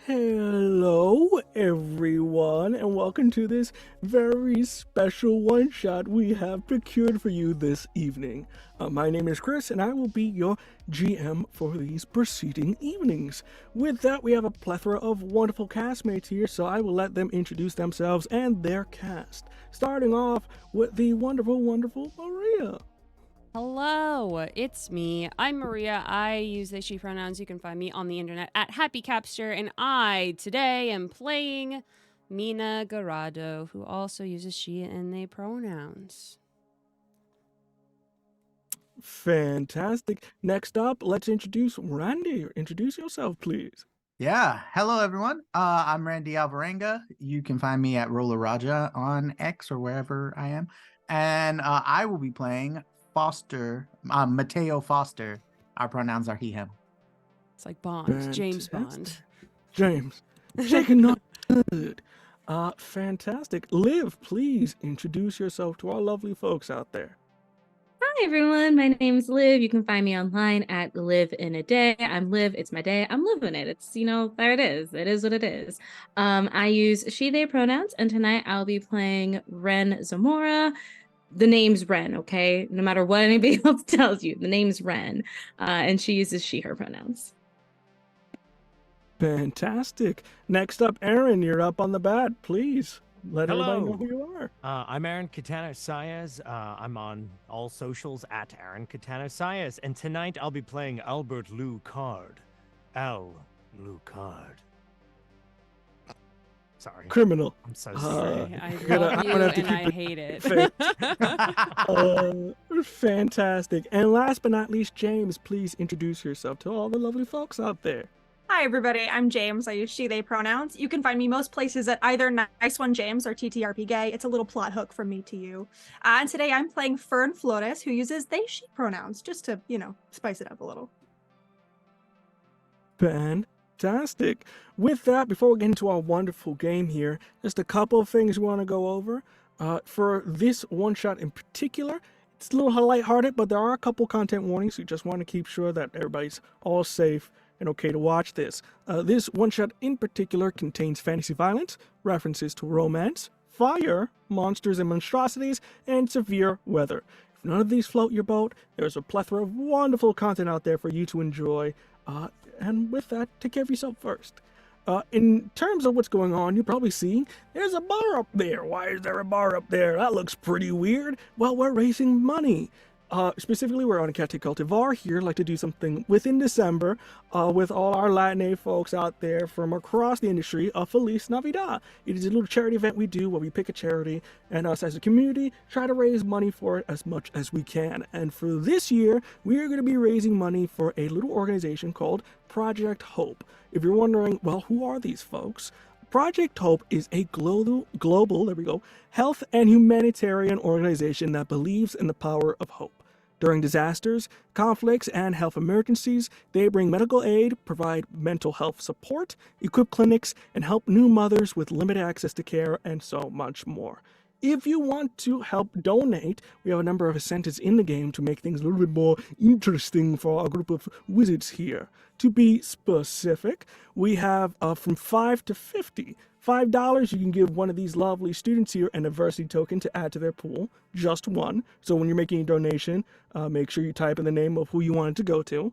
Hello, everyone, and welcome to this very special one shot we have procured for you this evening. My name is Chris, and I will be your GM for these preceding evenings. With that, we have a plethora of wonderful castmates here, so I will let them introduce themselves and their cast. Starting off with the wonderful Maria. Hello, it's me. I'm Maria. I use they, she pronouns. You can find me on the internet at Happy Capster, and I today am playing Mina Garado, who also uses she and they pronouns. Fantastic. Next up, let's introduce Randy. Introduce yourself, please. Yeah. Hello, everyone. I'm Randy Alvarenga. You can find me at Roller Raja on X or wherever I am. And I will be playing Foster, Mateo Foster. Our pronouns are he, him. It's like Bond, James Bond. James. Shaken not good. Fantastic. Liv, please introduce yourself to our lovely folks out there. Hi everyone, my name's Liv. You can find me online at Live in a Day. I'm Liv, it's my day. I'm living it. It's, there it is. It is what it is. I use she, they pronouns, and tonight I'll be playing Ren Zamora. The name's Ren, okay? No matter what anybody else tells you, the name's Ren. And she uses she, her pronouns. Fantastic. Next up, Aaron, you're up on the bat. Please let everybody know Hello. who you are. I'm Aaron Catano Sayas. I'm on all socials at Aaron Catano Sayas. And tonight I'll be playing Albert Lucard. Al Lucard. Sorry. Criminal. I'm so sorry. I gonna- love I'm you gonna have to and keep I it hate it. Fantastic. And last but not least, James, please introduce yourself to all the lovely folks out there. Hi, everybody. I'm James. I use she, they pronouns. You can find me most places at either Nice One James or TTRP Gay. It's a little plot hook from me to you. And today I'm playing Fern Flores, who uses they, she pronouns, just to, spice it up a little. Fantastic. With that, before we get into our wonderful game here, just a couple of things we want to go over. For this one shot in particular, it's a little lighthearted, but there are a couple content warnings. We just want to keep sure that everybody's all safe and okay to watch this. This one shot in particular contains fantasy violence, references to romance, fire, monsters and monstrosities, and severe weather. If none of these float your boat, there's a plethora of wonderful content out there for you to enjoy. And with that, take care of yourself first. In terms of what's going on, you're probably seeing there's a bar up there. Why is there a bar up there? That looks pretty weird. Well, we're raising money. Specifically, we're on a Cate Cultivar here, like to do something within December with all our Latin folks out there from across the industry. Feliz Navidad. It is a little charity event we do where we pick a charity and us as a community try to raise money for it as much as we can. And for this year, we are going to be raising money for a little organization called Project Hope. If you're wondering, well, who are these folks? Project Hope is a global health and humanitarian organization that believes in the power of hope. During disasters, conflicts, and health emergencies, they bring medical aid, provide mental health support, equip clinics, and help new mothers with limited access to care, and so much more. If you want to help donate, we have a number of incentives in the game to make things a little bit more interesting for our group of wizards here. To be specific, we have from 5 to 50. $5, you can give one of these lovely students here an adversity token to add to their pool, just one. So when you're making a donation, make sure you type in the name of who you want it to go to.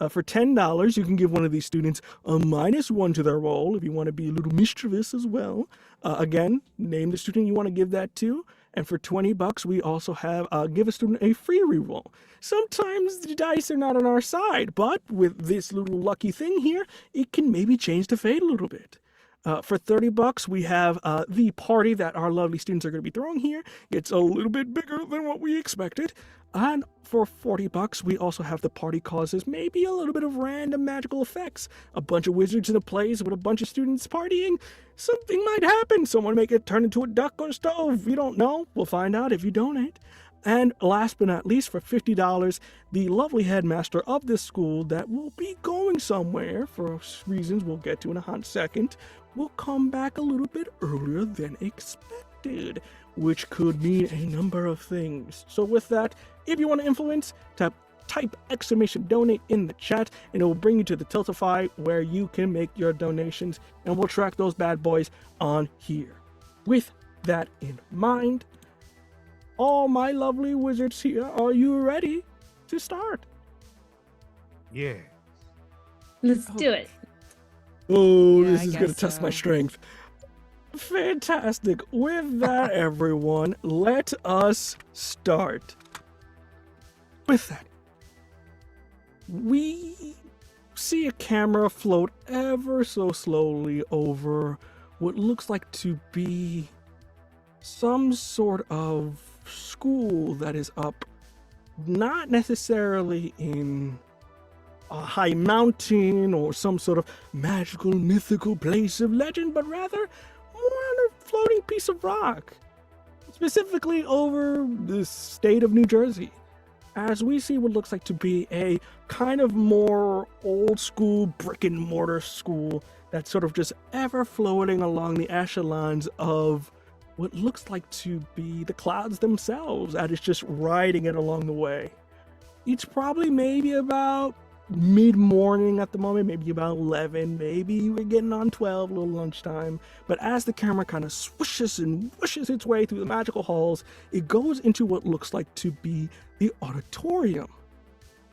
For $10, you can give one of these students a -1 to their roll if you want to be a little mischievous as well. Again, name the student you want to give that to. And for $20, we also have give a student a free reroll. Sometimes the dice are not on our side, but with this little lucky thing here, it can maybe change the fate a little bit. For $30, we have the party that our lovely students are going to be throwing here. It's a little bit bigger than what we expected. And for $40, we also have the party causes maybe a little bit of random magical effects. A bunch of wizards in a place with a bunch of students partying. Something might happen. Someone may get turned into a duck or a stove. You don't know. We'll find out if you donate. And last but not least, for $50, the lovely headmaster of this school that will be going somewhere for reasons we'll get to in a hot second will come back a little bit earlier than expected, which could mean a number of things. So with that, if you want to influence, tap type !donate in the chat, and it will bring you to the Tiltify where you can make your donations, and we'll track those bad boys on here. With that in mind, all my lovely wizards here, are you ready to start? Yeah. Let's do it. Oh, Yeah, this I is going to guess test my so. strength. Fantastic. With that, everyone, let us start. With that, we see a camera float ever so slowly over what looks like to be some sort of school that is up, not necessarily in a high mountain or some sort of magical, mythical place of legend, but rather more on a floating piece of rock, specifically over the state of New Jersey, as we see what looks like to be a kind of more old school brick and mortar school that's sort of just ever floating along the echelons of what looks like to be the clouds themselves, and it's just riding it along the way. It's probably maybe about mid-morning at the moment, maybe about 11, maybe we're getting on 12, a little lunchtime. But as the camera kind of swishes and whooshes its way through the magical halls, it goes into what looks like to be the auditorium.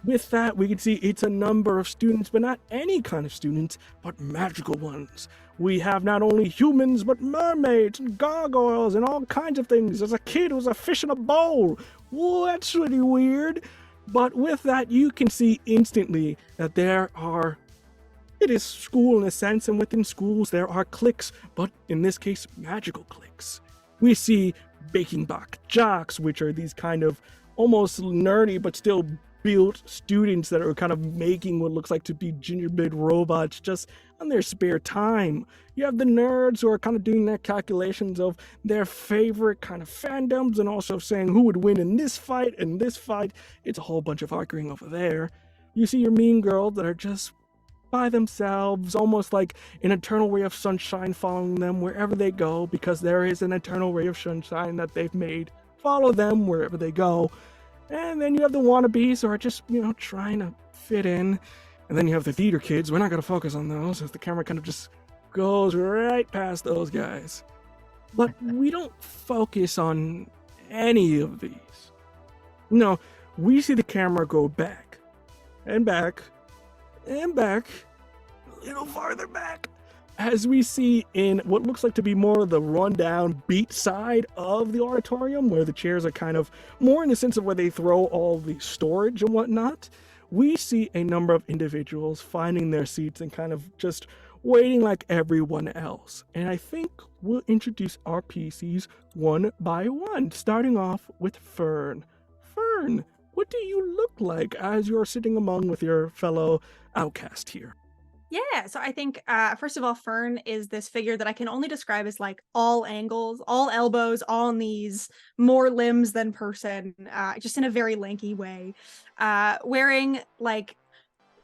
With that, we can see it's a number of students, but not any kind of students, but magical ones. We have not only humans, but mermaids and gargoyles and all kinds of things. There's a kid who's a fish in a bowl. Whoa, that's really weird. But with that, you can see instantly that it is school in a sense, and within schools there are cliques, but in this case, magical cliques. We see baking box jocks, which are these kind of almost nerdy but still built students that are kind of making what looks like to be gingerbread robots just on their spare time. You have the nerds who are kind of doing their calculations of their favorite kind of fandoms and also saying who would win in this fight and this fight. It's a whole bunch of arguing over there. You see your mean girls that are just by themselves, almost like an eternal ray of sunshine following them wherever they go, because there is an eternal ray of sunshine that they've made follow them wherever they go. And then you have the wannabes who are just, trying to fit in. And then you have the theater kids. We're not going to focus on those as the camera kind of just goes right past those guys. But we don't focus on any of these. No, we see the camera go back and back and back, a little farther back, as we see in what looks like to be more of the rundown beat side of the auditorium, where the chairs are kind of more in the sense of where they throw all the storage and whatnot. We see a number of individuals finding their seats and kind of just waiting like everyone else. And I think we'll introduce our PCs one by one, starting off with Fern. Fern, what do you look like as you're sitting among with your fellow outcast here? Yeah, so I think first of all, Fern is this figure that I can only describe as like all angles, all elbows, all knees, more limbs than person, just in a very lanky way. Wearing like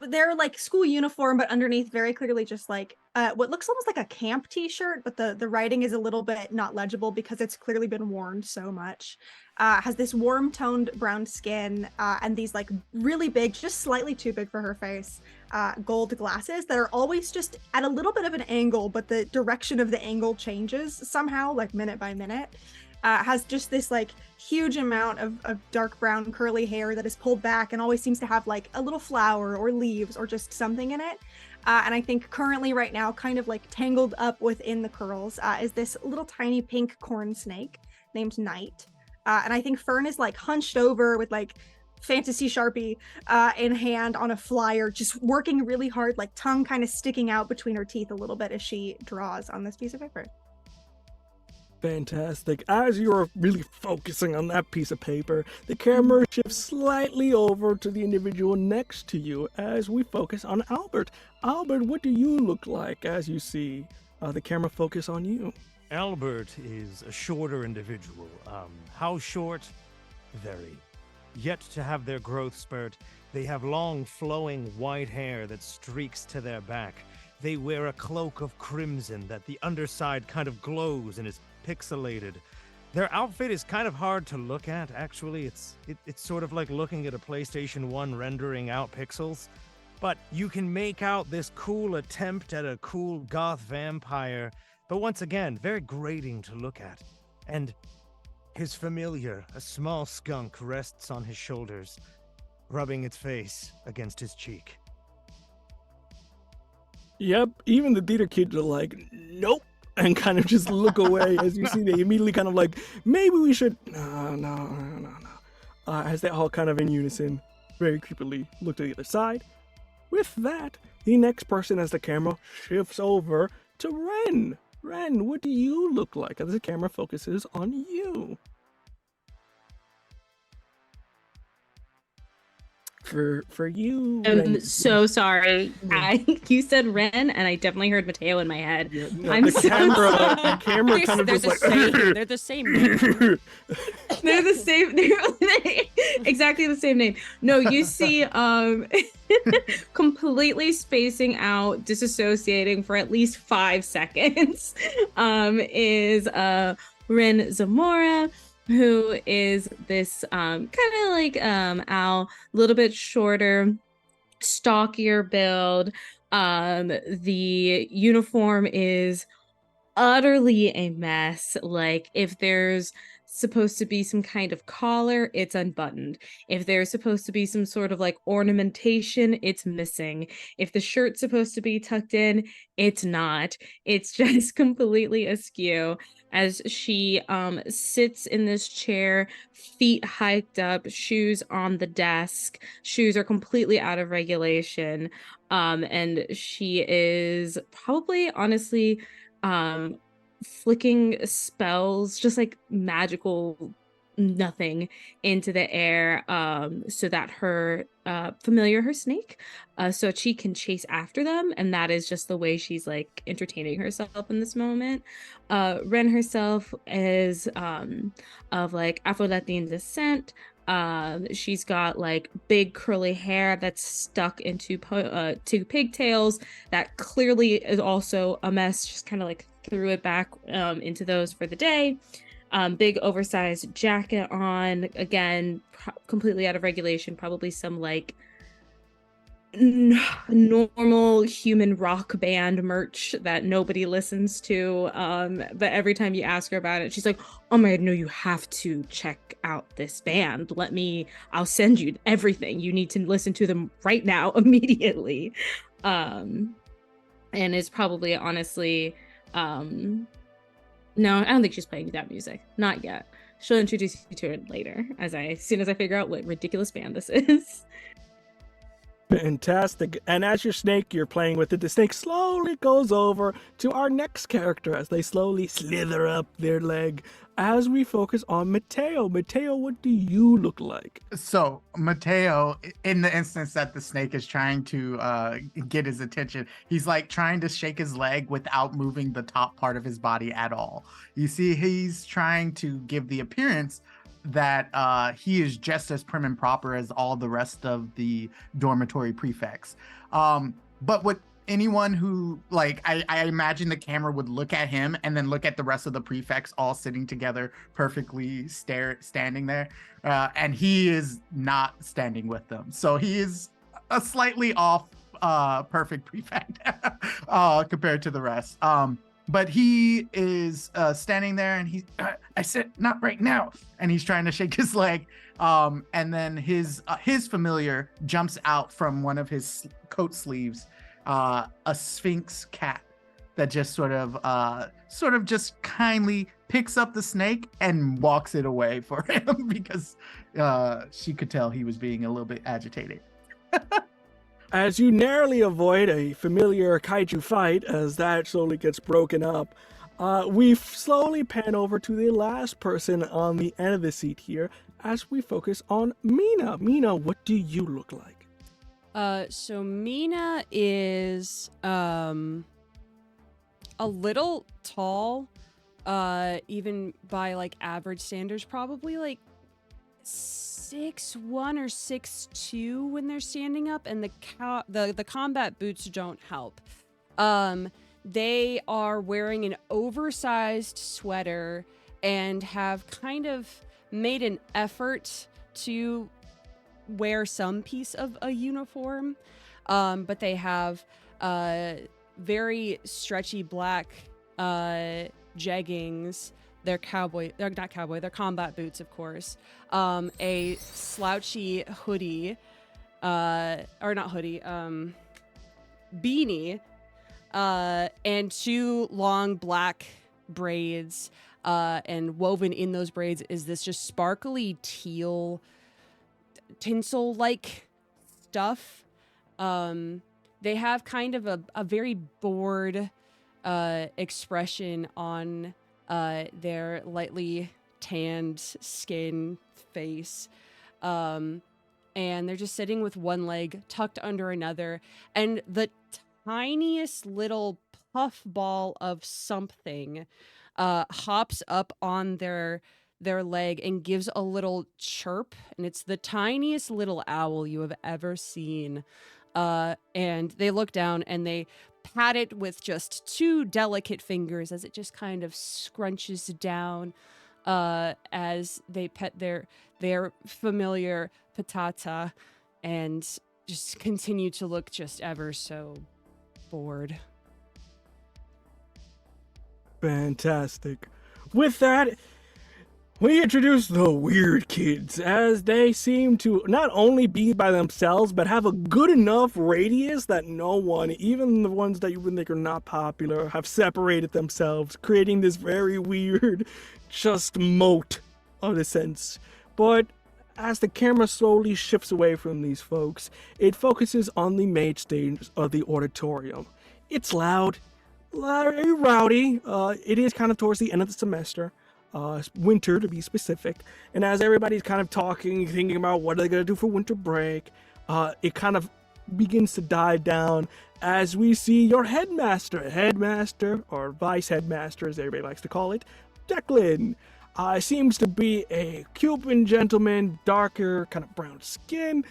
their like school uniform, but underneath very clearly just like what looks almost like a camp t-shirt, but the writing is a little bit not legible because it's clearly been worn so much. Has this warm toned brown skin and these like really big, just slightly too big for her face, gold glasses that are always just at a little bit of an angle, but the direction of the angle changes somehow, like minute by minute. Has just this like huge amount of dark brown curly hair that is pulled back and always seems to have like a little flower or leaves or just something in it. And I think currently right now, kind of like tangled up within the curls, is this little tiny pink corn snake named Night. And I think Fern is like hunched over with like fantasy Sharpie in hand on a flyer, just working really hard, like tongue kind of sticking out between her teeth a little bit as she draws on this piece of paper. Fantastic. As you're really focusing on that piece of paper, the camera shifts slightly over to the individual next to you as we focus on Albert. Albert, what do you look like as you see the camera focus on you? Albert is a shorter individual. How short? Very. Yet to have their growth spurt, they have long flowing white hair that streaks to their back. They wear a cloak of crimson that the underside kind of glows and is pixelated. Their outfit is kind of hard to look at, actually. It's sort of like looking at a PlayStation 1 rendering out pixels. But you can make out this cool attempt at a cool goth vampire, but once again, very grating to look at. And his familiar, a small skunk, rests on his shoulders, rubbing its face against his cheek. Yep, even the theater kids are like, nope, and kind of just look away as you see they immediately kind of like, maybe we should, no. As they all kind of in unison, very creepily look to the other side. With that, the next person as the camera shifts over to Ren. Ren, what do you look like as the camera focuses on you? For you, I'm Ren. so sorry. You said Ren, and I definitely heard Mateo in my head. Yeah, no, I'm the so camera kind of They're just the like same. They're the same name. They're the same. They're exactly the same name. No, you see, completely spacing out, disassociating for at least 5 seconds, is Ren Zamora, who is this kind of like Al, a little bit shorter, stockier build. The uniform is utterly a mess. Like, if there's supposed to be some kind of collar, it's unbuttoned. If there's supposed to be some sort of like ornamentation, it's missing. If the shirt's supposed to be tucked in, it's not. It's just completely askew as she sits in this chair, feet hiked up, shoes on the desk. Shoes are completely out of regulation. And she is probably, honestly, flicking spells, just like magical nothing, into the air, so that her familiar, her snake, so she can chase after them, and that is just the way she's like entertaining herself in this moment. Ren herself is of like Afro-Latin descent. She's got like big curly hair that's stuck into two pigtails that clearly is also a mess. Just kind of like threw it back into those for the day. Big oversized jacket on, again, completely out of regulation. Probably some like normal human rock band merch that nobody listens to, but every time you ask her about it, she's like, oh my god, no, you have to check out this band. I'll send you everything, you need to listen to them right now, immediately. And it's probably, honestly, no, I don't think she's playing that music, not yet. She'll introduce you to it later, as soon as I figure out what ridiculous band this is. Fantastic. And as your snake, you're playing with it, the snake slowly goes over to our next character as they slowly slither up their leg as we focus on Mateo. Mateo, what do you look like? So Mateo, in the instance that the snake is trying to get his attention, he's like trying to shake his leg without moving the top part of his body at all. You see, he's trying to give the appearance that he is just as prim and proper as all the rest of the dormitory prefects. But what anyone who, like, I imagine the camera would look at him and then look at the rest of the prefects all sitting together, perfectly standing there, and he is not standing with them. So he is a slightly off perfect prefect compared to the rest. But he is standing there, and I said, not right now. And he's trying to shake his leg. And then his familiar jumps out from one of his coat sleeves, a sphinx cat that just sort of just kindly picks up the snake and walks it away for him because she could tell he was being a little bit agitated. As you narrowly avoid a familiar kaiju fight as that slowly gets broken up, we slowly pan over to the last person on the end of the seat here as we focus on Mina. Mina, what do you look like? So Mina is a little tall, even by like average standards, probably like 6'1" or 6'2" when they're standing up, and the combat boots don't help. They are wearing an oversized sweater and have kind of made an effort to wear some piece of a uniform. But they have very stretchy black jeggings. They're they're combat boots, of course. A slouchy hoodie, or not hoodie, beanie, and two long black braids. And woven in those braids is this just sparkly teal tinsel like stuff. They have kind of a very bored expression on their lightly tanned skin face. And they're just sitting with one leg tucked under another, and the tiniest little puff ball of something hops up on their leg and gives a little chirp, and it's the tiniest little owl you have ever seen. And they look down and they pat it with just two delicate fingers as it just kind of scrunches down as they pet their familiar patata and just continue to look just ever so bored. Fantastic. With that, we introduce the weird kids, as they seem to not only be by themselves, but have a good enough radius that no one, even the ones that you would think are not popular, have separated themselves, creating this very weird, just moat of a sense. But as the camera slowly shifts away from these folks, it focuses on the main stage of the auditorium. It's loud, rowdy. It is kind of towards the end of the semester. Winter to be specific, and as everybody's kind of talking, thinking about what are they going to do for winter break, it kind of begins to die down as we see your headmaster, or vice headmaster as everybody likes to call it, Declan. Seems to be a Cuban gentleman, darker, kind of brown skin.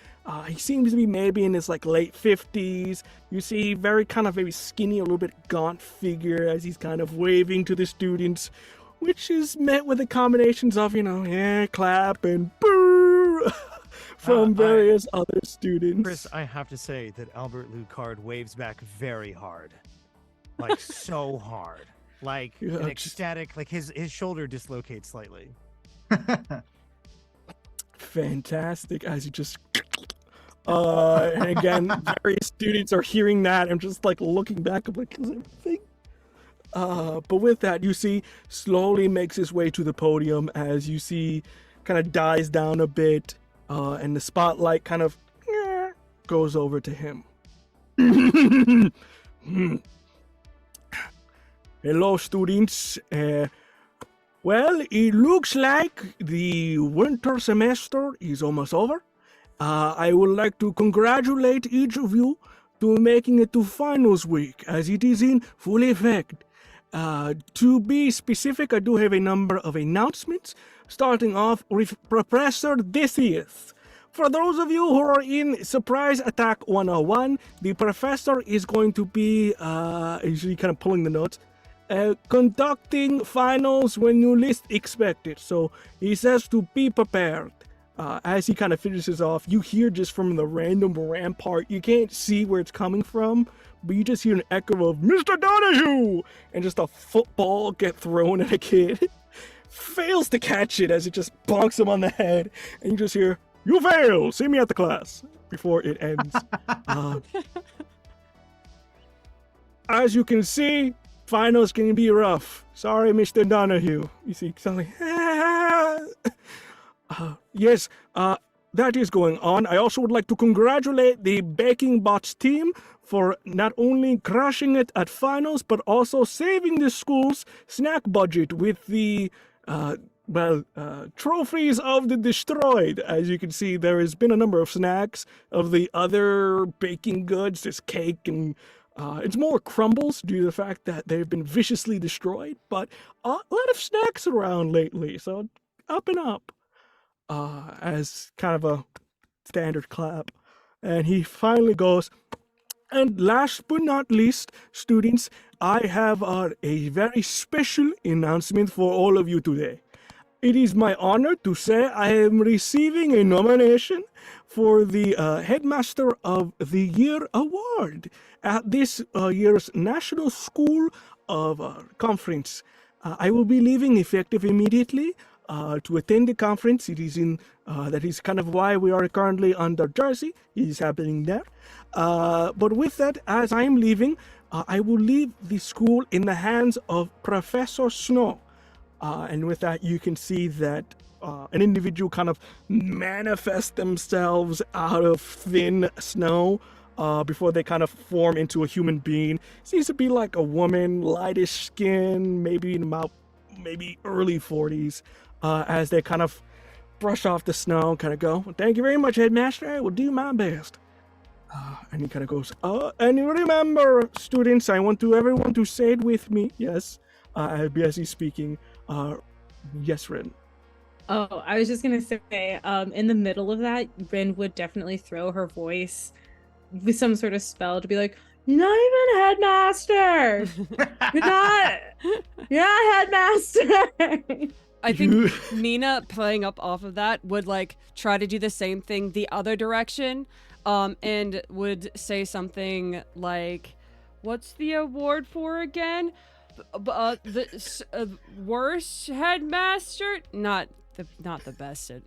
He seems to be maybe in his late 50s. You see very kind of maybe skinny, a little bit gaunt figure as he's kind of waving to the students, which is met with the combinations of, clap and boo from various other students. Chris, I have to say that Albert Lucard waves back very hard. Like, so hard. Like, an ecstatic, like his shoulder dislocates slightly. Fantastic, as you just... and again, various students are hearing that and just, looking back, I'm like, is everything? But with that, you see, slowly makes his way to the podium as you see kind of dies down a bit, and the spotlight kind of goes over to him. Hello, students. Well, it looks like the winter semester is almost over. I would like to congratulate each of you to making it to finals week, as it is in full effect. To be specific, I do have a number of announcements, starting off with Professor Decius. For those of you who are in Surprise Attack 101, the professor is going to be, usually kind of pulling the notes, conducting finals when you least expect it. So he says to be prepared. As he kind of finishes off, you hear just from the random rampart, you can't see where it's coming from, but you just hear an echo of Mr. Donahue, and just a football get thrown at a kid. Fails to catch it as it just bonks him on the head, and you just hear, "You fail! See me at the class," before it ends. As you can see, finals can be rough. Sorry, Mr. Donahue. You see something. Yes, that is going on. I also would like to congratulate the Baking Bots team for not only crushing it at finals, but also saving the school's snack budget with the, trophies of the destroyed. As you can see, there has been a number of snacks of the other baking goods. There's cake and it's more crumbles due to the fact that they've been viciously destroyed, but a lot of snacks around lately, so up and up. As kind of a standard clap. And he finally goes, and last but not least, students, I have a very special announcement for all of you today. It is my honor to say I am receiving a nomination for the Headmaster of the Year award at this year's National School of Conference. I will be leaving effective immediately to attend the conference. It is in that is kind of why we are currently under Jersey. It is happening there. But with that, as I am leaving, I will leave the school in the hands of Professor Snow. And with that, you can see that an individual kind of manifest themselves out of thin snow before they kind of form into a human being. Seems to be like a woman, lightish skin, maybe in about early 40s, as they kind of brush off the snow, kind of go, well, thank you very much, Headmaster. I will do my best. And he kind of goes, and remember, students, I want everyone to say it with me. Yes, as he's speaking. Yes, Rin. Oh, I was just gonna say, in the middle of that, Rin would definitely throw her voice with some sort of spell to be like, "You're not even headmaster. You're not headmaster." I think Mina, playing up off of that, would like try to do the same thing the other direction, and would say something like, "What's the award for again? The worst headmaster? Not the best at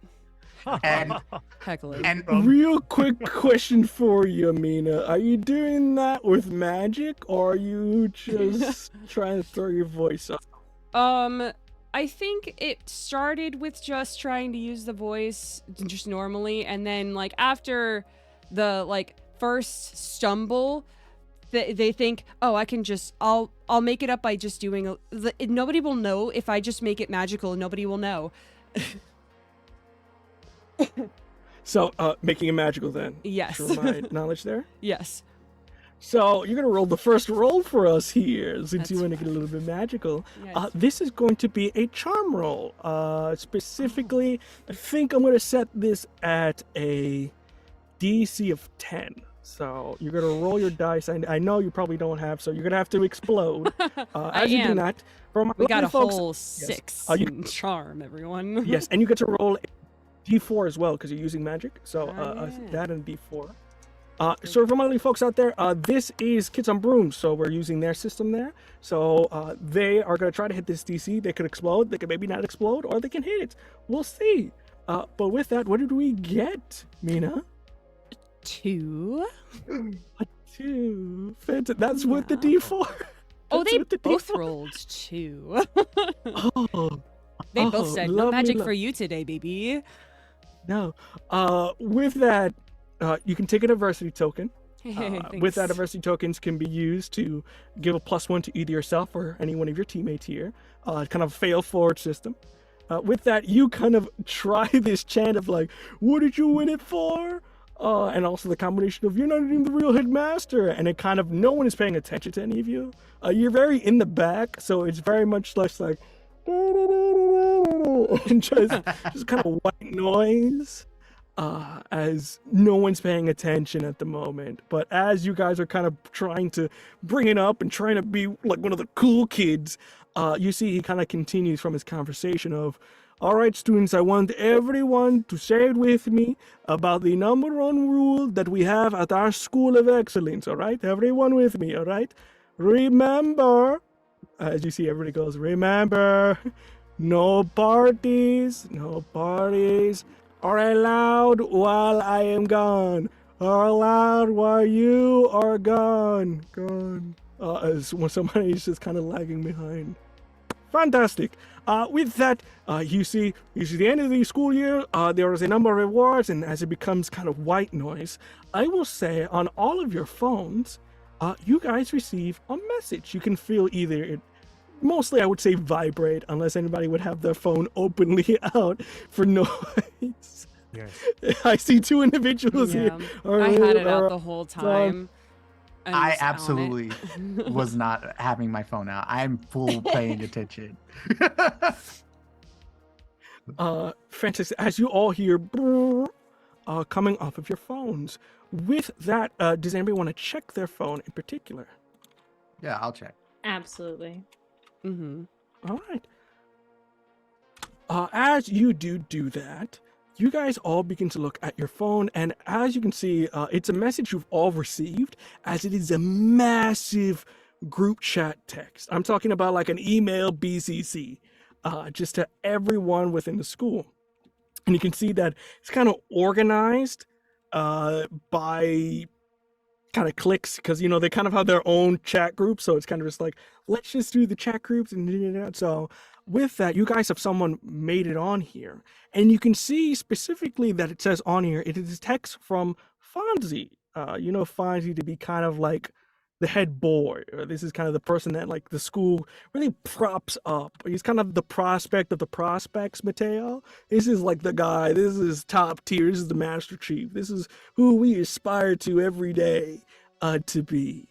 And heckling." and Real quick question for you, Mina. Are you doing that with magic, or are you just trying to throw your voice up? I think it started with just trying to use the voice just normally, and then like after the like first stumble, they think, oh, I'll make it up by just doing nobody will know if I just make it magical. Nobody will know. So, making it magical then. Yes. For my knowledge there. Yes. So you're gonna roll the first roll for us here, since That's you want to get a little bit magical. Yes. This is going to be a charm roll. Specifically, I think I'm gonna set this at a DC of 10. So you're gonna roll your dice. I know you probably don't have, so you're gonna have to explode. I As you do am. that, for my We got a lovely folks, whole 6 you- in charm, everyone. yes, and you get to roll a D4 as well because you're using magic. So Yeah. that and D4. So for my lovely folks out there, this is Kids on Brooms, so we're using their system there. So they are going to try to hit this DC. They could explode, they could maybe not explode, or they can hit it. We'll see. But with that, what did we get, Mina? 2. A 2. Fantastic. That's with the Yeah. D4. Oh, That's they with the both D4. rolled 2. Oh, They both said, no lovely, magic lo- for you today, baby. No. With that, you can take an adversity token. With that, Thanks. adversity tokens can be used to give a +1 to either yourself or any one of your teammates here. Kind of fail forward system. With that, you kind of try this chant of like, what did you win it for? And also the combination of you're not even the real headmaster, and it kind of no one is paying attention to any of you. You're very in the back, so it's very much less like and just kind of white noise. As no one's paying attention at the moment. But as you guys are kind of trying to bring it up and trying to be like one of the cool kids, you see he kind of continues from his conversation of, all right, students, I want everyone to say it with me about the number one rule that we have at our School of Excellence, all right? Everyone with me, all right? Remember, as you see everybody goes, remember, no parties are allowed while I am gone. Are allowed while you are gone. As when somebody is just kind of lagging behind. Fantastic. With that, you see the end of the school year. There is a number of rewards, and as it becomes kind of white noise, I will say on all of your phones, you guys receive a message. You can feel either it. Mostly, I would say vibrate, unless anybody would have their phone openly out for noise. Yes. I see 2 individuals Yeah. here. I had it out the whole time. and I just on it. absolutely was not having my phone out. I'm full paying attention. Francis, as you all hear brrr, coming off of your phones. With that, does anybody want to check their phone in particular? Yeah, I'll check. Absolutely. Mm-hmm. All right. As you do that, you guys all begin to look at your phone, and as you can see, it's a message you've all received, as it is a massive group chat text. I'm talking about like an email BCC, just to everyone within the school. And you can see that it's kind of organized by kind of clicks, because they kind of have their own chat group, so it's kind of just like, let's just do the chat groups. And so with that, you guys have someone made it on here, and you can see specifically that it says on here it is text from Fonzie. Fonzie to be kind of like the head boy, or this is kind of the person that like the school really props up. He's kind of the prospect of the prospects, Mateo. This is like the guy, this is top tier, this is the Master Chief, this is who we aspire to every day to be.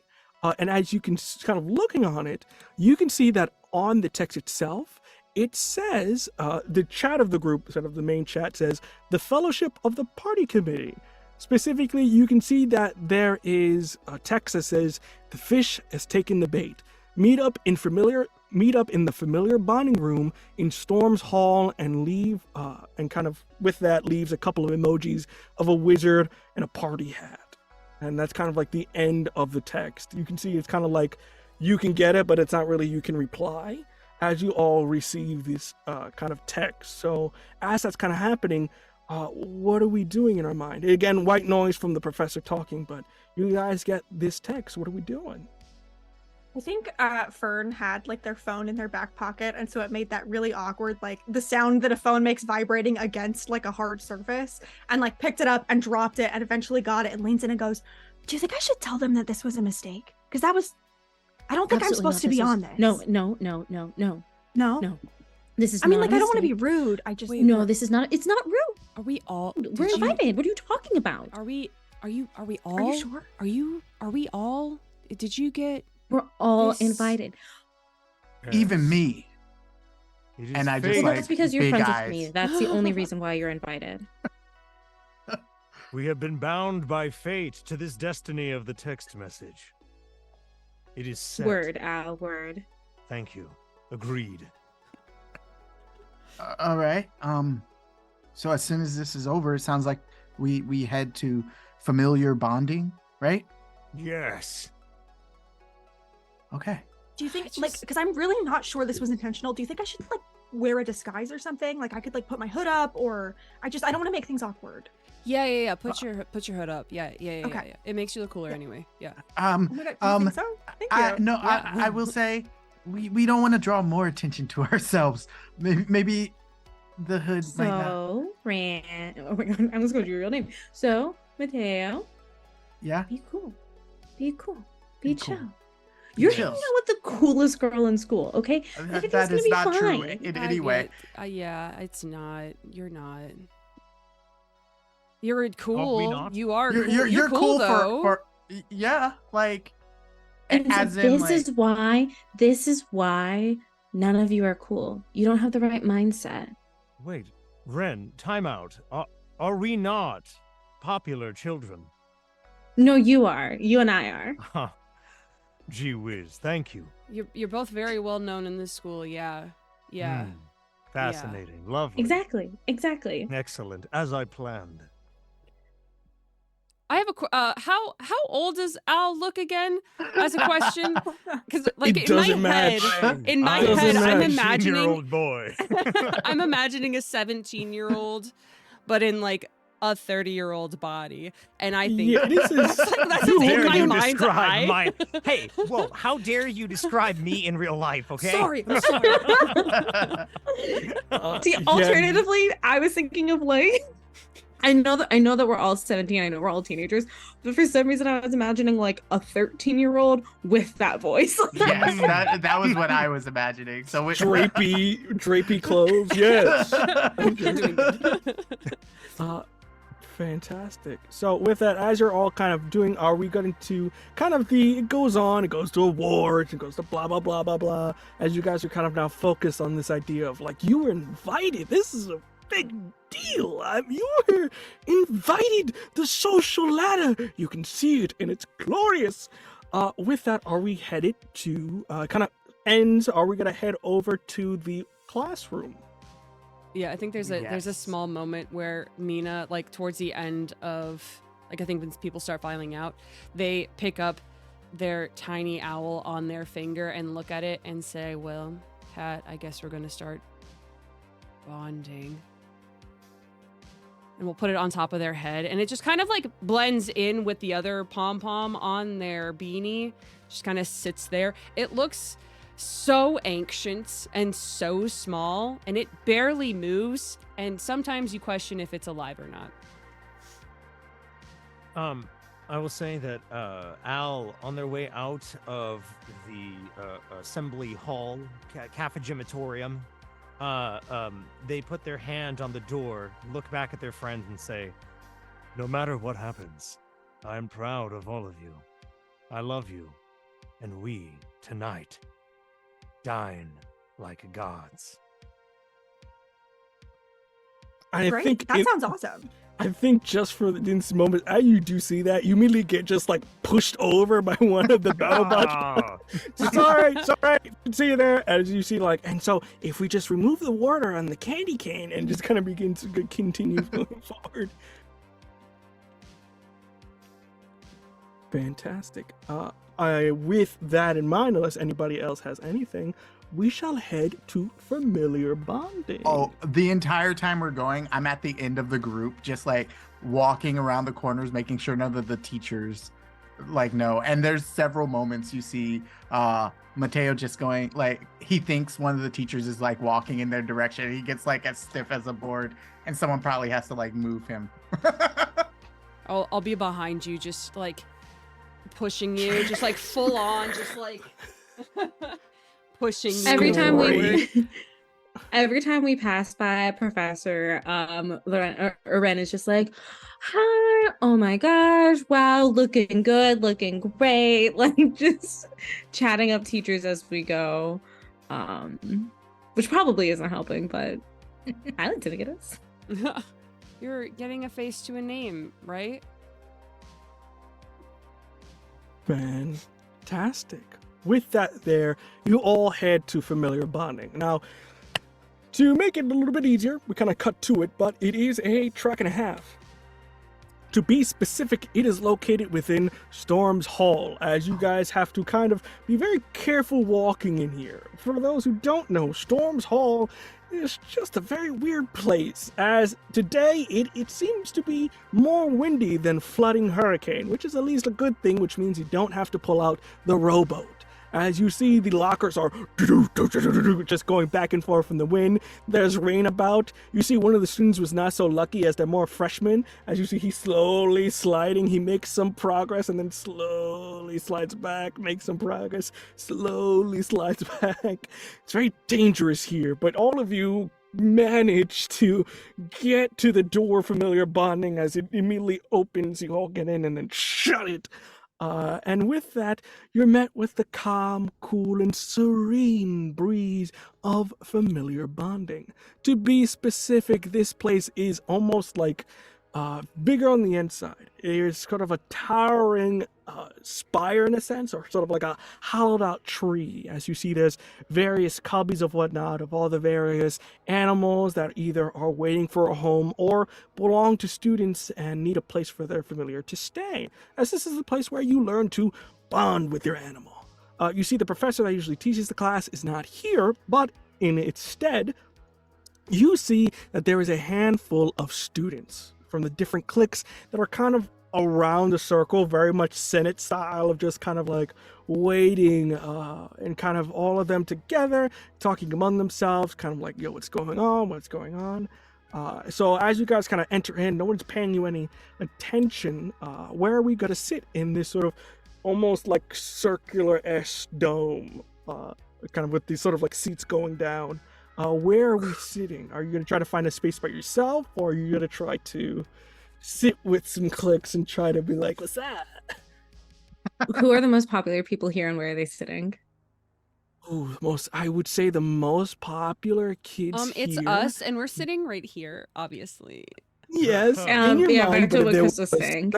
And as you can kind of looking on it, you can see that on the text itself, it says, the chat of the group, sort of the main chat says, the Fellowship of the Party Committee. Specifically, you can see that there is a text that says, the fish has taken the bait. Meet up in the familiar bonding room in Storm's Hall, and leave, and kind of with that leaves a couple of emojis of a wizard and a party hat. And that's kind of like the end of the text. You can see it's kind of like you can get it, but it's not really you can reply as you all receive this kind of text. So as that's kind of happening, what are we doing in our mind? Again, white noise from the professor talking, but you guys get this text. What are we doing? I think Fern had like their phone in their back pocket, and so it made that really awkward, like the sound that a phone makes vibrating against like a hard surface, and like picked it up and dropped it and eventually got it and leans in and goes, do you think I should tell them that this was a mistake? Because I don't think I'm supposed to be on this. No. No? This is I mean, not like, a I don't want to be mistake. rude. I just... Wait, No, this is not. It's not rude. Are we all? We're invited. What are you talking about? Are we all? Are you sure? Are we all? Did you get? We're all This- invited. Even me. It is And I just, fate. Well, like, that's because you're big friends eyes. with me. That's the only reason why you're invited. We have been bound by fate to this destiny of the text message. It is set. Word, Al, word. Thank you. Agreed. All right. So as soon as this is over, it sounds like we head to familiar bonding, right? Yes. Okay. Do you think, I like, just- because I'm really not sure this was intentional. Do you think I should, like, wear a disguise or something? Like, I could, like, put my hood up, or I don't want to make things awkward. Yeah. Put your hood up. Yeah. Okay. Yeah. It makes you look cooler anyway. Yeah. Oh my God, do you think so? Thank you. No, Yeah. I will say we don't want to draw more attention to ourselves. Maybe the hood might not. So, Rand. Oh my God, I was going to do your real name. So, Mateo, Yeah. be cool. Be cool. Be Be cool. chill. You're chill. hanging out with the coolest girl in school, okay? Everything's That gonna is be not true fine. in any way. Yeah. It's not. You're not. You're cool. not? You are. You're cool though. for yeah, like And as so in this like, is why none of you are cool. You don't have the right mindset. Wait, Ren, time out. Are we not popular children? No, you are. You and I are. Huh. Gee whiz, thank you. You're both very well known in this school. Yeah. Yeah. Hmm. Fascinating. Lovely. Exactly. Excellent. As I planned. I have how old does Al look again? As a question, because like It in my doesn't match. head, in my Doesn't head, I'm match. imagining 17-year-old boy. I'm imagining a 17-year-old, but in like a 30-year-old body, and I think Yeah, this is. that's you in dare my you mind's describe eye. my hey, whoa, how dare you describe me in real life, okay? Sorry, I'm sorry. See, yeah. alternatively, I was thinking of like I know that we're all 17, I know we're all teenagers, but for some reason I was imagining like a 13-year-old with that voice. yes, that was what I was imagining. So we, drapey clothes. Yes. You're doing good. Fantastic. So with that, as you're all kind of doing, are we going to kind of it goes on, it goes to awards, it goes to blah, blah, blah, blah, blah, as you guys are kind of now focused on this idea of like, you were invited. This is a big deal. You were invited. The social ladder. You can see it and it's glorious. With that, are we headed to kind of ends? Are we gonna head over to the classroom? Yeah, I think there's a Yes. small moment where Mina, like towards the end of, like I think when people start filing out, they pick up their tiny owl on their finger and look at it and say, "Well, Cat, I guess we're gonna start bonding." And we'll put it on top of their head, and it just kind of like blends in with the other pom pom on their beanie. Just kind of sits there. It looks so ancient and so small, and it barely moves. And sometimes you question if it's alive or not. I will say that Al, on their way out of the assembly hall, cafegimatorium, they put their hand on the door, look back at their friend, and say, "No matter what happens, I am proud of all of you. I love you, and we, tonight, dine like gods." I Great. think That sounds awesome. I think just for this moment, as you do see that, you immediately get just like pushed over by one of the battle bots. Ah, It's all right, it's all right. See you there. As you see, like, and so if we just remove the water on the candy cane and just kind of begin to continue going forward. Fantastic. With that in mind, unless anybody else has anything, we shall head to familiar bonding. Oh, the entire time we're going, I'm at the end of the group, just like walking around the corners, making sure none of the teachers like know. And there's several moments you see Mateo just going, like, he thinks one of the teachers is like walking in their direction. He gets like as stiff as a board, and someone probably has to like move him. I'll be behind you, just like pushing you, just like full on, just like pushing you. Every time we pass by a professor, Ren is just like, "Hi, oh my gosh, wow, looking good, looking great," like just chatting up teachers as we go, which probably isn't helping, but I like to think it is. You're getting a face to a name, right? Fantastic. With that there, you all head to familiar bonding. Now, to make it a little bit easier, we kind of cut to it, but it is a track and a half. To be specific, it is located within Storm's Hall, as you guys have to kind of be very careful walking in here. For those who don't know, Storm's Hall is just a very weird place, as today it seems to be more windy than flooding hurricane, which is at least a good thing, which means you don't have to pull out the rowboat. As you see, the lockers are just going back and forth in the wind. There's rain about. You see one of the students was not so lucky as they're more freshmen. As you see, he's slowly sliding. He makes some progress and then slowly slides back, makes some progress, slowly slides back. It's very dangerous here, but all of you manage to get to the door familiar bonding as it immediately opens. You all get in and then shut it. And with that, you're met with the calm, cool, and serene breeze of familiar bonding. To be specific, this place is almost like bigger on the inside. There's sort of a towering spire in a sense, or sort of like a hollowed out tree. As you see, there's various cubbies of whatnot of all the various animals that either are waiting for a home or belong to students and need a place for their familiar to stay, as this is the place where you learn to bond with your animal. You see, the professor that usually teaches the class is not here, but in its stead, you see that there is a handful of students from the different cliques that are kind of around the circle, very much Senate style of just kind of like waiting, and kind of all of them together, talking among themselves, kind of like, yo, what's going on? So as you guys kind of enter in, no one's paying you any attention. Where are we going to sit in this sort of almost like circular-esque dome, kind of with these sort of like seats going down? Where are we sitting? Are you going to try to find a space by yourself, or are you going to try to sit with some cliques and try to be like, what's that? Who are the most popular people here and where are they sitting? Ooh, I would say the most popular kids It's here. us, and we're sitting right here, obviously. Yes, in your yeah, mind, back to but what there Chris was saying.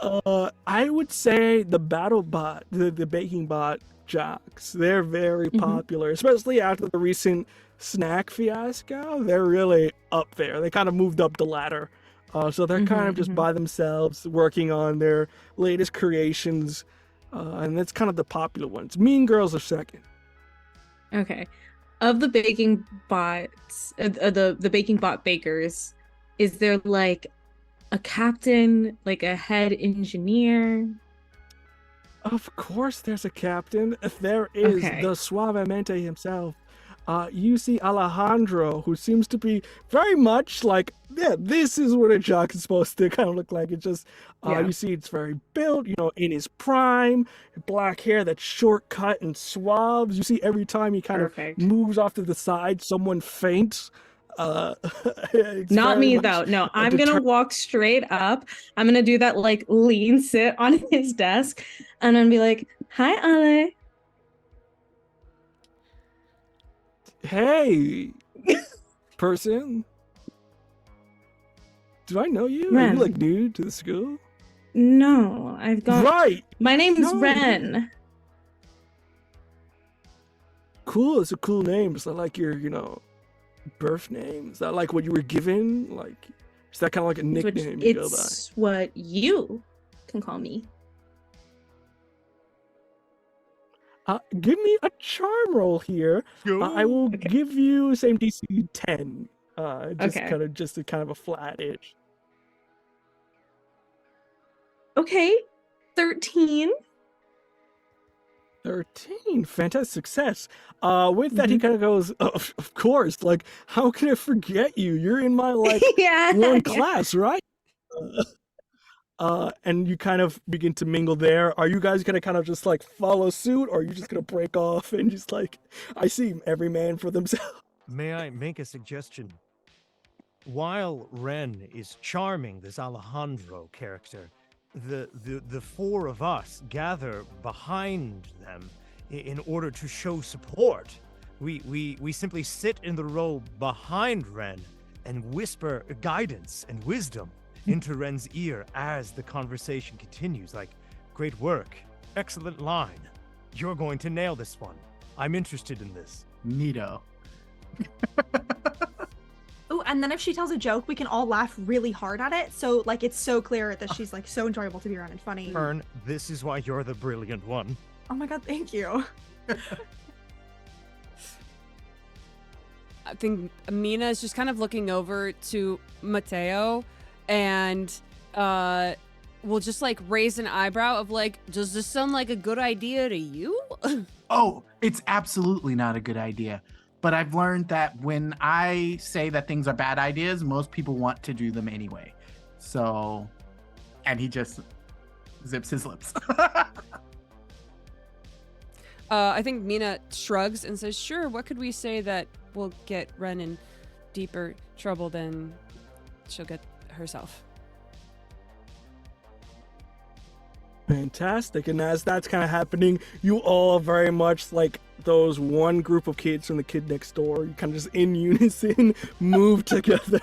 I would say the battle bot, the baking bot jocks. They're very popular, especially after the recent snack fiasco. They're really up there. They kind of moved up the ladder. So they're kind of just by themselves working on their latest creations. And that's kind of the popular ones. Mean Girls are second. Okay. Of the baking bots, the baking bot bakers, is there like a captain, like a head engineer? Of course there's a captain. There is Okay. the Suavemente himself. You see Alejandro, who seems to be very much like, yeah, this is what a jock is supposed to kind of look like. It's just, you see it's very built, in his prime, black hair that's short-cut and suave. You see every time he kind Perfect. of moves off to the side, someone faints. It's Not very me much though. No, a I'm gonna walk straight up. I'm gonna do that like lean sit on his desk, and then be like, "Hi, Ale." Hey, person. Do I know you? Are Ren. you like new to the school? No, I've got. Right. My name's No. Ren. Cool. It's a cool name. Is that like your, birth name? Is that like what you were given? Like, is that kind of like a nickname you go by? It's what you can call me. Give me a charm roll here. I will Okay. give you same DC 10. Just Okay. kind of a flat-ish. Okay, 13. 13, fantastic success. With that, he kind of goes, of course, like, how can I forget you? You're in my, like, Yeah. one class, right? And you kind of begin to mingle there. Are you guys gonna kind of just, like, follow suit, or are you just gonna break off and just, like, I see every man for themselves? May I make a suggestion? While Ren is charming this Alejandro character, the four of us gather behind them in order to show support. We simply sit in the row behind Ren and whisper guidance and wisdom into Ren's ear as the conversation continues. Like, great work, excellent line. You're going to nail this one. I'm interested in this. Neato. Oh, and then if she tells a joke, we can all laugh really hard at it. So, like, it's so clear that she's, like, so enjoyable to be around and funny. Fern, this is why you're the brilliant one. Oh my god, thank you. I think Mina is just kind of looking over to Mateo and will just like raise an eyebrow of like, does this sound like a good idea to you? Oh, it's absolutely not a good idea. But I've learned that when I say that things are bad ideas, most people want to do them anyway. So, and he just zips his lips. I think Mina shrugs and says, sure, what could we say that will get Ren in deeper trouble than she'll get herself? Fantastic. And as that's kind of happening, you all very much like those one group of kids from the kid next door. You kind of just in unison move together.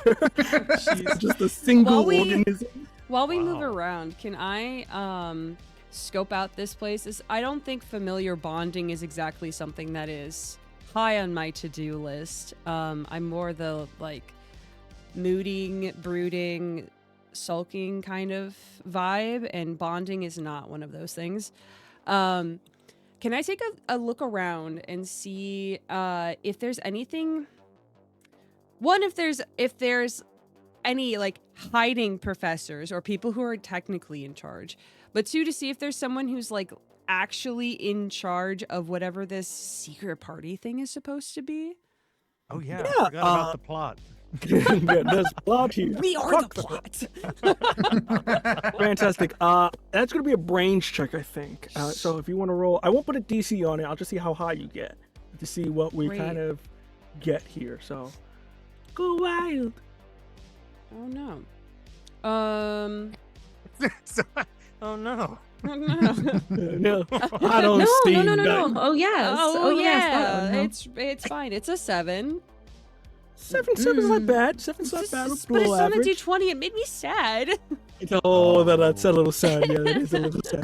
She's just a single organism. While we move Wow. around, can I scope out this place? I don't think familiar bonding is exactly something that is high on my to-do list. I'm more the like mooding, brooding, sulking kind of vibe, and bonding is not one of those things. Can I take a look around and see if there's anything? One, if there's any like hiding professors or people who are technically in charge, but two, to see if there's someone who's like actually in charge of whatever this secret party thing is supposed to be. Oh yeah, Yeah, I forgot about the plot. Yeah, there's plot here. We are Fuck the plot. Fantastic. That's gonna be a brains check, I think. So if you want to roll, I won't put a DC on it. I'll just see how high you get to see what we Great. kind of get here. So go wild. Oh no. Oh no. No, I don't No, see no. that. Oh yes. Oh, yes, that yeah. one, no. It's fine. It's a 7. Seven's not bad. Seven's not bad. But it's Below on a average. D20. It made me sad. Oh, that's a little sad. Yeah, that is a little sad.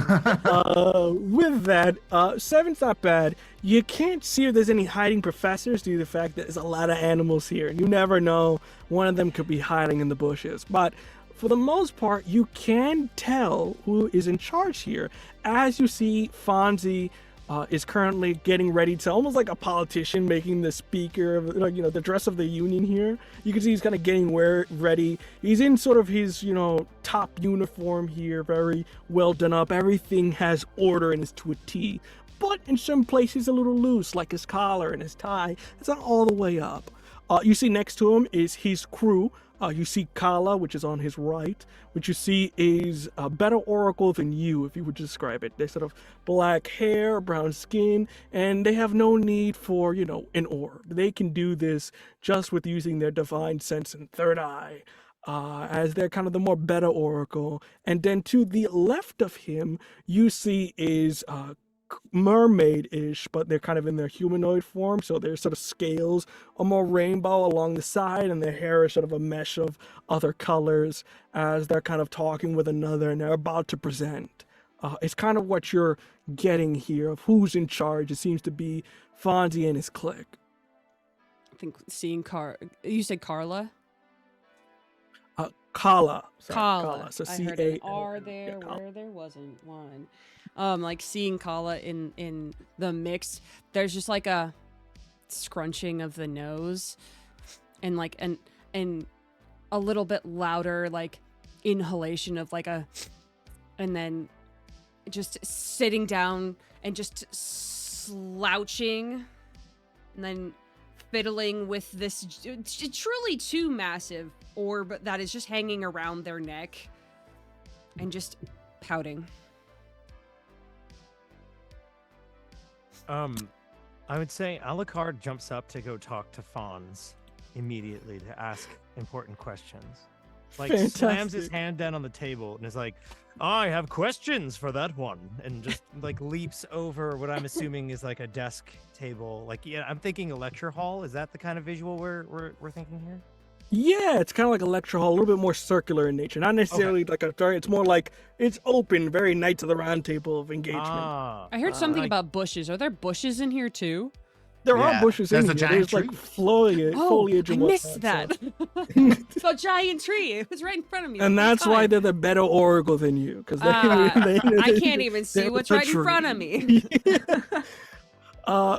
With that, seven's not bad. You can't see if there's any hiding professors due to the fact that there's a lot of animals here. You never know. One of them could be hiding in the bushes. But for the most part, you can tell who is in charge here. As you see, Fonzie is currently getting ready to, almost like a politician, making the speaker of, like, you know, the dress of the union here. You can see he's kind of getting ready. He's in sort of his, you know, top uniform here, very well done up. Everything has order and is to a T. But in some places a little loose, like his collar and his tie. It's not all the way up. You see next to him is his crew. You see Kala, which is on his right, which you see is a better oracle than you, if you would describe it. They sort of black hair, brown skin, and they have no need for, you know, an orb. They can do this just with using their divine sense and third eye, as they're kind of the more better oracle. And then to the left of him, you see is mermaid-ish, but they're kind of in their humanoid form, so their sort of scales are more rainbow along the side, and their hair is sort of a mesh of other colors as they're kind of talking with another, and they're about to present. It's kind of what you're getting here of who's in charge. It seems to be Fonzie and his clique. I think seeing you said Carla? Kala. Sorry, Kala. So I C-A-L-A. heard an R there where there wasn't one. Like seeing Kala in the mix, there's just like a scrunching of the nose, and like and a little bit louder like inhalation of like a, and then just sitting down and just slouching, and then fiddling with this truly too massive orb that is just hanging around their neck and just pouting. I would say Alucard jumps up to go talk to Fonz immediately to ask important questions. Like, slams his hand down on the table and is like, I have questions for that one. And just like leaps over what I'm assuming is like a desk table. Like, yeah, I'm thinking a lecture hall. Is that the kind of visual we're thinking here? Yeah, it's kind of like a lecture hall, a little bit more circular in nature. Not necessarily like a, it's more like it's open, very Knights of the Round Table of engagement. I heard something about bushes. Are there bushes in here too? There are bushes in There's here. a giant There's tree. like foliage I and missed whatnot, that. so- It's a giant tree. It was right in front of me. And the whole that's why time. they're the better oracle than you, because I can't even see they're what's the right in front of me.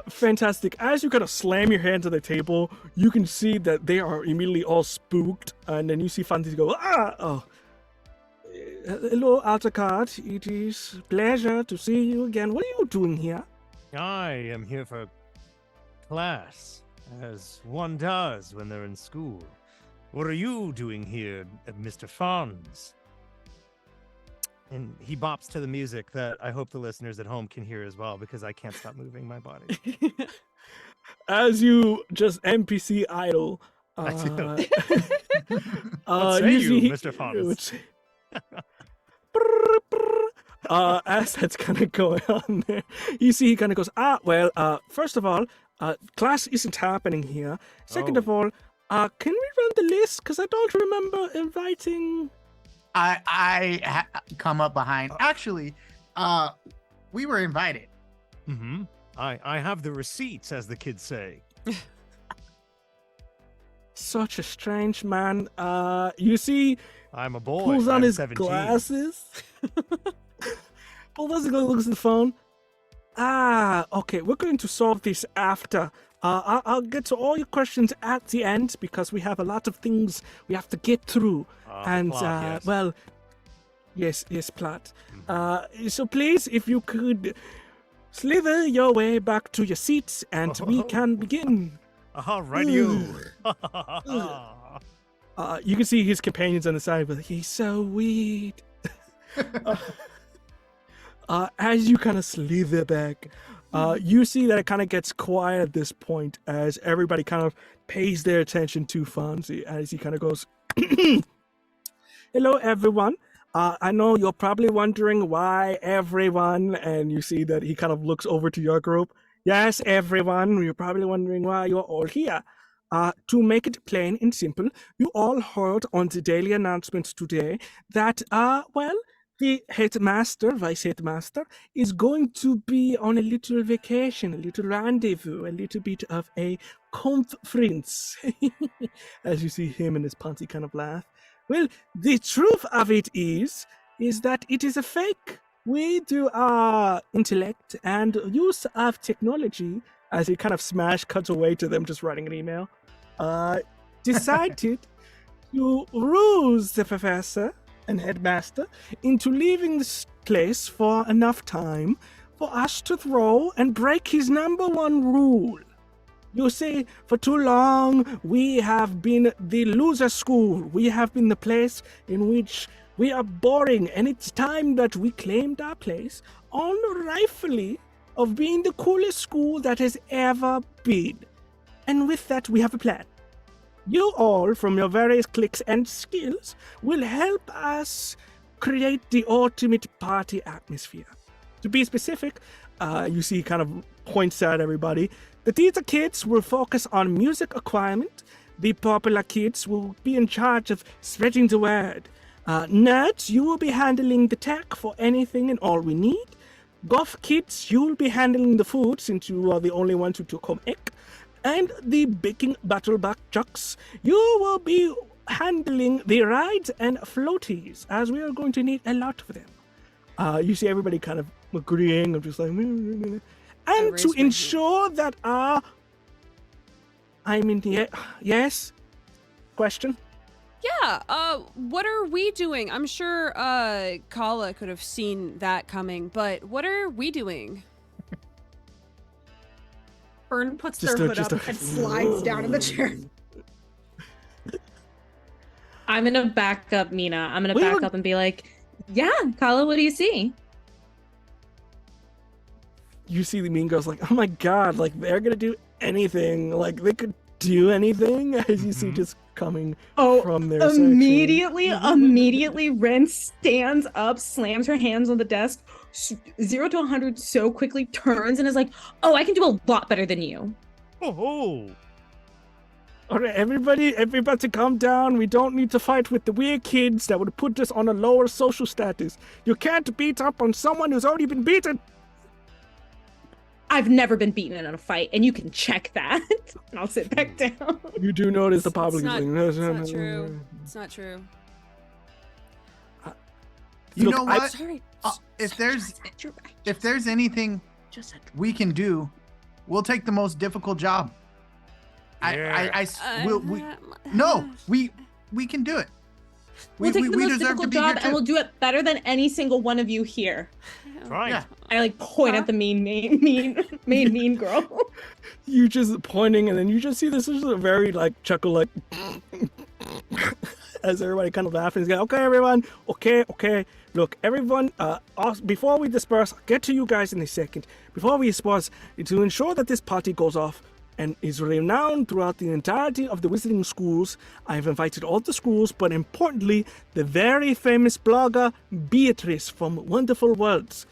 Fantastic. As you kind of slam your hand to the table, you can see that they are immediately all spooked, and then you see Fantasy go, hello, Altacard. It is a pleasure to see you again. What are you doing here? I am here for class, as one does when they're in school. What are you doing here, Mr. Fonz? And he bops to the music that I hope the listeners at home can hear as well, because I can't stop moving my body. As you just NPC idle, What say you, Mr. Fonz? As that's kind of going on there, you see he kind of goes, first of all, class isn't happening here. Second of all, can we run the list? Because I don't remember inviting... I come up behind. Actually, we were invited. Mm-hmm. I have the receipts, as the kids say. Such a strange man. You see, I'm a boy. pulls on I'm his 17. glasses. Pulls on looks at the phone. Okay, we're going to solve this after. I'll get to all your questions at the end because we have a lot of things we have to get through. And, plot, yes. well, yes, plot. So please, if you could slither your way back to your seats and we can begin. Radio. You can see his companions on the side, but he's so weird. As you kind of slither back, you see that it kind of gets quiet at this point as everybody kind of pays their attention to Fonzie as he kind of goes, hello, everyone. I know you're probably wondering why everyone, and you see that he kind of looks over to your group. Yes, everyone, you're probably wondering why you're all here. To make it plain and simple, you all heard on the daily announcements today that, the headmaster, vice headmaster, is going to be on a little vacation, a little rendezvous, a little bit of a conference. As you see him and his Ponzi kind of laugh. Well, the truth of it is that it is a fake. We do our intellect and use of technology, as he kind of cuts away to them just writing an email, decided to ruse the professor and headmaster into leaving this place for enough time for us to throw and break his number one rule. You see, for too long, we have been the loser school. We have been the place in which we are boring, and it's time that we claimed our place rightfully of being the coolest school that has ever been. And with that, we have a plan. You all, from your various cliques and skills, will help us create the ultimate party atmosphere. To be specific, you see he kind of points at everybody. The theater kids will focus on music acquirement. The popular kids will be in charge of spreading the word. Nerds, you will be handling the tech for anything and all we need. Goth kids, you will be handling the food since you are the only ones who took home egg. And the baking battleback chucks, you will be handling the rides and floaties, as we are going to need a lot of them. You see everybody kind of agreeing, of just like, and to ensure that yes? Question? Yeah, what are we doing? I'm sure, Kala could have seen that coming, but what are we doing? Fern puts their hood up and slides down in the chair. I'm gonna back up Mina. I'm gonna back up and be like, yeah, Kala, what do you see? You see the mean girls like, oh my god, like they're gonna do anything. Like they could do anything, as you see just coming from their Immediately Ren stands up, slams her hands on the desk, 0 to 100 so quickly, turns and is like, oh, I can do a lot better than you. Oh. All right, everybody to calm down. We don't need to fight with the weird kids that would put us on a lower social status. You can't beat up on someone who's already been beaten. I've never been beaten in a fight, and you can check that. And I'll sit back down. You do notice the public thing. It's not true. It's not true. You know what? Sorry. If there's anything we can do, we'll take the most difficult job. We can do it. We'll take the most difficult job, and we'll do it better than any single one of you here. Right. Yeah. I point at the mean girl. You just pointing, and then you just see this is a very chuckle, as everybody kind of laughing. He's okay, everyone. Okay. Look, everyone. Before we disperse, I'll get to you guys in a second. Before we disperse, to ensure that this party goes off and is renowned throughout the entirety of the Wizarding schools, I've invited all the schools, but importantly, the very famous blogger Beatrice from Wonderful Worlds.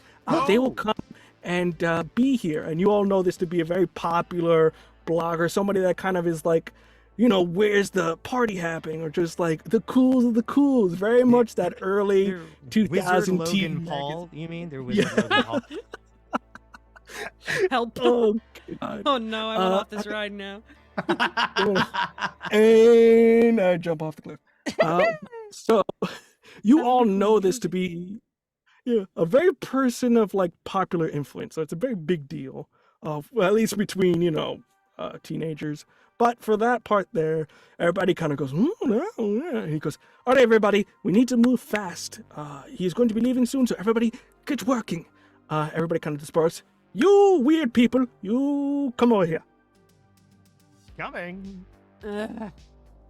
They will come and be here, and you all know this to be a very popular blogger, somebody that kind of is where's the party happening, or just the cool of the cools, very much that early 2000 Wizard Logan Paul, you mean? They're Wizard Logan Paul. Help. Oh, God. Oh no, I'm off this ride now. And I jump off the cliff. So, you all know this to be a very person of popular influence. So it's a very big deal, at least between teenagers. But for that part there, everybody kind of goes, and he goes, all right, everybody, we need to move fast. He's going to be leaving soon, so everybody get working. Everybody kind of disperse. You weird people, you come over here. Coming. Are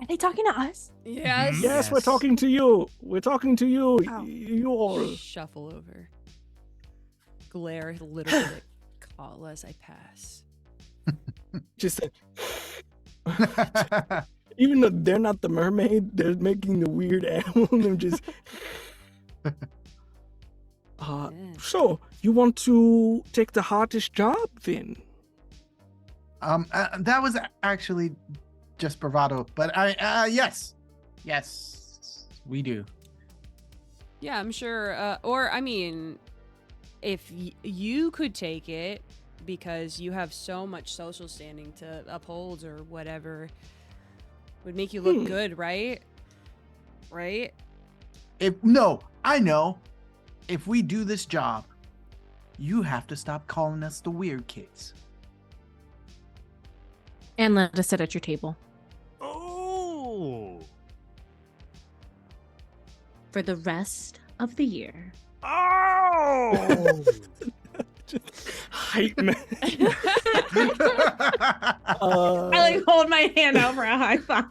they talking to us? Yes. Yes, we're talking to you. We're talking to you. Oh. You all. Shuffle over. Glare a little bit at Kala as I pass. Just even though they're not the mermaid, they're making the weird animal. They're just. So you want to take the hardest job then? That was actually just bravado. But yes, we do. Yeah, I'm sure. Or, I mean, if you could take it because you have so much social standing to uphold or whatever, would make you look good, right? Right? I know. If we do this job, you have to stop calling us the weird kids. And let us sit at your table Oh. for the rest of the year. Oh. Hype man. I like hold my hand out for a high five.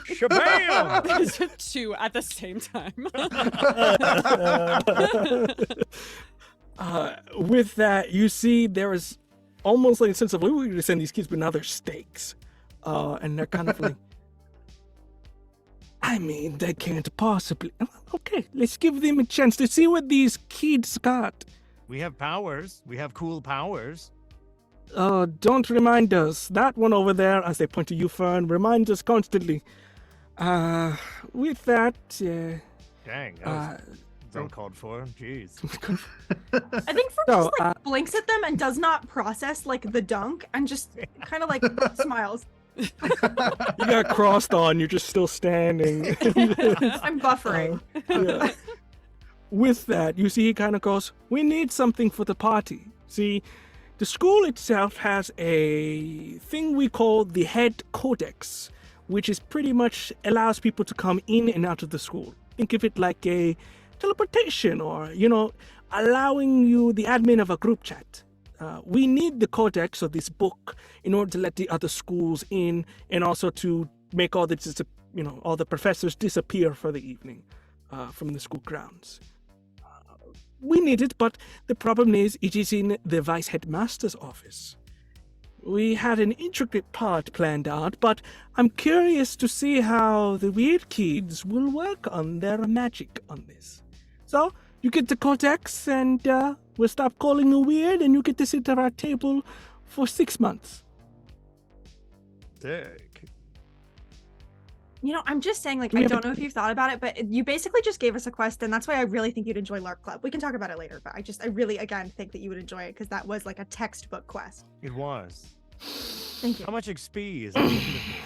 Shabam. There's two at the same time. With that, you see there is almost like a sense of, we were going to send these kids, but now they're stakes. And they're kind of like, I mean, they can't possibly. Okay, let's give them a chance to see what these kids got. We have powers. We have cool powers. Don't remind us. That one over there, as they point to you, Fern, reminds us constantly. With that, Dang, that was uncalled for. Jeez. I think Fern just like blinks at them and does not process like the dunk and just kind of like smiles. you got crossed on, you're just still standing. I'm buffering. Yeah. With that, you see he kind of goes, we need something for the party. See, the school itself has a thing we call the head codex, which is pretty much allows people to come in and out of the school. Think of it like a teleportation or, allowing you the admin of a group chat. We need the codex or this book in order to let the other schools in and also to make all the professors disappear for the evening from the school grounds. We need it, but the problem is it is in the vice headmaster's office. We had an intricate part planned out, but I'm curious to see how the weird kids will work on their magic on this. So, you get the codex, and we'll stop calling you weird, and you get to sit at our table for 6 months. Sick. I'm just saying, like, I don't know if you've thought about it, but you basically just gave us a quest, and that's why I really think you'd enjoy LARP Club. We can talk about it later, but I really, again, think that you would enjoy it because that was like a textbook quest. It was. Thank you. How much XP is it?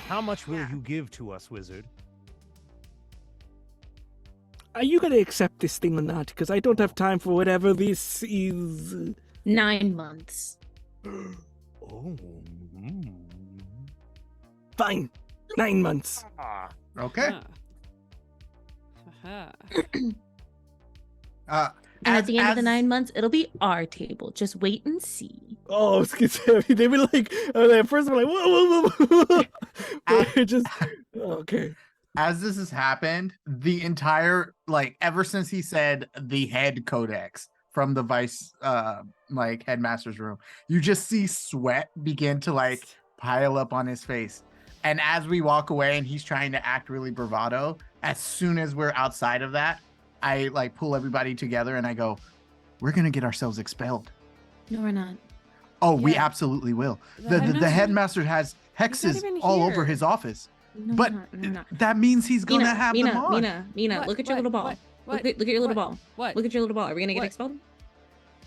How much will you give to us, wizard? Are you going to accept this thing or not? Because I don't have time for whatever this is. 9 months. Oh. Fine. 9 months. Okay. Uh-huh. And at the end of the 9 months, it'll be our table. Just wait and see. Oh, it's heavy. They were like, at first, we're like, whoa. We're just, okay. As this has happened, the entire, ever since he said the head codex from the vice, headmaster's room, you just see sweat begin to, pile up on his face. And as we walk away and he's trying to act really bravado, as soon as we're outside of that, I pull everybody together and I go, we're going to get ourselves expelled. No, we're not. Oh, we absolutely will. The headmaster has hexes all over his office. No, but we're not. that means he's going to have them on. Mina, look at your little ball. Look at your little ball. What? Look at your little ball. Are we going to get expelled?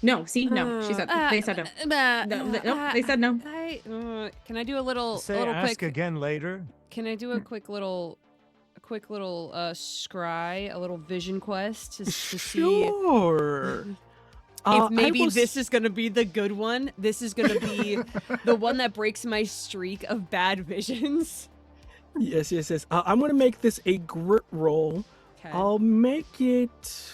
No, see? No. She said, they said no. No, they said no. Can I do a little Ask quick again later. Can I do a quick little scry, a little vision quest to see Sure. if maybe this is going to be the good one. This is going to be the one that breaks my streak of bad visions. Yes. I'm going to make this a grit roll. Okay. I'll make it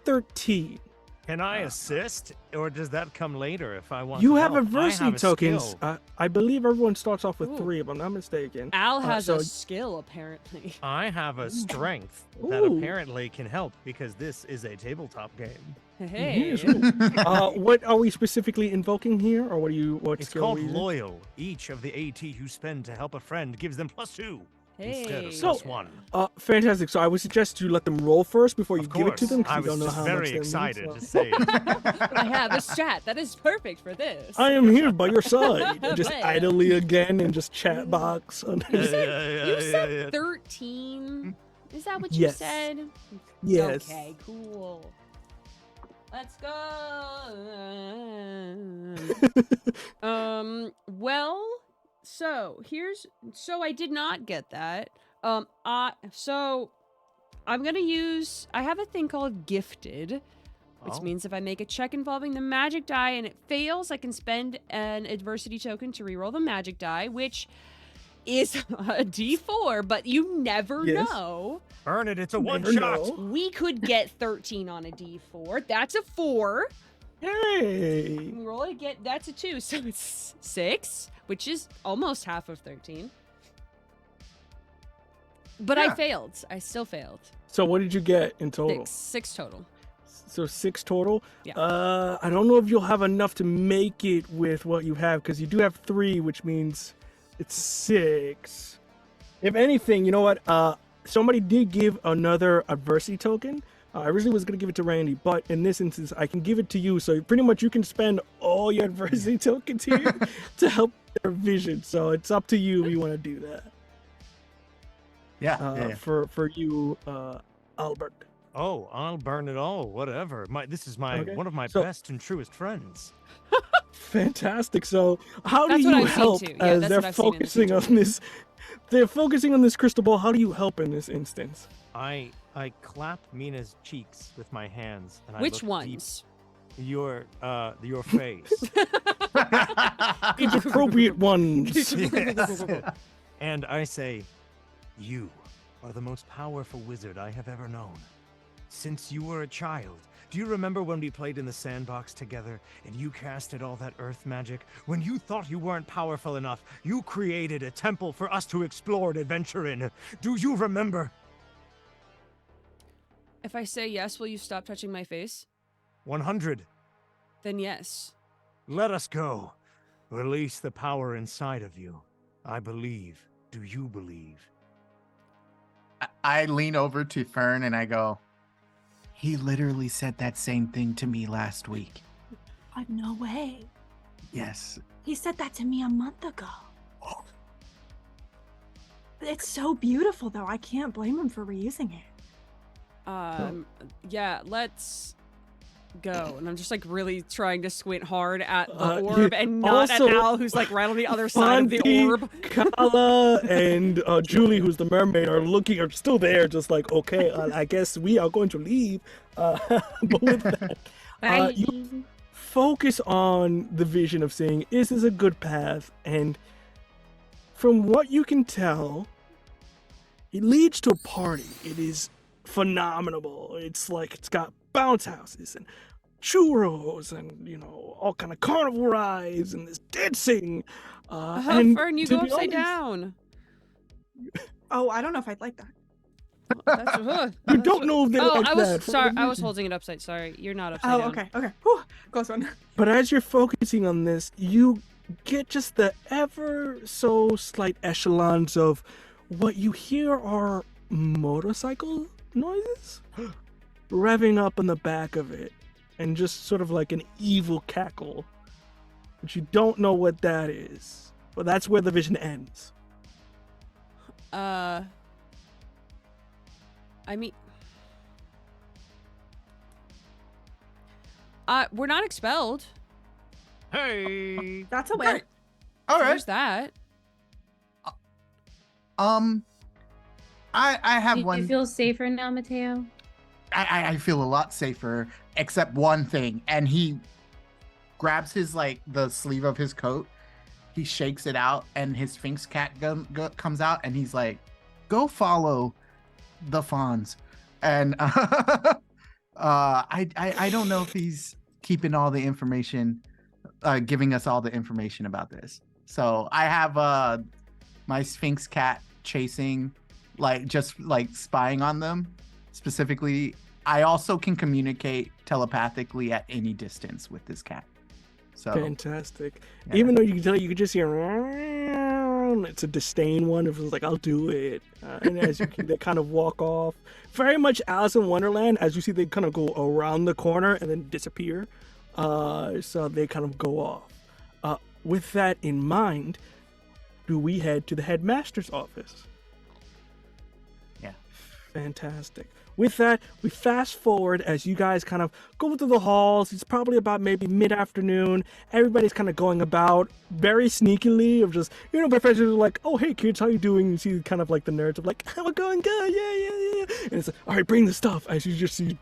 13. Can I assist, or does that come later if I want You to have help? adversity I have a tokens. skill. I believe everyone starts off with Ooh. 3, if I'm not mistaken. Al has so- a skill, apparently. I have a strength that Ooh. apparently can help because this is a tabletop game. Hey. Yes. What are we specifically invoking here, or what It's skill called are we using? loyal. Each of the AT you spend to help a friend gives them +2. instead Hey. of So- +1. Fantastic. So I would suggest you let them roll first before you Of give it to course, them. 'cause I you was don't know just how very much that means, excited so. to say it. I have a strat that is perfect for this. I am here by your side. Just Man. idly again and just chat box. You said 13. Is that what you Yes. said? Yes. Okay, cool. Let's go. Well, so I did not get that. So I'm gonna use. I have a thing called Gifted, which Oh. means if I make a check involving the magic die and it fails, I can spend an adversity token to reroll the magic die, which is a D4, but you never Yes. know. Burn it, it's a Never one-shot. know. We could get 13 on a D4. That's a 4. Hey. We roll it again. That's a 2, so it's 6, which is almost half of 13. But I Yeah. failed. I still failed. So what did you get in total? 6 total. So 6 total. Yeah. I don't know if you'll have enough to make it with what you have because you do have 3, which means it's 6. If anything, you know what? Somebody did give another adversity token. I originally was gonna give it to Randy, but in this instance, I can give it to you. So pretty much you can spend all your adversity tokens here to help their vision. So it's up to you if you want to do that. Yeah. For you, Albert. Oh, I'll burn it all. Whatever. This is Okay, one of my so- best and truest friends. Fantastic. So how That's do what you I've seen help too. Yeah, as that's they're what I've seen in the focusing future. on this? They're focusing on this crystal ball. How do you help in this instance? I clap Mina's cheeks with my hands, and I Which look deep- ones? Your face. The appropriate ones. Yes. And I say, you are the most powerful wizard I have ever known. Since you were a child, do you remember when we played in the sandbox together and you casted all that earth magic? When you thought you weren't powerful enough, you created a temple for us to explore and adventure in. Do you remember? If I say yes, will you stop touching my face? 100. Then yes. Let us go. Release the power inside of you. I believe. Do you believe? I lean over to Fern and I go, he literally said that same thing to me last week. No way. Yes. He said that to me a month ago. It's so beautiful, though. I can't blame him for reusing it. Yeah, let's go. And I'm just like really trying to squint hard at the Yeah, orb and not also, at Al, who's like right on the other side of the Fonzie, orb. Kala and Julie, who's the mermaid, are still there, just like, okay, I guess we are going to leave. But with that, Bye. you focus on the vision of saying, is this a good path? And from what you can tell, it leads to a party. It is phenomenal. It's like it's got bounce houses and churros and, you know, all kind of carnival rides and this dancing. And Fern, you to go be upside honest, down. Oh, I don't know if I'd like that. That's, You don't know if they Oh, like I was that. sorry. I was holding it upside. Sorry, you're not upside Oh, down. okay, okay. Whew, close one. But as you're focusing on this, you get just the ever so slight echelons of what you hear are motorcycle noises revving up in the back of it, and just sort of like an evil cackle. But you don't know what that is. But that's where the vision ends. I mean, we're not expelled. Hey! That's a win. All right. There's that. I have Do you one. feel safer now, Mateo? I feel a lot safer, except one thing. And he grabs his the sleeve of his coat. He shakes it out, and his Sphinx cat comes out, and he's like, "Go follow the fawns." And I don't know if he's keeping all the information, giving us all the information about this. So I have my Sphinx cat chasing, just spying on them. Specifically, I also can communicate telepathically at any distance with this cat. So Fantastic. yeah. Even though you can tell, you can just hear frown. It's a disdain one. It was like, I'll do it. And as you they kind of walk off. Very much Alice in Wonderland. As you see, they kind of go around the corner and then disappear. So they kind of go off. With that in mind, do we head to the headmaster's office? Yeah. Fantastic. With that, we fast forward as you guys kind of go through the halls. It's probably about maybe mid-afternoon. Everybody's kind of going about very sneakily of just, professors are like, oh, hey, kids, how you doing? You see kind of like the nerds of like, we're going good, yeah. And it's like, all right, bring the stuff. As you just see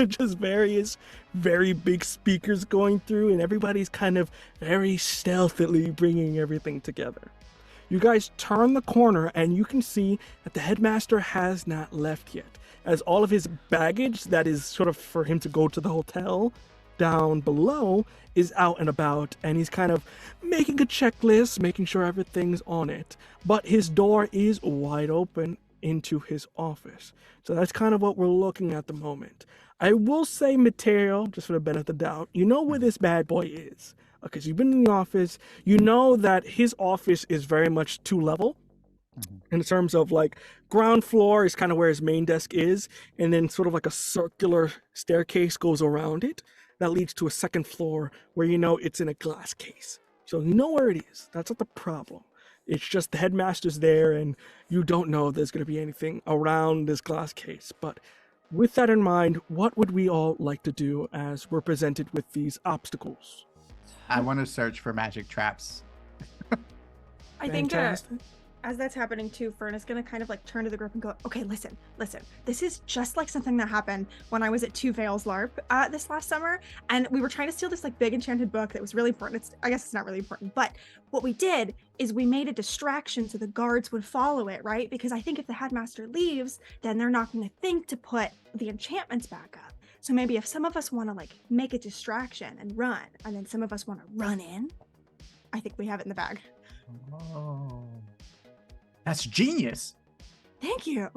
just various very big speakers going through, and everybody's kind of very stealthily bringing everything together. You guys turn the corner, and you can see that the headmaster has not left yet, as all of his baggage that is sort of for him to go to the hotel down below is out and about, and he's kind of making a checklist, making sure everything's on it. But his door is wide open into his office. So that's kind of what we're looking at the moment. I will say, Mateo, just for the benefit of the doubt, you know where this bad boy is. Okay, so you've been in the office. You know that his office is very much 2-level. In terms of like ground floor is kind of where his main desk is, and then sort of like a circular staircase goes around it that leads to a second floor where it's in a glass case. So you know where it is. That's not the problem. It's just the headmaster's there and you don't know there's going to be anything around this glass case. But with that in mind, what would we all like to do as we're presented with these obstacles? I want to search for magic traps. I think Fantastic. as that's happening too, Fern is gonna kind of like turn to the group and go, okay, listen. This is just like something that happened when I was at Two Veils LARP this last summer, and we were trying to steal this like big enchanted book that was really important. I guess it's not really important, but what we did is we made a distraction so the guards would follow it, right? Because I think if the headmaster leaves, then they're not gonna think to put the enchantments back up. So maybe if some of us want to like make a distraction and run, and then some of us want to run in, I think we have it in the bag. Oh. That's genius. Thank you.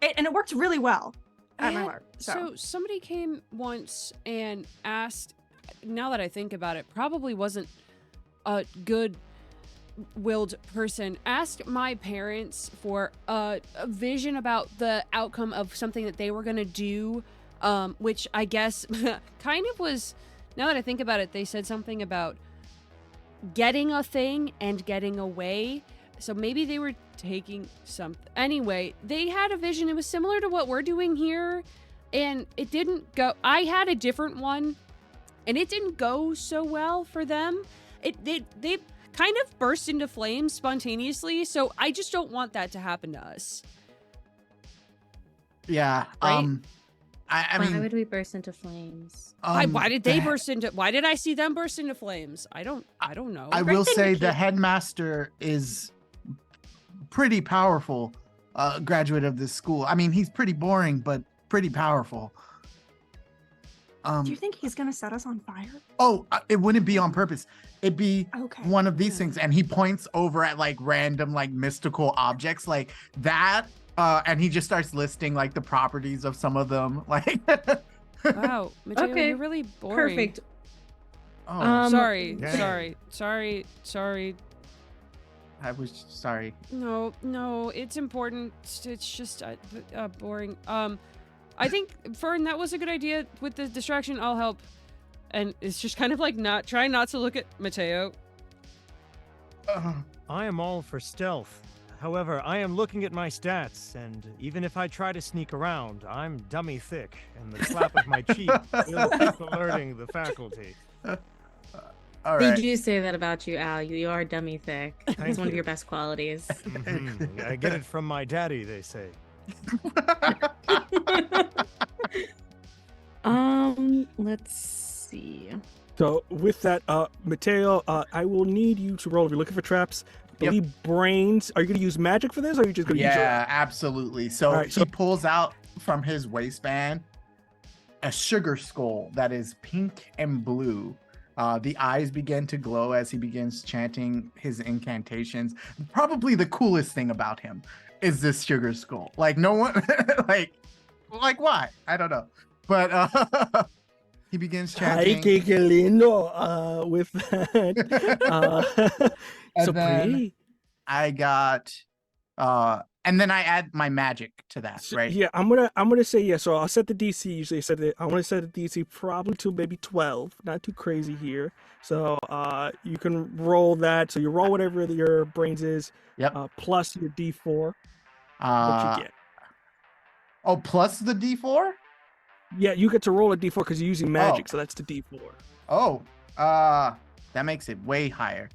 And it worked really well at my And work. so somebody came once and asked, now that I think about it, probably wasn't a good-willed person, asked my parents for a vision about the outcome of something that they were going to do, which I guess kind of was, now that I think about it, they said something about getting a thing and getting away. So maybe they were taking something. Anyway, they had a vision. It was similar to what we're doing here, and it didn't go. I had a different one, and it didn't go so well for them. They kind of burst into flames spontaneously, so I just don't want that to happen to us. Yeah. Right? I Why mean, would we burst into flames? Why did they burst into? Why did I see them burst into flames? I don't know. I Great will thing to say the keep. headmaster is pretty powerful graduate of this school. I mean, he's pretty boring, but pretty powerful. Do you think he's gonna set us on fire? It wouldn't be on purpose. It'd be Okay. one of these things. And he points over at like random, like mystical objects like that. And he just starts listing like the properties of some of them. Like, Wow, Mateo, Okay, you're really boring. Perfect. oh, Sorry, Yeah. sorry. I was sorry. No, it's important. It's just boring. I think, Fern, that was a good idea. With the distraction, I'll help. And it's just kind of like trying not to look at Mateo. I am all for stealth. However, I am looking at my stats, and even if I try to sneak around, I'm dummy thick, and the slap of my cheek will keep alerting the faculty. All They right. do say that about you, Al. You are dummy thick. It's Thank one of you. your best qualities. Mhm. I get it from my daddy, they say. Let's see. So with that, Mateo, I will need you to roll. If you're looking for traps, I Yep. believe brains. Are you going to use magic for this, or are you just going to use your... Yeah, absolutely. So All right, he pulls out from his waistband a sugar skull that is pink and blue. The eyes begin to glow as he begins chanting his incantations. Probably the coolest thing about him is this sugar skull. Like no one, like why? I don't know. But he begins Ay, chanting. qué lindo. With that, And So then pretty. I got and then I add my magic to that, right? Yeah, I'm gonna say yeah. So I'll set the DC. Usually set it. I want to set the DC probably to maybe 12. Not too crazy here. So you can roll that. So you roll whatever your brains is, Yep. plus your D4. What you Uh get? oh, plus the D4? Yeah, you get to roll a D4 because you're using magic. So that's the D4. Oh, that makes it way higher.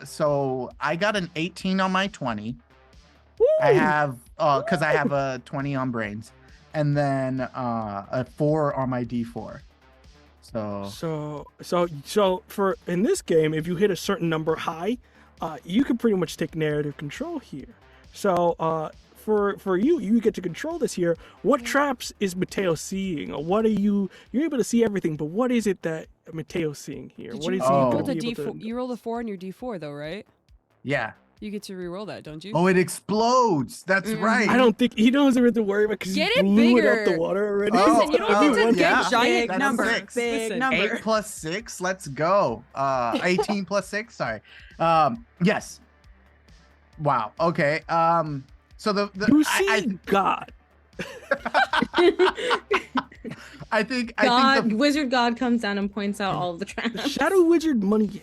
So I got an 18 on my 20. I Woo! have because I have a 20 on brains, and then a 4 on my D4. So for in this game, if you hit a certain number high, you can pretty much take narrative control here. So for you get to control this here. What traps is Mateo seeing? Or what are you're able to see everything, but what is it that Mateo's seeing here? Did What you is he roll gonna the be able D4? to? You roll the 4 on your D4 though, right? Yeah. You get to re-roll that, don't you? Oh, it explodes. That's right. I don't think he doesn't have to worry about because he Get it blew it up the bigger. water already. Listen, you don't get to yeah. get giant Big That's number. 6. Big Listen, number. 8 plus 6. Let's go. 18 plus 6. Sorry. Yes. Wow. Okay. So the You see God. I think God, the Wizard God comes down and points out all of the traps. Shadow Wizard money game.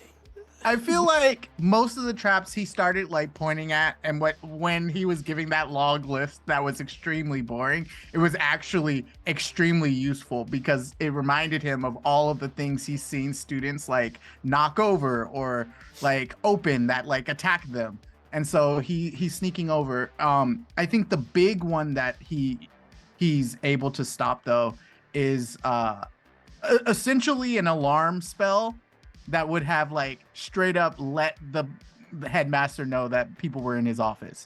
I feel like most of the traps he started like pointing at, and when he was giving that log list that was extremely boring, it was actually extremely useful because it reminded him of all of the things he's seen students like knock over or like open that like attack them. And so he's sneaking over. I think the big one that he's able to stop though is essentially an alarm spell that would have like straight up let the headmaster know that people were in his office.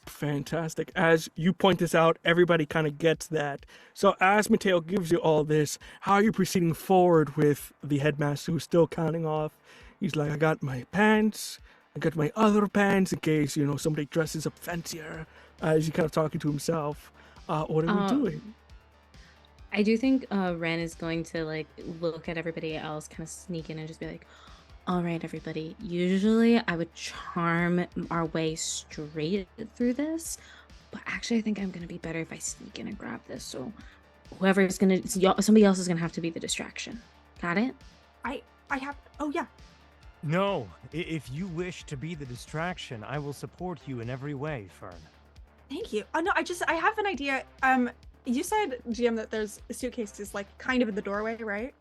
Fantastic. As you point this out, everybody kind of gets that. So as Mateo gives you all this, how are you proceeding forward with the headmaster who's still counting off? He's like, I got my pants. I got my other pants in case, somebody dresses up fancier. As he kind of talking to himself. What are we doing? I do think Ren is going to like look at everybody else, kind of sneak in and just be like, all right, everybody. Usually I would charm our way straight through this, but actually I think I'm going to be better if I sneak in and grab this. So whoever's going to, somebody else is going to have to be the distraction. Got it? I have. Oh yeah. No, if you wish to be the distraction, I will support you in every way, Fern. Thank you. Oh no, I have an idea. You said, GM, that there's suitcases like kind of in the doorway, right?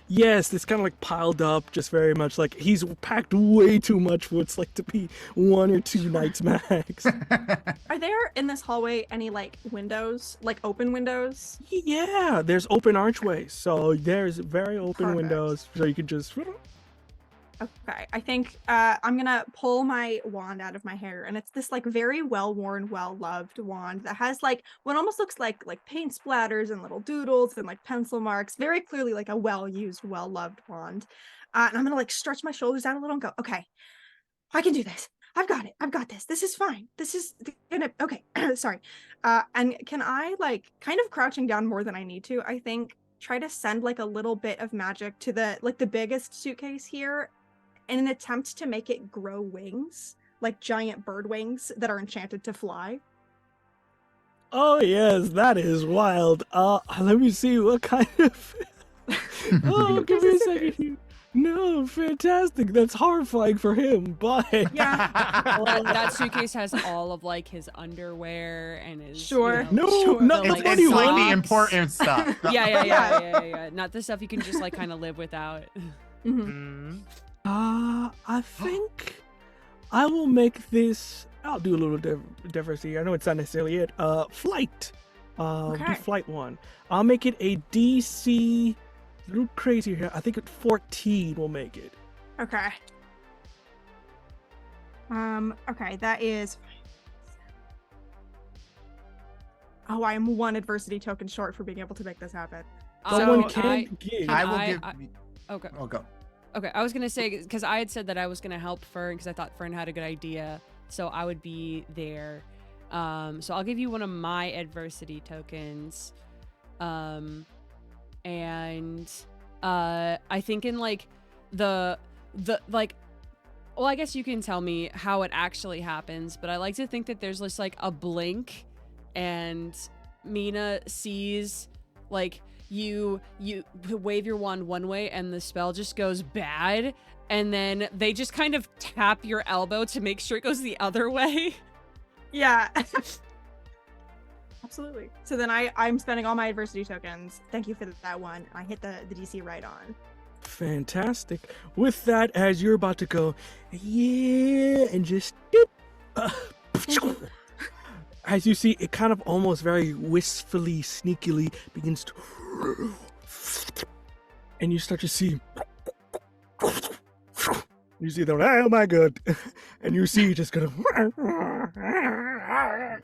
Yes, it's kind of like piled up, just very much like he's packed way too much for what's like to be 1 or 2 nights max. Are there in this hallway any like windows, like open windows? Yeah, there's open archways, so there's very open Perfect. windows, so you can just. Okay, I think I'm gonna pull my wand out of my hair, and it's this like very well-worn, well-loved wand that has like what almost looks like paint splatters and little doodles and like pencil marks. Very clearly like a well-used, well-loved wand. And I'm gonna like stretch my shoulders out a little and go, okay, I can do this. I've got it. I've got this. This is fine. This is gonna okay. Sorry. And can I like kind of crouching down more than I need to? I think try to send like a little bit of magic to the biggest suitcase here in an attempt to make it grow wings, like giant bird wings that are enchanted to fly. Oh yes, that is wild. Let me see what kind of. Oh, give me a second here. No, fantastic. That's horrifying for him, but Yeah. That suitcase has all of like his underwear and his Sure. No, Sure. no, the, it's like, funny It's like the socks. important stuff. Yeah. Not the stuff you can just like kind of live without. Mhm. I think I will make this. I'll do a little diversity. I know it's not necessarily it. Flight. Do Okay. flight one. I'll make it a DC. A little crazy here. I think at 14 will make it. Okay. Okay, that is. Oh, I am 1 adversity token short for being able to make this happen. Someone So can give. I will I- give. Okay. Oh, go. Okay, I was gonna say because I had said that I was gonna help Fern because I thought Fern had a good idea, so I would be there. So I'll give you one of my adversity tokens, and I think in like the well, I guess you can tell me how it actually happens, but I like to think that there's just like a blink and Mina sees like you wave your wand one way and the spell just goes bad, and then they just kind of tap your elbow to make sure it goes the other way. Yeah. Absolutely. So then I'm spending all my adversity tokens. Thank you for that one. I hit the DC right on. Fantastic. With that, as you're about to go, yeah, and just doop, as you see, it kind of almost very wistfully, sneakily begins to, and you start to see, you see them, oh my god, and you see just kind of,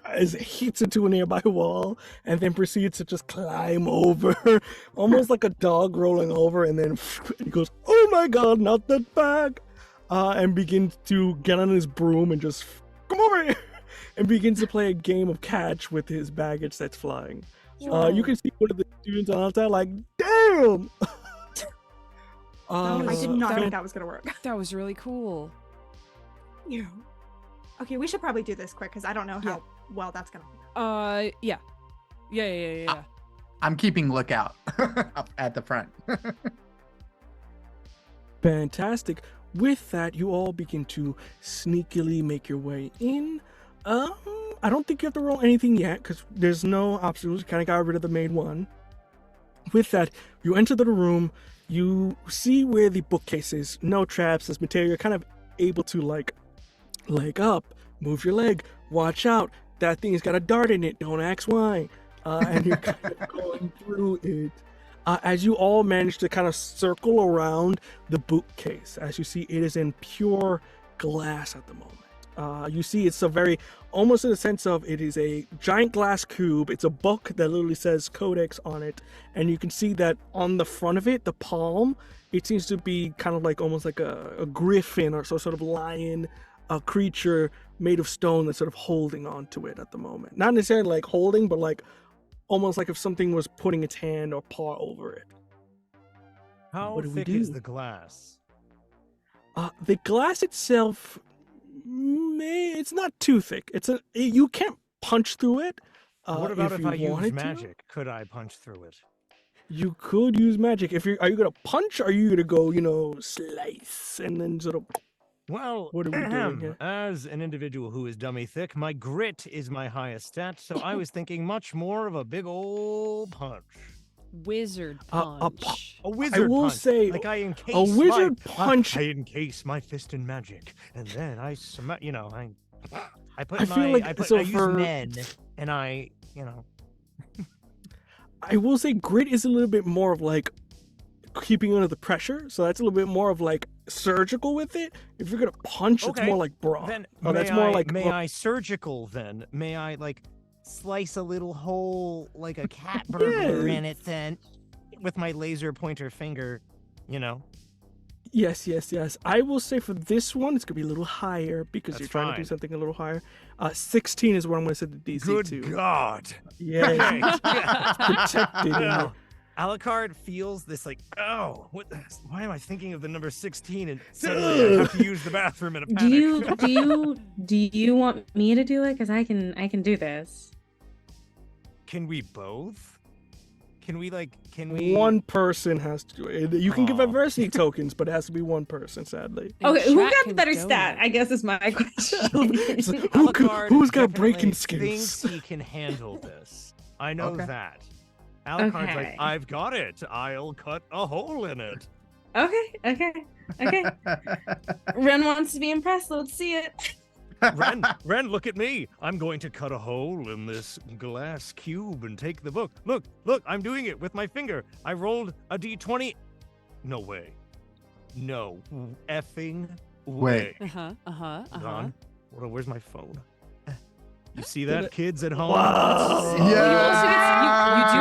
as it hits into a nearby wall, and then proceeds to just climb over, almost like a dog rolling over, and then he goes, oh my god, not that bag, and begins to get on his broom and just, come over here, and begins to play a game of catch with his baggage that's flying. You can see one of the students on outside like, damn! I did not think that was going to work. That was really cool. Yeah. Okay, we should probably do this quick because I don't know how well that's going to Yeah. Yeah. I'm keeping lookout up at the front. Fantastic. With that, you all begin to sneakily make your way in. I don't think you have to roll anything yet because there's no obstacles. You kind of got rid of the main one. With that, you enter the room. You see where the bookcase is. No traps. As Mateo, you're kind of able to leg up, move your leg, watch out. That thing's got a dart in it. Don't ask why. And you're kind of going through it. As you all manage to kind of circle around the bookcase, as you see, it is in pure glass at the moment. You see, it's a very, almost in the sense of, it is a giant glass cube. It's a book that literally says Codex on it. And you can see that on the front of it, the palm, it seems to be kind of like almost like a griffin or sort of lion, a creature made of stone that's sort of holding onto it at the moment. Not necessarily like holding, but like almost like if something was putting its hand or paw over it. How What do we thick is do? the glass? The glass itself, it's not too thick. You can't punch through it. What about if you I use wanted to. magic? Could I punch through it? You could use magic. Are you gonna punch? Or are you gonna go, slice and then sort of? Well, What are we doing here? as an individual who is dummy thick, my grit is my highest stat, so I was thinking much more of a big old punch. Wizard A punch. A wizard will punch. say, like I encase a wizard my, punch- I encase my fist in magic, and then I put I feel like- I so use for- Nen, and I. I will say grit is a little bit more of like keeping under the pressure, so that's a little bit more of like surgical with it. If you're gonna punch, it's Okay, more like brawn. Then That's more like may I surgical then? May I like slice a little hole like a cat burglar in it then with my laser pointer finger, Yes. I will say for this one, it's gonna be a little higher because That's you're trying to fine. do something a little higher. 16 is what I'm gonna set the DC Good to. God. Yeah, protected. in No. there. Alucard feels this like, why am I thinking of the number 16 and suddenly I have to use the bathroom in a panic. Do you want me to do it? Because I can do this. Can we both? Can we One person has to do it. You can give Aw. adversity tokens, but it has to be one person, sadly. And Okay, who chat got the can better donate. stat? I guess is my question. So Alucard who's got definitely breaking thinks skills? he can handle this. I know Okay. that. Alucard's Okay. like, I've got it. I'll cut a hole in it. Okay. Ren wants to be impressed. Let's see it. Ren, look at me. I'm going to cut a hole in this glass cube and take the book. Look, I'm doing it with my finger. I rolled a d20. No way. No effing way. Wait. Don, where's my phone? You see that, kids at home? Wow. You do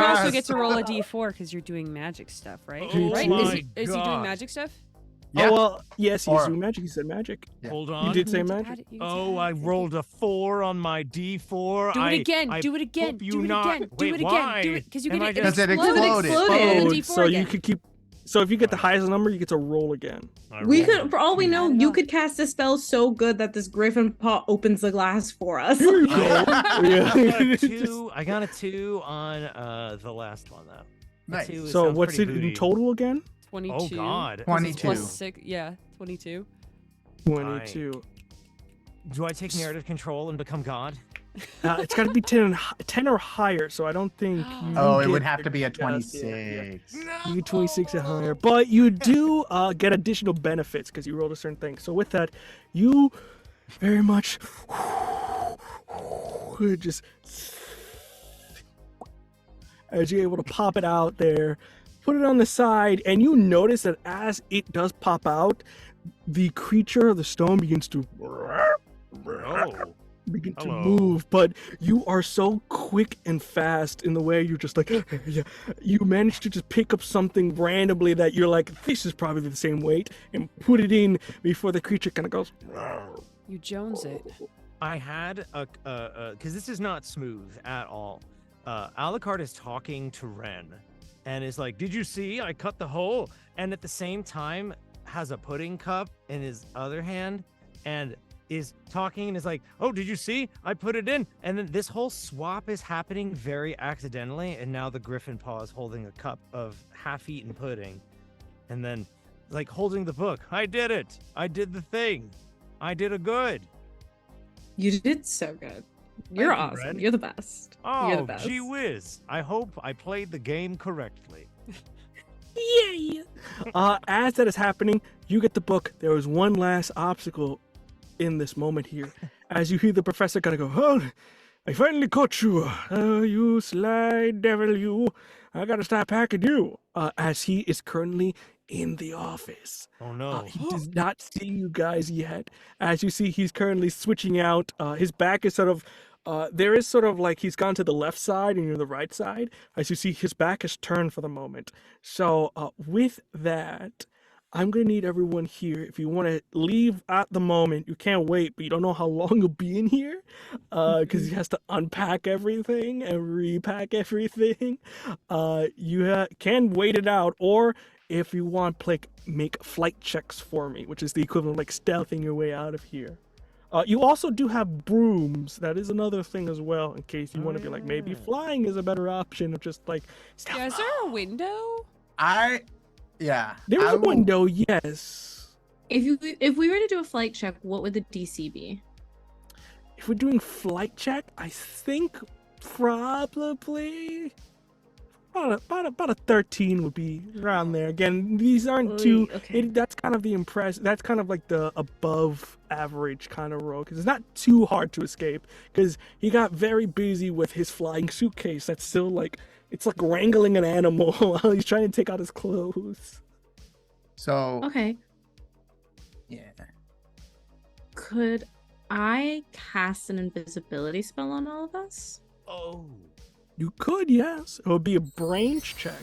also Yes. get to roll a d4 because you're doing magic stuff, right? Oh Right? my Is he doing God. magic stuff? Yeah. Oh, well, yes, he's Or- doing magic. He said magic. Yeah. Hold You on. did say You magic. add it- you Oh, I add it. rolled a 4 on my d4. Do it again. I Do it again. hope you Do it not- again. Do Wait, it again. why? Do it because you Am get I it. just- Because it exploded. exploded. And then Oh, D4 so you again. could keep. So if you get the highest number, you get to roll again. We could, for all we know, Add it you up. could cast a spell so good that this griffin paw opens the glass for us. Here you go. I got a 2 on the last one though. A Nice. 2 So sounds what's pretty it in booty. total again? 22. Oh God. 22. Plus 6. Yeah, 22. 22. Do I take narrative control and become God? It's got to be 10 or higher, so I don't think. You Oh, it get would have the- to be a yes, yeah, 26. yeah. You get 26 and higher, but you do get additional benefits because you rolled a certain thing. So with that, you very much just as you're able to pop it out there, put it on the side, and you notice that as it does pop out, the creature of the stone begins to Oh. begin to Hello. move, but you are so quick and fast in the way you're just like, yeah, you manage to just pick up something randomly that you're like, this is probably the same weight, and put it in before the creature kind of goes. You Jones it. I had a because this is not smooth at all. Alucard is talking to Ren, and is like, "Did you see? I cut the hole." And at the same time, has a pudding cup in his other hand, and is talking and is like, "Oh, did you see? I put it in." And then this whole swap is happening very accidentally, and now the griffin paw is holding a cup of half-eaten pudding, and then like holding the book. I did it. I did the thing. I did a good. You did so good. You're Thank you, awesome. Ren. You're the best. You're the Oh, best. gee whiz. I hope I played the game correctly. Yay! As that is happening, you get the book. There is one last obstacle in this moment here. As you hear the professor kind of go, "Oh, I finally caught you. You sly devil, you. I gotta start packing you." As he is currently in the office. Oh no. He does not see you guys yet. As you see, he's currently switching out. His back is sort of, there is sort of like he's gone to the left side and you're the right side. As you see, his back is turned for the moment. So with that, I'm going to need everyone here. If you want to leave at the moment, you can't wait, but you don't know how long you'll be in here because he has to unpack everything and repack everything. You can wait it out, or if you want, like, make flight checks for me, which is the equivalent of like stealthing your way out of here. You also do have brooms. That is another thing as well, in case you want to be like, maybe flying is a better option of just like stealth. Yeah, is there a window? There's I a will- window, yes. If we were to do a flight check, what would the DC be? If we're doing flight check, I think probably about a 13 would be around there. Again, these aren't too. Okay. That's kind of the That's kind of like the above average kind of roll because it's not too hard to escape. Because he got very busy with his flying suitcase. That's still like it's like wrangling an animal while he's trying to take out his clothes. So, Okay. yeah. Could I cast an invisibility spell on all of us? Oh. You could, yes. It would be a brains check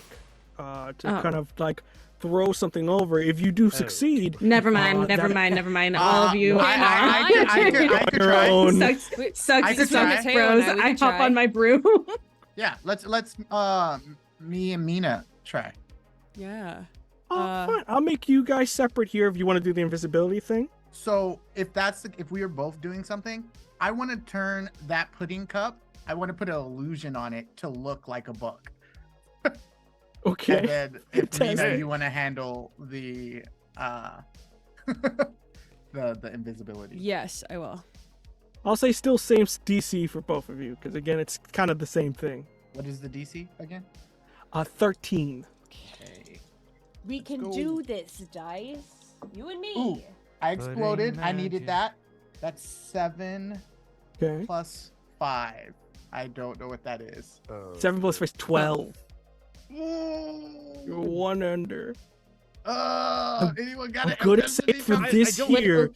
to kind of like throw something over. If you do succeed, Never mind. Never that- mind. Never mind. All of you I could Your try. own. sucks. I could Sucks. try. Sucks. Mateo Bros. and I, we I could hop try. on my broom. Yeah, let's me and Mina try. Yeah. Fine. I'll make you guys separate here if you want to do the invisibility thing. So if we are both doing something, I want to turn that pudding cup. I want to put an illusion on it to look like a book. Okay. And then if Mina, Fantastic. you want to handle the the invisibility. Yes, I will. I'll say still same DC for both of you because again, it's kind of the same thing. What is the DC again? 13. Okay. We can go. do this, dice. You and me. Ooh. I exploded. Pudding I needed magic. that. That's 7 Okay. plus 5. I don't know what that is. 7 plus 5 is 12. Ooh. You're 1 under. Anyone got I'm it? good at saying for I this don't- here.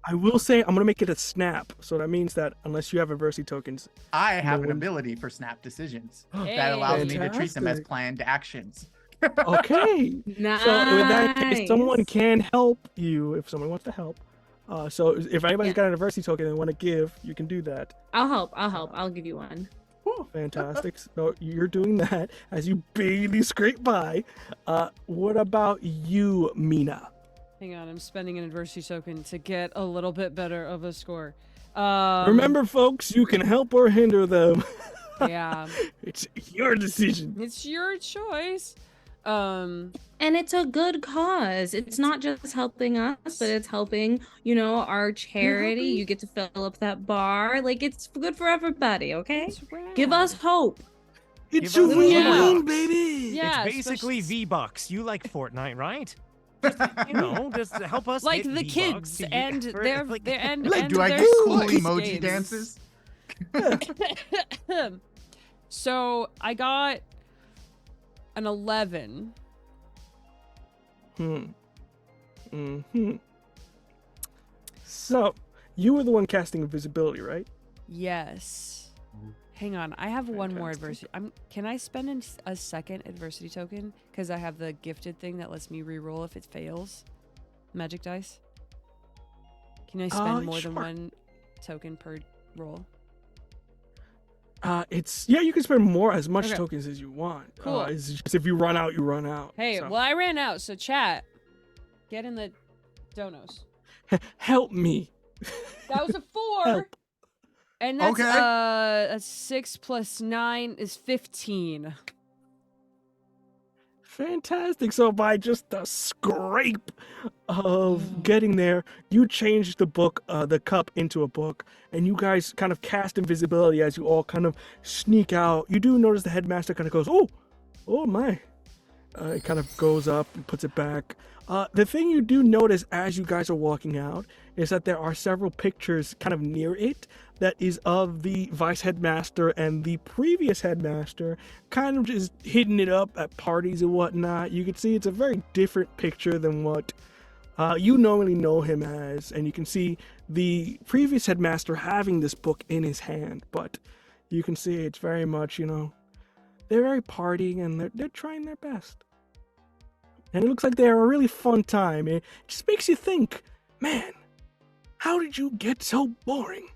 I will say I'm gonna make it a snap, so that means that unless you have adversity tokens, I have an No one- ability for snap decisions Hey. that allows me to treat them as Fantastic. planned actions. okay. Nice. So with that case, someone can help you if someone wants to help. So if anybody's Yeah. got an adversity token they want to give, you can do that. I'll help. I'll give you one. Woo! Cool. Fantastic. So you're doing that as you barely scrape by. What about you, Mina? Hang on, I'm spending an adversity token to get a little bit better of a score. Remember, folks, you can help or hinder them. Yeah. It's your decision. It's your choice. And it's a good cause. It's not just helping us, but it's helping, our charity. helping? You get to fill up that bar. Like, it's good for everybody, okay? It's rad. Give us hope. It's Give a us win-win, V-Bucks. baby. Yeah, It's basically especially- V-Bucks. You like Fortnite, right? Just help us like get the V-Bucks kids to and for- their like- and Like, and do I their get cool sports emoji games. dances? So I got an 11. So, you were the one casting invisibility, right? Yes. Hang on, I have one more Fantastic. adversity. Can I spend a second adversity token? Because I have the gifted thing that lets me reroll if it fails. Magic dice. Can I spend more than sure. one token per roll? You can spend more as much Okay. tokens as you want. Cool. It's just if you run out, you run out. Hey, So, well, I ran out, so chat, get in the donos. help me. That was a 4. Help. And that's Okay. a 6 plus 9 is 15. Fantastic. So by just a scrape of getting there, you change the book, the cup into a book, and you guys kind of cast invisibility as you all kind of sneak out. You do notice the headmaster kind of goes, oh my. It kind of goes up and puts it back. The thing you do notice as you guys are walking out is that there are several pictures kind of near it that is of the vice headmaster and the previous headmaster, kind of just hitting it up at parties and whatnot. You can see it's a very different picture than what you normally know him as, and you can see the previous headmaster having this book in his hand, but you can see it's very much, they're very partying and they're trying their best. And it looks like they're a really fun time. It just makes you think, man, how did you get so boring?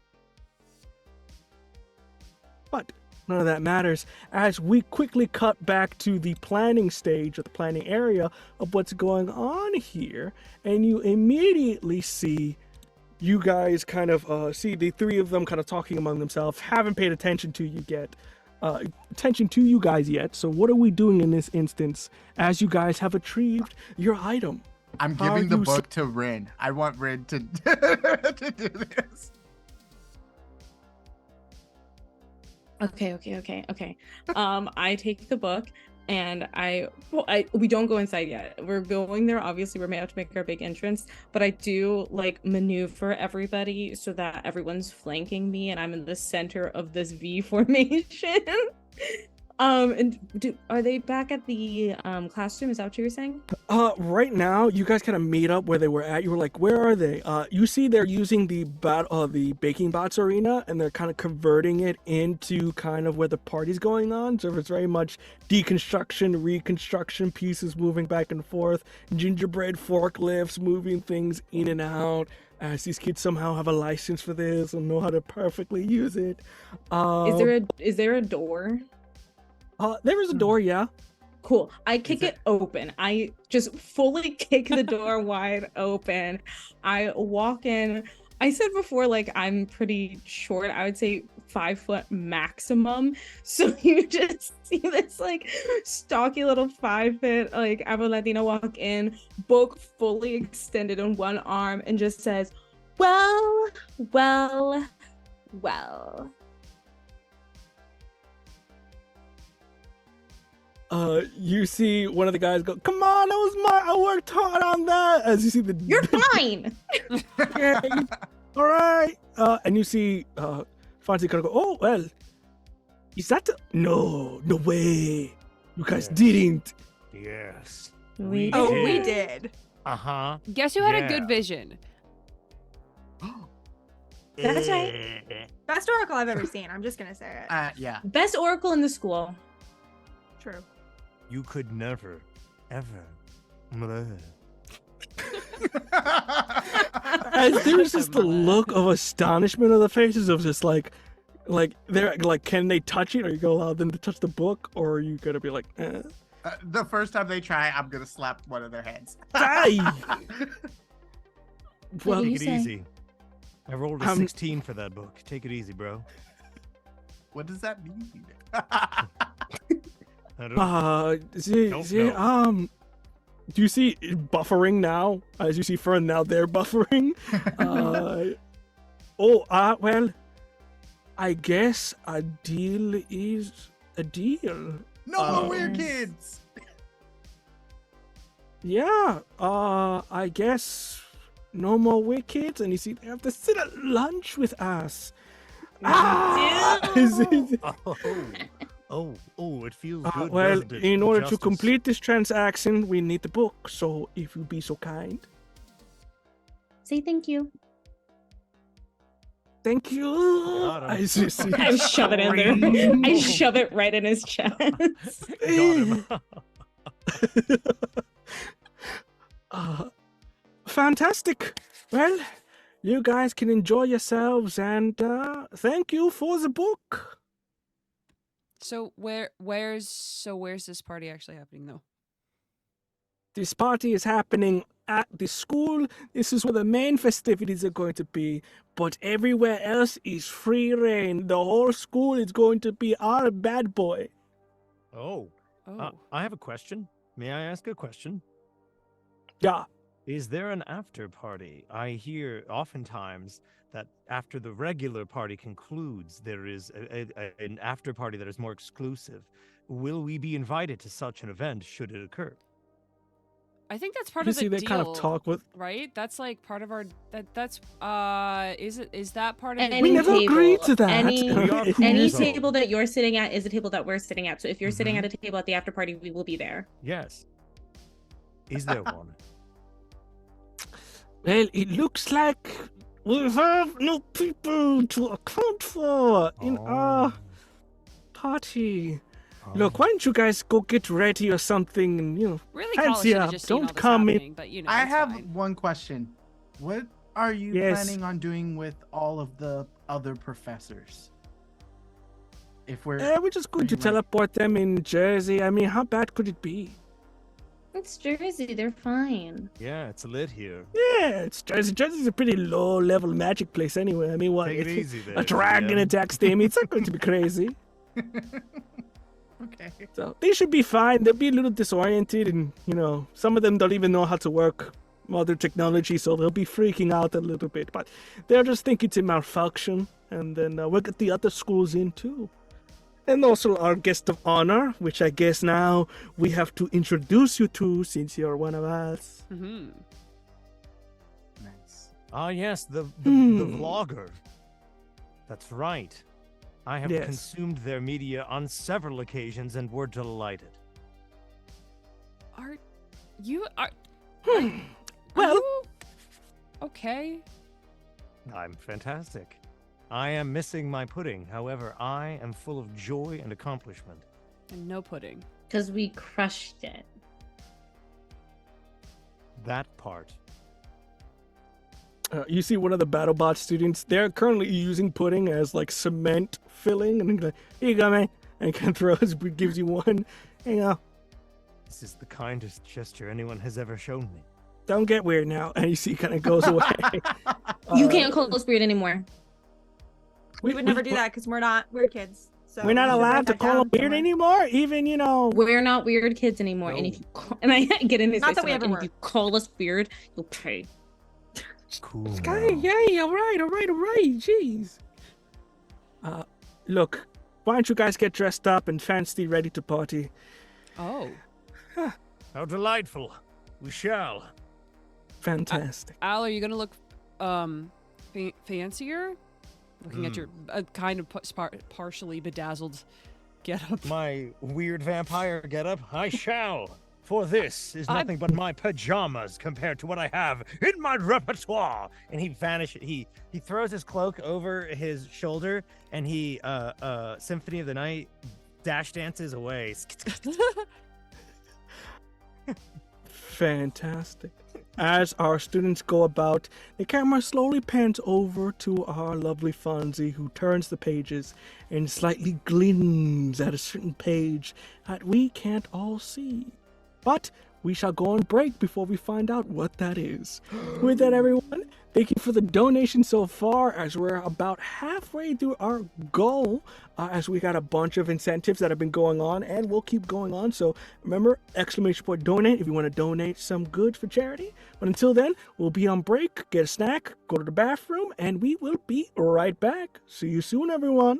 But none of that matters as we quickly cut back to the planning stage or the planning area of what's going on here. And you immediately see you guys kind of see the three of them kind of talking among themselves, haven't paid attention to you guys yet. So what are we doing in this instance as you guys have retrieved your item? I'm How giving the you book to Rin. I want Rin to to do this. Okay. I take the book and we don't go inside yet. We're going there. Obviously, we're made out to make our big entrance, but I do maneuver everybody so that everyone's flanking me and I'm in the center of this V formation. Are they back at the classroom? Is that what you were saying? Right now, you guys kind of meet up where they were at. You were like, where are they? You see they're using the Baking Bots arena, and they're kind of converting it into kind of where the party's going on. So it's very much deconstruction, reconstruction, pieces moving back and forth, gingerbread forklifts moving things in and out. As these kids somehow have a license for this and know how to perfectly use it. Is there a door? There is a door, yeah. Cool. I kick it open. I just fully kick the door wide open. I walk in. I said before, I'm pretty short. I would say 5 foot maximum. So you just see this stocky little 5 foot Afro Latina walk in, book fully extended on one arm, and just says, "Well." You see one of the guys go, "Come on, I worked hard on that." As you see the, You're fine. Yeah, all right. And you see Fonzie kind of go, "Oh well, is that no way? You guys Yes. didn't." Yes. We Oh, did. we did. Uh-huh. Guess who had a Yeah. good vision? That's right. Best oracle I've ever seen. I'm just gonna say it. Yeah. Best oracle in the school. True. You could never, ever. As there was just the look of astonishment on the faces of just Like, they're like, can they touch it? Are you gonna allow them to touch the book, or are you gonna be like, The first time they try, I'm gonna slap one of their heads. Die! Well, do you Take it say? easy. I rolled a 16 for that book. Take it easy, bro. What does that mean? I don't know. Do you see buffering now? As you see Fern now, they're buffering. Well, I guess a deal is a deal. No more weird kids. Yeah, I guess no more wicked, and you see they have to sit at lunch with us. Oh, it feels good, Well, doesn't it? in order to Justice. complete this transaction, we need the book, so if you'd be so kind. Say thank you. Thank you. Got him. I just see. I shove it in there. I shove it right in his chest. Got him. Fantastic. Well, you guys can enjoy yourselves, and thank you for the book. So where's this party actually happening though? This party is happening at the school. This is where the main festivities are going to be. But everywhere else is free reign. The whole school is going to be our bad boy. Oh, Oh. I have a question. May I ask a question? Yeah. Is there an after party? I hear oftentimes that after the regular party concludes, there is an after party that is more exclusive. Will we be invited to such an event should it occur? I think that's part You of the see, they deal. kind of talk with. Right? That's like part of our is that part of the We Any never deal? agreed to that. Any, We are cool any though. table that you're sitting at is a table that we're sitting at. So if you're sitting Mhm. at a table at the after party, we will be there. Yes. Is there one? Well, it looks like we have no people to account for in our party. Look, why don't you guys go get ready or something and, Really, Colin fancy should have up. just seen Don't all this come in. happening, but you know, I it's have fine. one question. What are you Yes. planning on doing with all of the other professors? If we're We're just going to Like- teleport them in Jersey. I mean, how bad could it be? It's Jersey. They're fine. Yeah, it's lit here. Yeah, it's Jersey. Jersey's a pretty low-level magic place anyway. I mean, what? Take it if easy there. a dragon GM. attacks them. It's not going to be crazy. okay. So they should be fine. They'll be a little disoriented, and some of them don't even know how to work modern technology, so they'll be freaking out a little bit. But they'll just think it's a malfunction, and then we'll get the other schools in too. And also our guest of honor, which I guess now we have to introduce you to since you're one of us. Mm-hmm. Nice. Ah, yes, the Hmm. vlogger. That's right. I have Yes. consumed their media on several occasions and were delighted. Are you are Well, you okay? I'm fantastic. I am missing my pudding. However, I am full of joy and accomplishment. And no pudding. Because we crushed it. That part. you see one of the BattleBot students. They're currently using pudding as like cement filling, and he's like, "Here you go, man," and kind of throws, gives you one. This is the kindest gesture anyone has ever shown me. Don't get weird now. And you see, kind of goes away. You can't call us weird anymore. We would never do that because we're not weird kids. So We're not we should write allowed to that call down them weird somewhere. anymore. Even We're not weird kids anymore. And if No. you call, and I get in his Not face, that I'm we like, ever and were. if you call us weird, you'll pay. Cool. Okay, yay, all right, jeez. Look, why don't you guys get dressed up and fancy ready to party? Oh. How delightful. We shall. Fantastic. Al, are you gonna look fancier? Looking at your kind of partially bedazzled getup. My weird vampire getup, I shall. For this is I'm- nothing but my pajamas compared to what I have in my repertoire. And he vanishes. He throws his cloak over his shoulder, and he Symphony of the Night dash dances away. Fantastic. As our students go about, the camera slowly pans over to our lovely Fonzie, who turns the pages and slightly gleams at a certain page that we can't all see. But we shall go on break before we find out what that is. With that, everyone, thank you for the donation so far, as we're about halfway through our goal, as we got a bunch of incentives that have been going on, and we'll keep going on. So remember, !donate if you want to donate some goods for charity. But until then, we'll be on break, get a snack, go to the bathroom, and we will be right back. See you soon, everyone.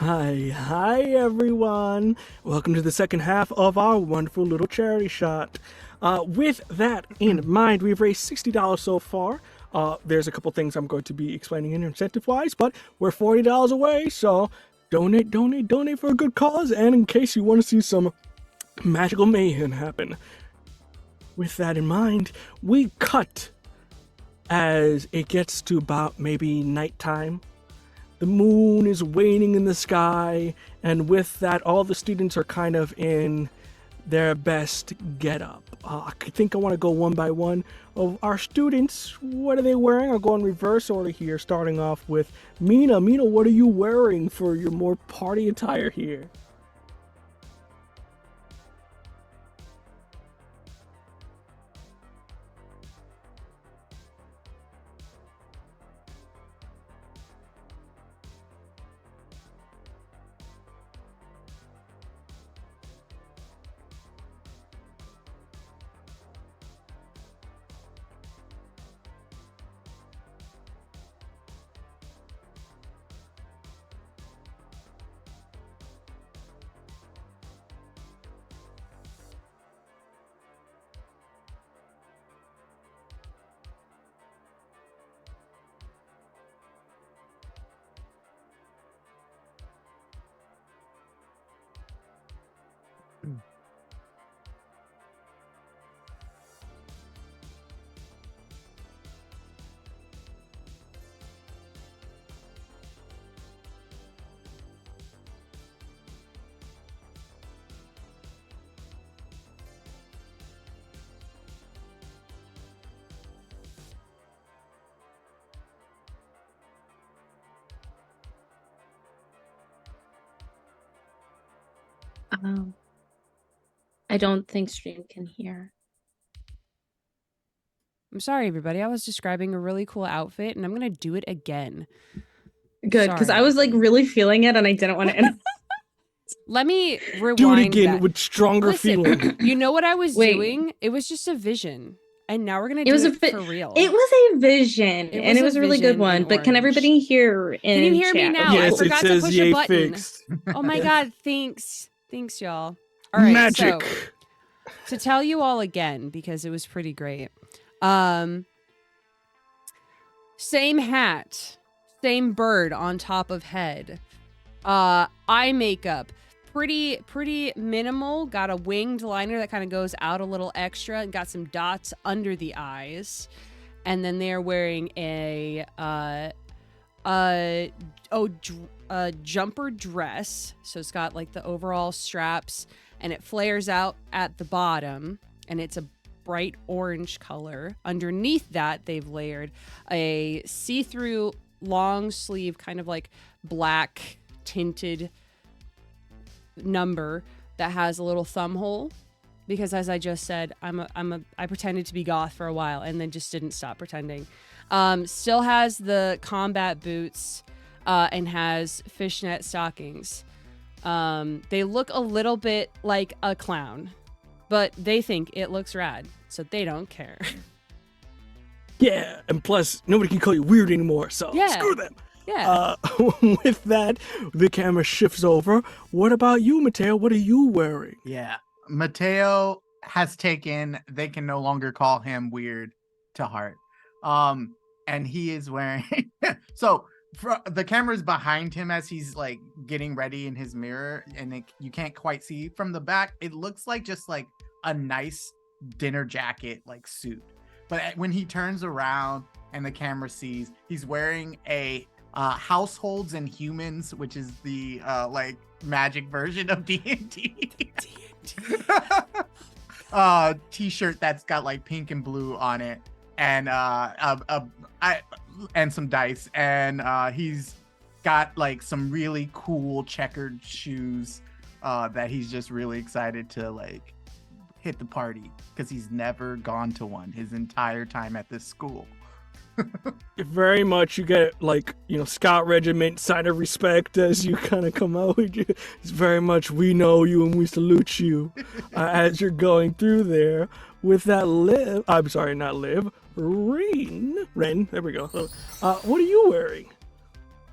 Hi everyone. Welcome to the second half of our wonderful little charity shot. With that in mind, we've raised $60 so far. There's a couple things I'm going to be explaining in incentive-wise, but we're $40 away, so donate for a good cause, and in case you want to see some magical mayhem happen. With that in mind, we cut as it gets to about maybe nighttime. The moon is waning in the sky, and with that, all the students are kind of in their best get-up. I think I want to go one by one of our students. What are they wearing? I'll go in reverse order here, starting off with Mina. Mina, what are you wearing for your more party attire here? I don't think stream can hear. I'm sorry, everybody. I was describing a really cool outfit, and I'm gonna do it again. Good, because Sorry. I was like really feeling it, and I didn't want to. Let me rewind. Do it again that. with stronger Listen, feeling. You know what I was Wait. doing? It was just a vision, and now we're gonna It do was it a for real. It was a vision, and it a was a really good vision one. in But can orange. everybody hear in Can you hear me chat? now? Okay, I Yes, cool. it forgot to says push yay a button. fixed. Oh my god! Thanks, y'all. All right, Magic. so to tell you all again, because it was pretty great. Same hat, same bird on top of head. Eye makeup, pretty minimal. Got a winged liner that kind of goes out a little extra, and got some dots under the eyes. And then they're wearing a jumper dress. So it's got like the overall straps, and it flares out at the bottom, and it's a bright orange color. Underneath that, they've layered a see-through long sleeve, kind of like black tinted number that has a little thumb hole. Because as I just said, I pretended to be goth for a while and then just didn't stop pretending. Still has the combat boots and has fishnet stockings. They look a little bit like a clown, but they think it looks rad, so they don't care. Yeah, and plus, nobody can call you weird anymore, so Yeah. screw them. Yeah. With that, the camera shifts over. What about you, Mateo? What are you wearing? Yeah. Mateo has taken, they can no longer call him weird to heart. And he is wearing, so the camera's behind him as he's like getting ready in his mirror, and you can't quite see from the back. It looks like just like a nice dinner jacket, like suit. But when he turns around and the camera sees, he's wearing a Households and Humans, which is the like magic version of D&D. T-shirt that's got like pink and blue on it, and and some dice, and he's got like some really cool checkered shoes that he's just really excited to like hit the party, because he's never gone to one his entire time at this school. Very much, you get like, Scout Regiment sign of respect as you kind of come out. It's very much, we know you and we salute you as you're going through there. With that, Ren, there we go. What are you wearing?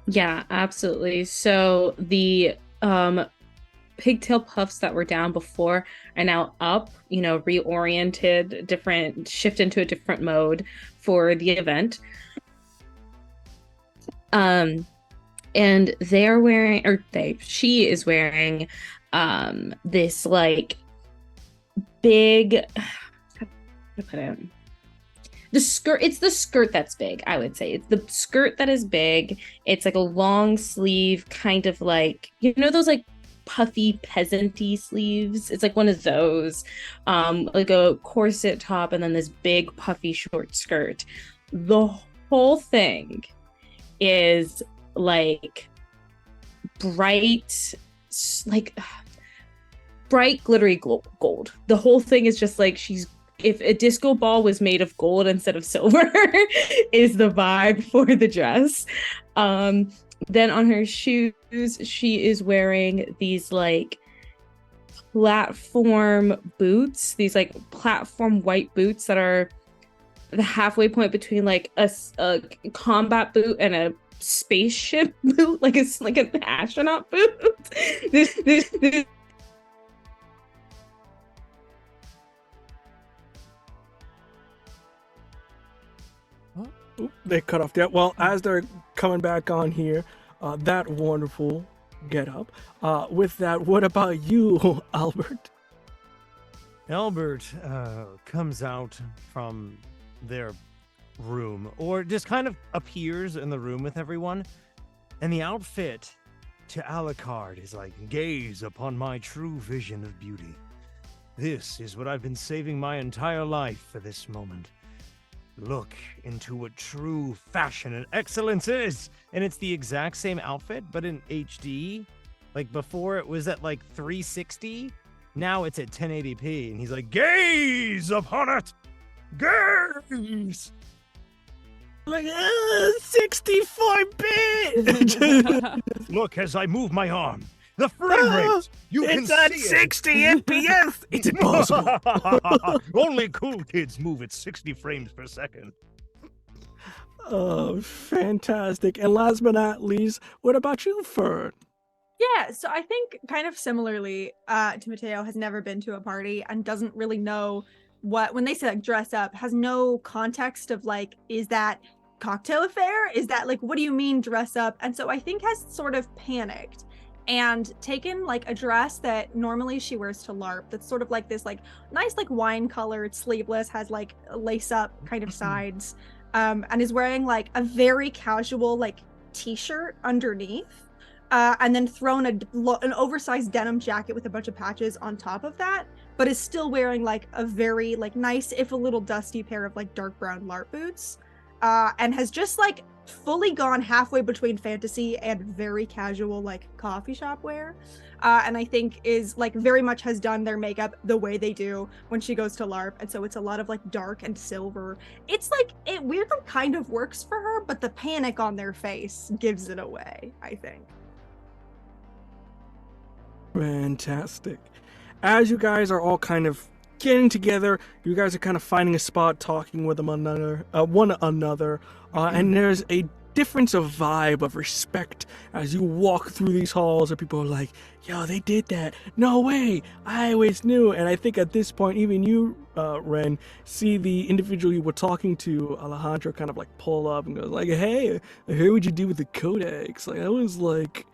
Yeah, absolutely. So the pigtail puffs that were down before are now up, reoriented, different, shift into a different mode for the event. And they're wearing, she is wearing this like big, how to put it? The skirt, it's the skirt that's big, I would say. It's the skirt that is big. It's like a long sleeve, kind of like, those like puffy peasanty sleeves. It's like one of those. Like a corset top and then this big puffy short skirt. The whole thing is like bright, like bright glittery gold. The whole thing is just like if a disco ball was made of gold instead of silver is the vibe for the dress. Then on her shoes, she is wearing these like platform boots, these like platform white boots that are the halfway point between like a combat boot and a spaceship boot, like it's like an astronaut boot. this Oop, they cut off that. Well, as they're coming back on here, that wonderful get up. With that, what about you, Albert? Albert comes out from their room, or just kind of appears in the room with everyone, and the outfit to Alucard is like, gaze upon my true vision of beauty. This is what I've been saving my entire life for this moment. Look into what true fashion and excellence is. And it's the exact same outfit, but in HD. Like before it was at like 360. Now it's at 1080p. And he's like, gaze upon it. Gaze. Like, 64-bit! Look as I move my arm. The frame rate. You can It's at see 60 FPS! It's impossible! Only cool kids move at 60 frames per second. Oh, fantastic. And last but not least, what about you, Fern? Yeah, so I think kind of similarly to Mateo, has never been to a party and doesn't really know when they say like dress up, has no context of like, is that cocktail affair? Is that like, what do you mean dress up? And so I think has sort of panicked and taken like a dress that normally she wears to LARP that's sort of like this like nice like wine colored sleeveless, has like lace up kind of sides, and is wearing like a very casual like t-shirt underneath, and then thrown an oversized denim jacket with a bunch of patches on top of that, but is still wearing like a very like nice, if a little dusty, pair of like dark brown LARP boots, and has just like fully gone halfway between fantasy and very casual like coffee shop wear, and I think is like very much has done their makeup the way they do when she goes to LARP, and so it's a lot of like dark and silver. It's like it weirdly kind of works for her, but the panic on their face gives it away, I think. Fantastic. As you guys are all kind of getting together, you guys are kind of finding a spot, talking with one another, and there's a difference of vibe, of respect as you walk through these halls, and people are like, yo, they did that. No way. I always knew. And I think at this point, even you, Ren, see the individual you were talking to, Alejandro, kind of like pull up and goes like, hey, I heard what you did with the codex. Like, I was like,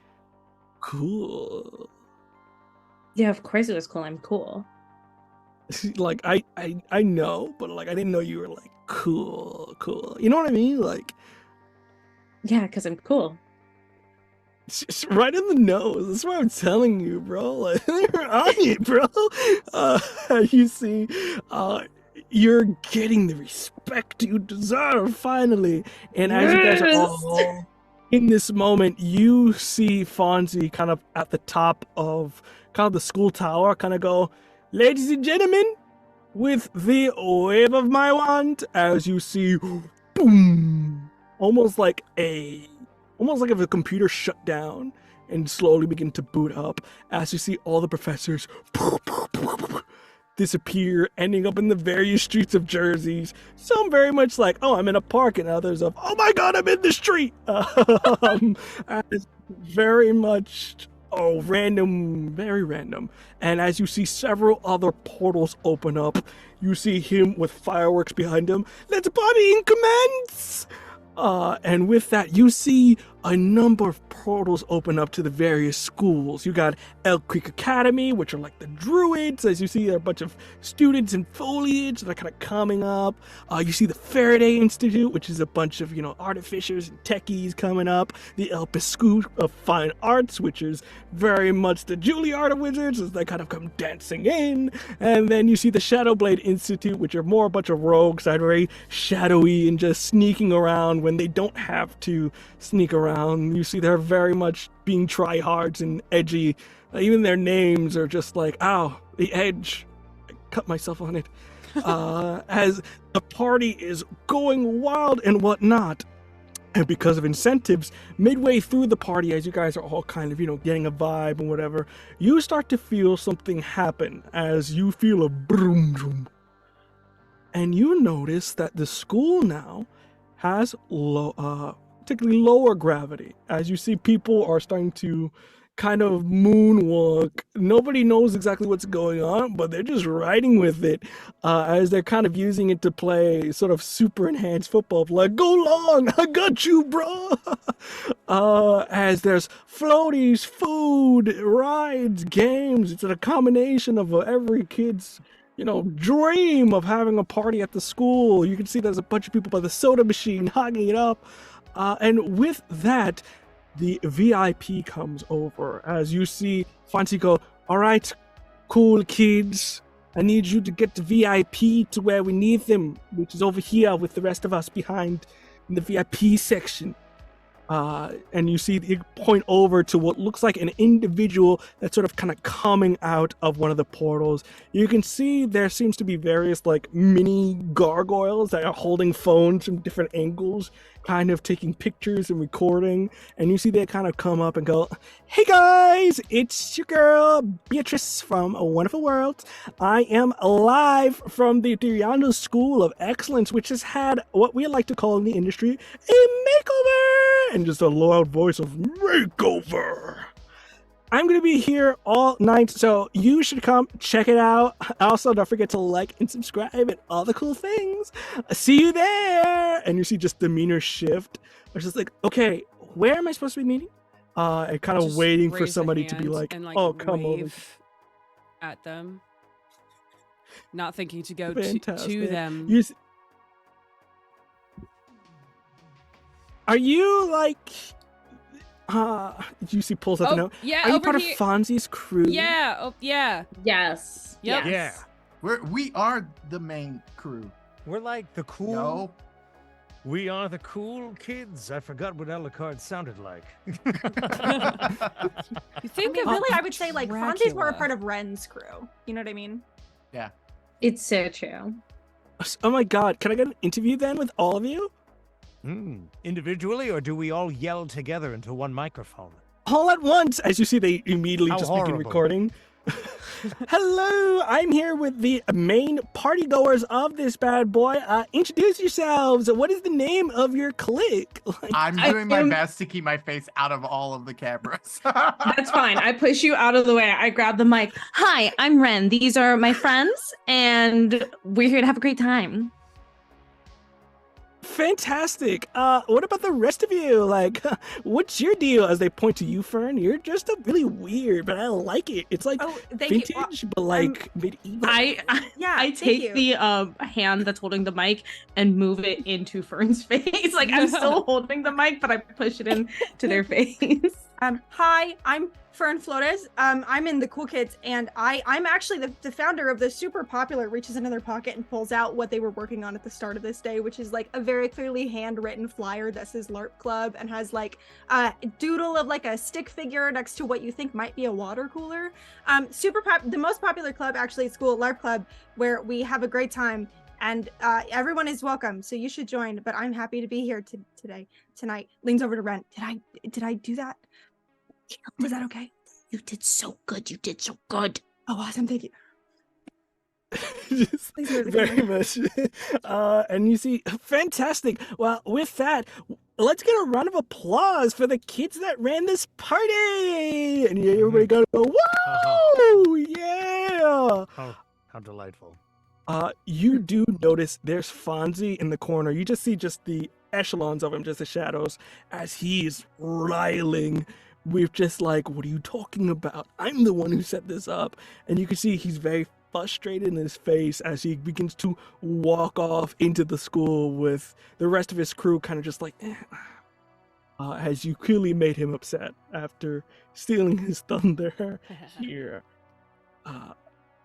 cool. Yeah, of course it was cool. I'm cool. Like I know, but like I didn't know you were like cool. You know what I mean? Like, yeah, because I'm cool. it's right in the nose. That's what I'm telling you, bro. Like, you're on it, bro. You see, you're getting the respect you deserve finally. And as you guys are all in this moment, you see Fonzie kind of at the top of kind of the school tower, kind of go, ladies and gentlemen, with the wave of my wand, as you see, boom, almost like if a computer shut down and slowly begin to boot up, as you see all the professors, disappear, ending up in the various streets of Jersey. Some very much like, oh, I'm in a park, and others of, oh my god, I'm in the street. It's very much, random, very random. And as you see several other portals open up, you see him with fireworks behind him. Let's partying commence! And with that, you see a number of portals open up to the various schools. You got Elk Creek Academy, which are like the druids. As you see, there are a bunch of students in foliage that are kind of coming up. You see the Faraday Institute, which is a bunch of, artificers and techies coming up. The Elpis School of Fine Arts, which is very much the Juilliard of Wizards, as they kind of come dancing in. And then you see the Shadowblade Institute, which are more a bunch of rogues that are very shadowy and just sneaking around when they don't have to sneak around. You see they're very much being tryhards and edgy. Even their names are just like, ow, the edge. I cut myself on it. As the party is going wild and whatnot. And because of incentives, midway through the party, as you guys are all kind of, getting a vibe and whatever, you start to feel something happen as you feel a broom broom. And you notice that the school now has particularly lower gravity. As you see, people are starting to kind of moonwalk. Nobody knows exactly what's going on, but they're just riding with it as they're kind of using it to play sort of super enhanced football. Like, go long, I got you, bro. As there's floaties, food, rides, games. It's a combination of every kid's dream of having a party at the school. You can see there's a bunch of people by the soda machine hogging it up. And with that, the VIP comes over. As you see Fancy go, all right, cool kids, I need you to get the VIP to where we need them, which is over here with the rest of us behind in the VIP section. And you see you point over to what looks like an individual that's sort of kind of coming out of one of the portals. You can see there seems to be various like mini gargoyles that are holding phones from different angles, kind of taking pictures and recording. And you see they kind of come up and go, hey guys, it's your girl Beatrice from A Wonderful World. I am live from the Diriano School of Excellence, which has had what we like to call in the industry a makeover. And just a loud voice of makeover. I'm going to be here all night, so you should come check it out. Also, don't forget to like and subscribe and all the cool things. See you there. And you see just demeanor shift. It's just like, okay, where am I supposed to be meeting? And kind of Just waiting for raise a somebody to be hand like, and, oh, come over. wave at them. Not thinking to go to Fantastic. them. Are you like... you see pulls out the note. Yeah, are you over part here. of Fonzie's crew? Yeah, yeah. Yes. Yep. Yes. Yeah. We are the main crew. We're like the cool. No. We are the cool kids. I forgot what Alucard sounded like. You think of Really, I would say like Fonzie's more a Dracula. part of Ren's crew. You know what I mean? It's so true. Oh my god, can I get an interview then with all of you? Individually, or do we all yell together into one microphone? All at once, as you see they immediately How just begin horrible. recording. Hello, I'm here with the main party goers of this bad boy. Introduce yourselves. What is the name of your clique? I'm doing my best to keep my face out of all of the cameras. That's fine. I push you out of the way. I grab the mic. Hi, I'm Ren. These are my friends, and we're here to have a great time. Fantastic. What about the rest of you? Like, what's your deal? As they point to you, Fern, you're just a really weird, but I like it. It's like Thank you. vintage, but like medieval. Yeah, I thank take you. the hand that's holding the mic and move it into Fern's face. Like I'm still holding the mic, but I push it into their face. Hi, I'm Fern Flores. I'm in the Cool Kids, and I'm actually the founder of the super popular reaches into their pocket and pulls out what they were working on at the start of this day, which is like a very clearly handwritten flyer that says LARP Club and has like a doodle of like a stick figure next to what you think might be a water cooler. The most popular club actually at school, LARP Club, where we have a great time. And everyone is welcome, so you should join. But I'm happy to be here tonight. Leans over to Ren. Did I do that? Was that okay? You did so good. You did so good. Oh, awesome! Thank you. Just Please move the very camera. much. And you see, fantastic. Well, with that, let's get a round of applause for the kids that ran this party. And everybody gotta go, whoa! Yeah! How delightful. You do notice there's Fonzie in the corner. You just see just the echelons of him, just the shadows, as he's riling with just like, what are you talking about? I'm the one who set this up. And you can see he's very frustrated in his face as he begins to walk off into the school with the rest of his crew kind of just like, as you clearly made him upset after stealing his thunder here.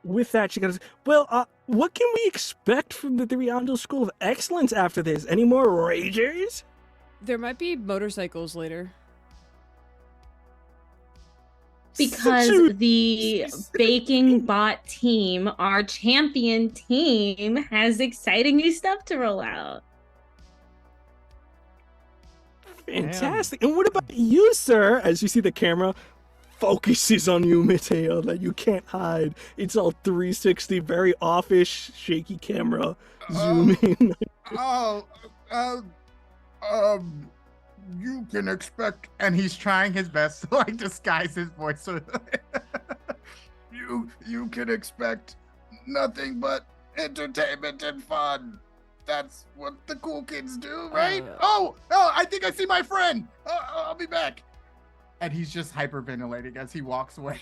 With that, she goes, well, what can we expect from the Three Angels School of Excellence after this? Any more ragers? There might be motorcycles later. Because Such a- the Baking Bot team, our champion team, has exciting new stuff to roll out. Fantastic. And what about you, sir? As you see the camera focuses on you, Mateo, that you can't hide. It's all 360, very offish, shaky camera. Zoom in. You can expect, and he's trying his best to like disguise his voice. So you can expect nothing but entertainment and fun. That's what the cool kids do, right? Oh, I think I see my friend. I'll be back. And he's just hyperventilating as he walks away.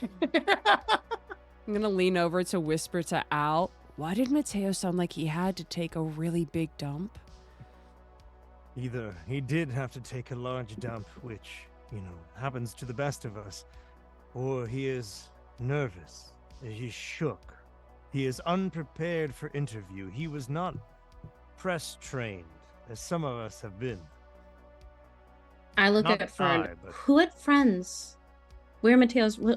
I'm gonna lean over to whisper to Al. Why did Mateo sound like he had to take a really big dump? Either he did have to take a large dump, which, happens to the best of us, or he is nervous. He's shook. He is unprepared for interview. He was not press trained, as some of us have been. I look Not at Fern. I, but- Who had friends? What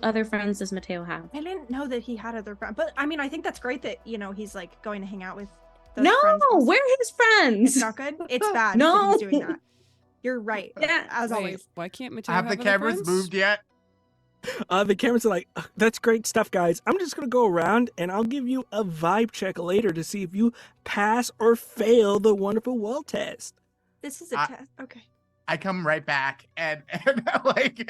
other friends does Mateo have? I didn't know that he had other friends, but I mean, I think that's great that he's like going to hang out with. Those No, friends also. we're his friends. It's not good. It's bad. No. that he's doing that. You're right. Yeah. as Wait, always. why can't Mateo Have the other cameras friends? moved yet? The cameras are like, that's great stuff, guys. I'm just going to go around and I'll give you a vibe check later to see if you pass or fail the wonderful wall test. This is a I- test. Okay. I come right back and like,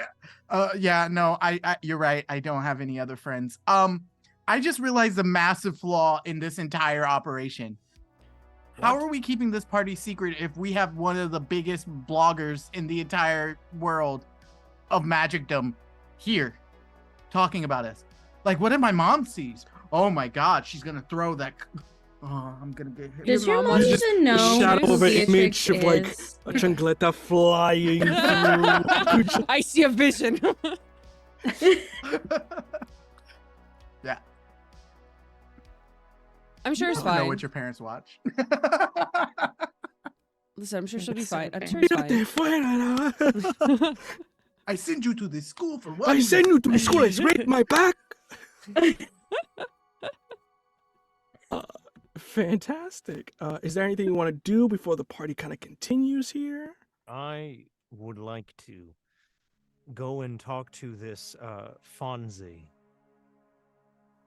yeah, no, I you're right. I don't have any other friends. I just realized the massive flaw in this entire operation. How What? are we keeping this party secret if we have one of the biggest bloggers in the entire world of magicdom here talking about us? Like, what if my mom sees? Oh my God, she's gonna throw that. Oh, I'm gonna get hit. Does Your your mom mom was just even know a shadow who of an Beatrix image of like is? a chancleta flying through. I see a vision. Yeah, I'm sure it's I don't know fine. what your parents watch. Listen, I'm sure she'll be It's fine. I'm okay. sure it's Mírate fine. fuera. I sent you to this school for what? I sent you to school and scraped my back. Fantastic. Is there anything you want to do before the party kind of continues here? I would like to go and talk to this Fonzie.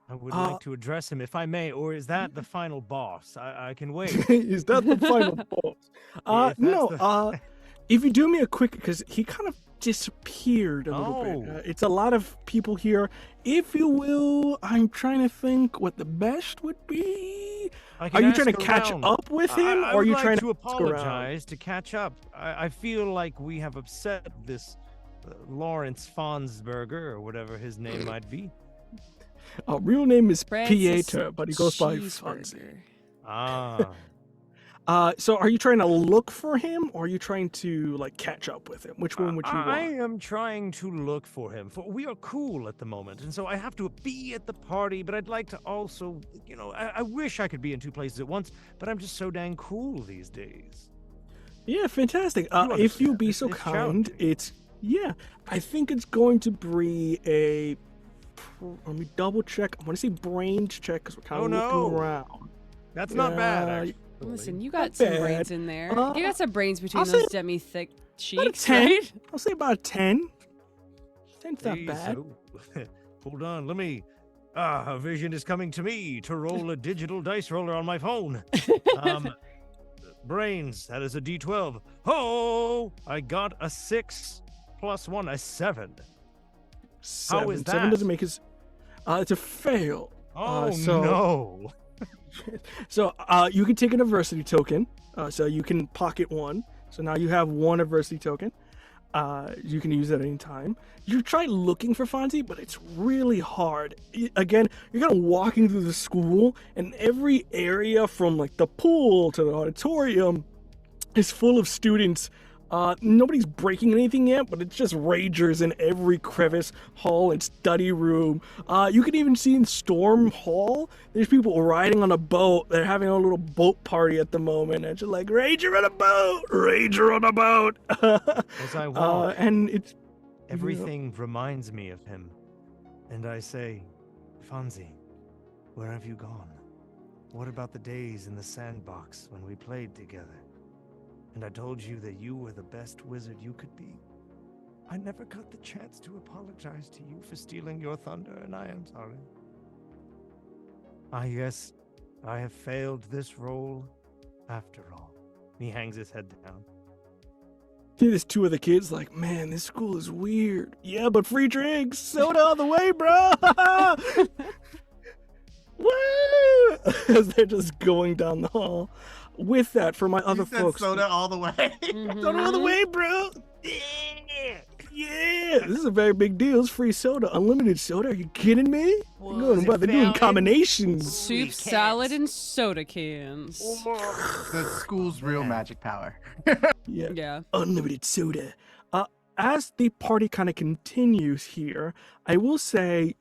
I would Uh, like to address him if I may, or is that the final boss? I can wait. Is that the final boss? If that's No. the- If you do me a quick, because he kind of disappeared a little bit. Oh. It's a lot of people here. If you will, I'm trying to think what the best would be. I Are can you trying to ask catch around. up with him, I or are would you like trying to ask around? apologize to catch up? I feel like we have upset this Lawrence Fonsberger or whatever his name might be. Real name is Francis Pieter, but he goes by Fonzie. Cheeseburger. Ah, So are you trying to look for him, or are you trying to like catch up with him? Which one would you I want? am trying to look for him. For we are cool at the moment, and so I have to be at the party. But I'd like to also, I wish I could be in two places at once. But I'm just so dang cool these days. Yeah, fantastic. You If you understand. be so It's kind, challenging. I think it's going to be a. Let me double check. I want to say brains check because we're kind Oh, of looking no. around. That's not bad, Yeah, actually. Listen, you got Not some bad. brains in there. Uh, You got some brains between I'll those say demi-thick About a cheeks, 10. right? I'll say about a 10. 10's not Hey, bad. so- hold on, let me A vision is coming to me to roll a digital dice roller on my phone. Brains, that is a D12. Oh, I got a 6 plus 1, a 7. How is Seven that? doesn't make his. It's a fail. Oh, so, no. So you can take an adversity token. So you can pocket one. So now you have one adversity token. You can use it at any time. You try looking for Fonzie, but it's really hard. Again, you're kind of walking through the school, and every area from like the pool to the auditorium is full of students. Nobody's breaking anything yet, but it's just ragers in every crevice, hall, and study room. You can even see in Storm Hall, there's people riding on a boat. They're having a little boat party at the moment. And just like, rager on a boat, rager on a boat. As I walk, and it's everything reminds me of him. And I say, Fonzie, where have you gone? What about the days in the sandbox when we played together? And I told you that you were the best wizard you could be. I never got the chance to apologize to you for stealing your thunder, and I am sorry. Yes, I have failed this role after all. He hangs his head down. there's two of the kids like, man, this school is weird. Yeah, but free drinks, soda on the way, bro. Woo! As they're just going down the hall. With that, for my other You said folks, soda all the way. soda all the way, bro. Yeah, this is a very big deal. It's free soda, unlimited soda. Are you kidding me? Whoa, You're going is it about they're doing fountain? combinations. Soup, cans. salad, and soda cans. The school's real magic power. Yeah. Yeah. Unlimited soda. As the party kind of continues here, I will say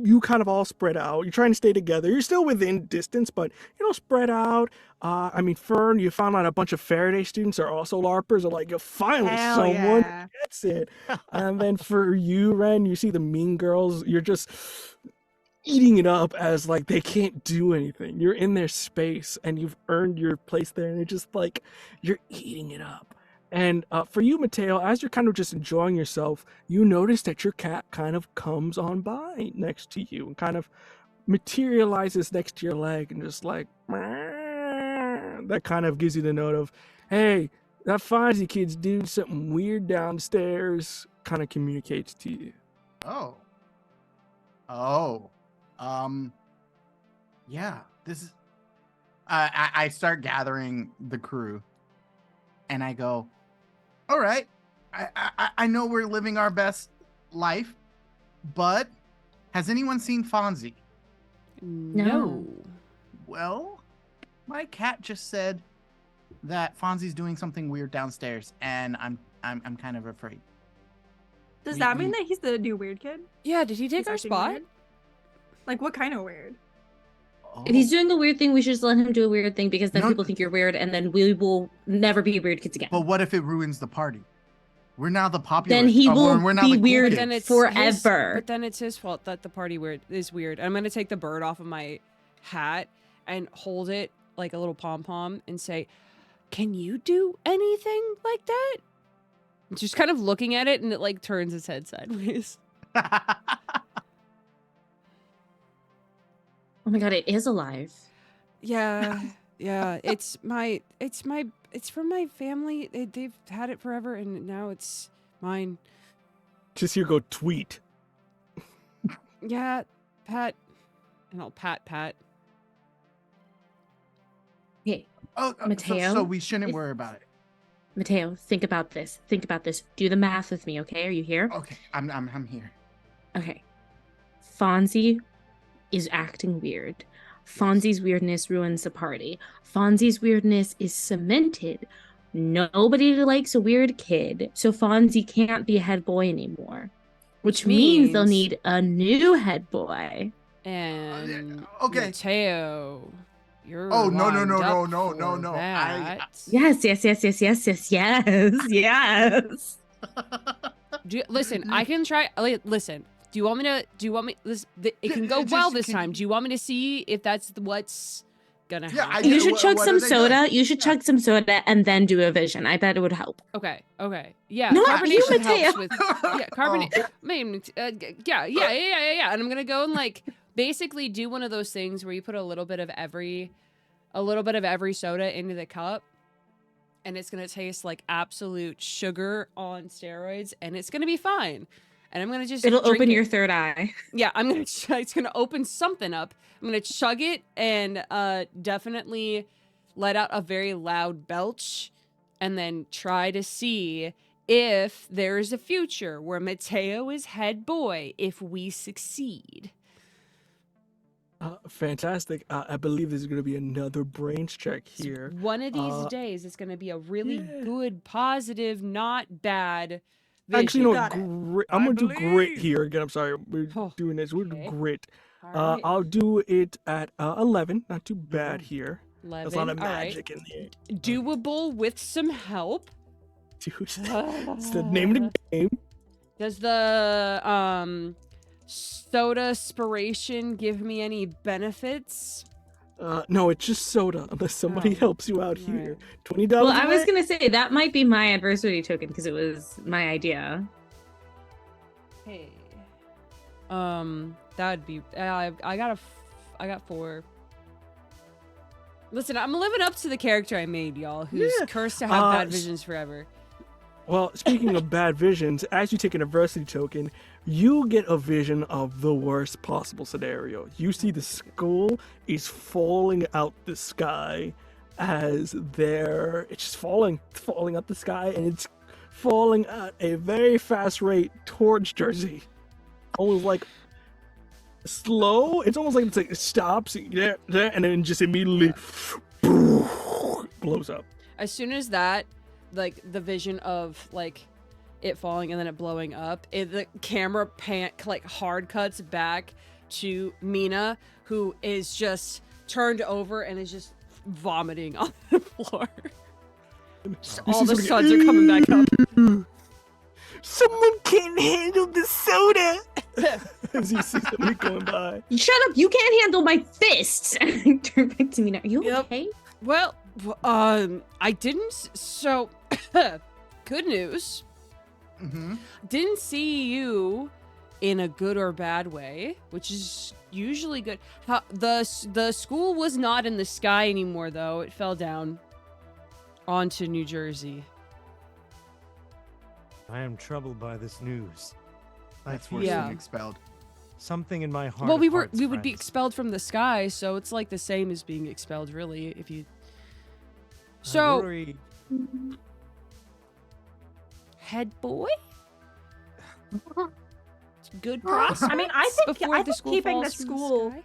you kind of all spread out. You're trying to stay together. You're still within distance, but spread out. I mean, Fern, you found out a bunch of Faraday students are also LARPers. Are like, finally Hell someone yeah. gets it. And then for you, Ren, you see the Mean Girls. You're just eating it up as like they can't do anything. You're in their space and you've earned your place there, and you're just like you're eating it up. And for you, Mateo, as you're kind of just enjoying yourself, you notice that your cat kind of comes on by next to you and kind of materializes next to your leg and just like, "Meow." That kind of gives you the note of, hey, that Fonzie kid's doing something weird downstairs, kind of communicates to you. Oh. Yeah, this is. I start gathering the crew, and I go, all right, I know we're living our best life, but has anyone seen Fonzie? No. Well, my cat just said that Fonzie's doing something weird downstairs, and I'm kind of afraid. Does We- that mean we- that he's the new weird kid? Yeah, did he take He's our acting spot? weird? Like, what kind of weird? If he's doing a weird thing, we should just let him do a weird thing because then No. people think you're weird and then we will never be weird kids again. But what if it ruins the party? We're now the popular. Then he will we're now be the cool weird kids. Then it's forever. But then it's his fault that the party is weird. I'm gonna take the bird off of my hat and hold it like a little pom pom and say, "Can you do anything like that?" Just kind of looking at it, and it like turns its head sideways. Oh my god, it is alive. Yeah, yeah. It's from my family. They've had it forever, and now it's mine. Just here go tweet. Yeah, Pat. And I'll pat. Okay, Oh, Mateo, So we shouldn't if- worry about it. Mateo, think about this. Think about this. Do the math with me, okay? Are you here? Okay, I'm here. Okay. Fonzie is acting weird. Fonzie's weirdness ruins the party. Fonzie's weirdness is cemented. Nobody likes a weird kid, so Fonzie can't be head boy anymore. Which means they'll means- need a new head boy. And okay. Mateo, you're Oh, no, lined up no. for that. Yes. Listen, I can try. Listen, do you want me to? Do you want me? It can go Just- well this can- time. Do you want me to see if that's what's gonna Yeah, happen? Yeah, You should what- chug what some are they doing? soda. You should chug some soda and then do a vision. I bet it would help. Okay. Yeah. Not you, carbonation Mateo. helps with. Yeah, carbonate. Yeah. And I'm gonna go and like basically do one of those things where you put a little bit of every soda into the cup, and it's gonna taste like absolute sugar on steroids, and it's gonna be fine. And I'm gonna just It'll drink open it. your third eye. Yeah, it's gonna open something up. I'm gonna chug it and definitely let out a very loud belch, and then try to see if there's a future where Mateo is head boy if we succeed. Fantastic. I believe there's going to be another brains check here. One of these days, it's gonna be a really yeah. good, positive, not bad vision. Actually, no, Got it. I'm going to do grit believe. here again. I'm sorry. We're Oh, doing this. We're okay. doing grit. All right. I'll do it at 11. Not too bad here. 11. There's a lot of All right. magic in there. Doable with some help. Dude, it's the name of the game. Does the soda spiration give me any benefits? No, it's just soda, unless somebody Oh, helps you out right. here. $20. Well, I was away? gonna say that might be my adversity token because it was my idea. Hey. That'd be. I got 4. Listen, I'm living up to the character I made, y'all. Who's Yeah. cursed to have bad s- visions forever. Well, speaking of bad visions, as you take an adversity token, you get a vision of the worst possible scenario. You see the school is falling out the sky as it's just falling out the sky, and it's falling at a very fast rate towards Jersey. Almost like slow. It's almost like it stops there, and then just immediately blows up. As soon as that, like the vision of like it falling and then it blowing up, the camera hard cuts back to Mina, who is just turned over and is just vomiting on the floor. You All see the somebody go, suds are coming back up. Someone can't handle the soda. As you see somebody going by. Shut up! You can't handle my fists. Turn back to me now. Are you Yep. okay? Well, I didn't. So, good news. Mm-hmm. Didn't see you in a good or bad way, which is usually good. How the school was not in the sky anymore, though. It fell down onto New Jersey. I am troubled by this news. I That's feel worse Yeah. than expelled. something in my heart. Well, of we hearts, would be friends. expelled from the sky, so it's like the same as being expelled, really. If you I so worry- head boy. It's good prospects. I mean, I before the think school keeping the falls from school sky.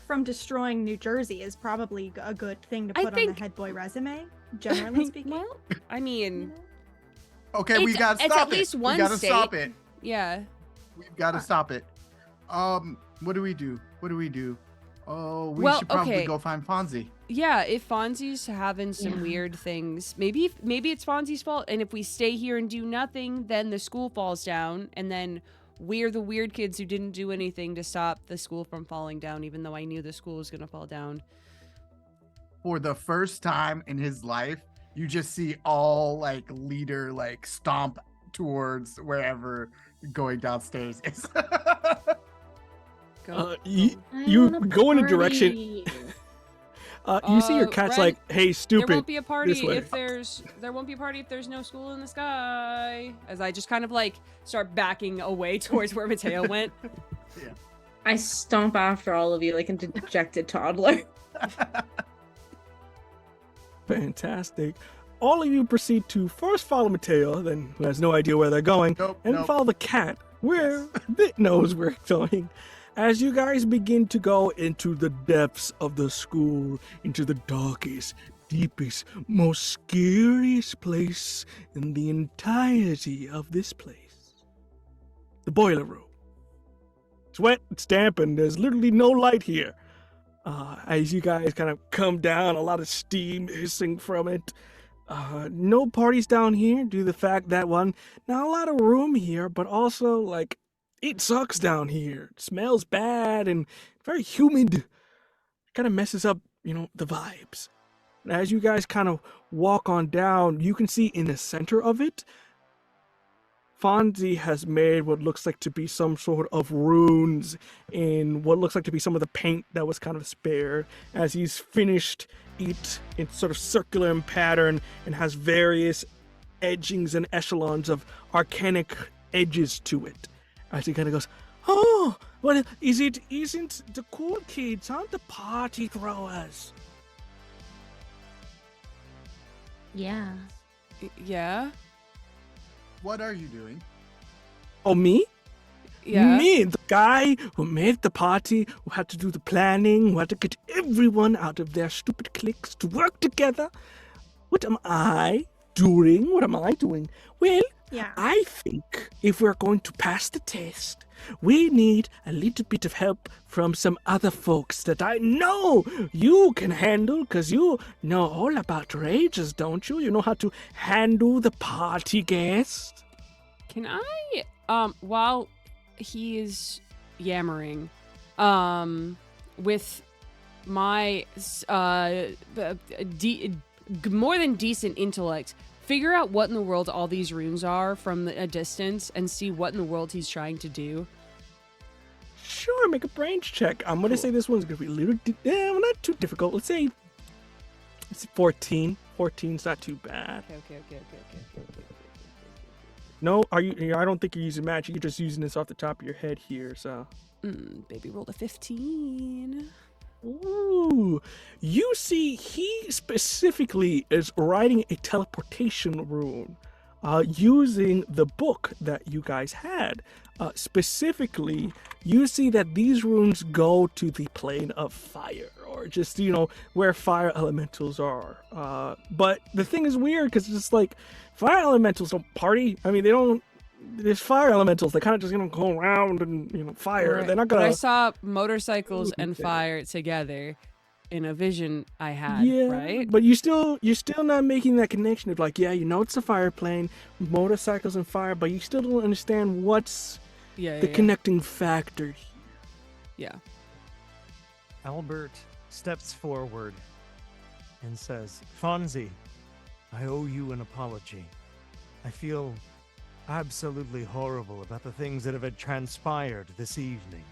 from destroying New Jersey is probably a good thing to I put on think- the head boy resume, generally speaking. Well, I mean, Okay, we It's- gotta it's stop at it. least one we gotta state. stop it. yeah. We've got to stop it. What do we do? What do we do? Oh, we Well, should probably okay. go find Fonzie. Yeah, if Fonzie's having some Yeah. weird things, maybe it's Fonzie's fault. And if we stay here and do nothing, then the school falls down, and then we're the weird kids who didn't do anything to stop the school from falling down, even though I knew the school was gonna fall down. For the first time in his life, you just see all like leader like stomp towards wherever going downstairs is. Go. You I wanna go in a party. direction. You see your cat's Ren, like, "Hey, There stupid." won't be a party way. if there won't be a party if there's no school in the sky. As I just kind of like start backing away towards where Mateo went. I stomp after all of you like a dejected toddler. Fantastic. All of you proceed to first follow Mateo, then who has no idea where they're going, Nope, and nope. follow the cat, where it knows where it's going. As you guys begin to go into the depths of the school, into the darkest, deepest, most scariest place in the entirety of this place. The boiler room. It's wet, it's damp, and there's literally no light here. As you guys kind of come down, a lot of steam hissing from it. No parties down here due to the fact that not a lot of room here, but also like it sucks down here. It smells bad and very humid. Kind of messes up, the vibes. And as you guys kind of walk on down, you can see in the center of it, Fonzie has made what looks like to be some sort of runes in what looks like to be some of the paint that was kind of spared, as he's finished it in sort of circular in pattern and has various edgings and echelons of arcanic edges to it. As he kind of goes, oh, well, isn't the cool kids, aren't the party throwers? Yeah. Yeah. What are you doing? Oh, me? Yeah. Me, the guy who made the party, who had to do the planning, who had to get everyone out of their stupid cliques to work together. What am I doing? Well, Yeah. I think if we're going to pass the test, we need a little bit of help from some other folks that I know you can handle, because you know all about rages, don't you? You know how to handle the party guest. Can I, while he is yammering, with my, more than decent intellect, figure out what in the world all these runes are from a distance and see what in the world he's trying to do? Sure, make a brains check. I'm going to say this one's going to be a little, not too difficult. Let's say it's 14. 14's not too bad. Okay. No, I don't think you're using magic. You're just using this off the top of your head here, so. Baby rolled a 15. Ooh. You see, he specifically is writing a teleportation rune using the book that you guys had. Specifically, you see that these runes go to the plane of fire, or just, where fire elementals are. But the thing is weird, because it's just like, fire elementals don't party. I mean, they don't. There's fire elementals. They kind of just go around and fire. Right. They're not But gonna. I saw motorcycles and Okay. fire together in a vision I had, Yeah, right? but you're still not making that connection of like, it's a fire plane, motorcycles and fire, but you still don't understand what's Yeah, the connecting factor. Yeah. Albert steps forward and says, Fonzie, I owe you an apology. I feel absolutely horrible about the things that have transpired this evening.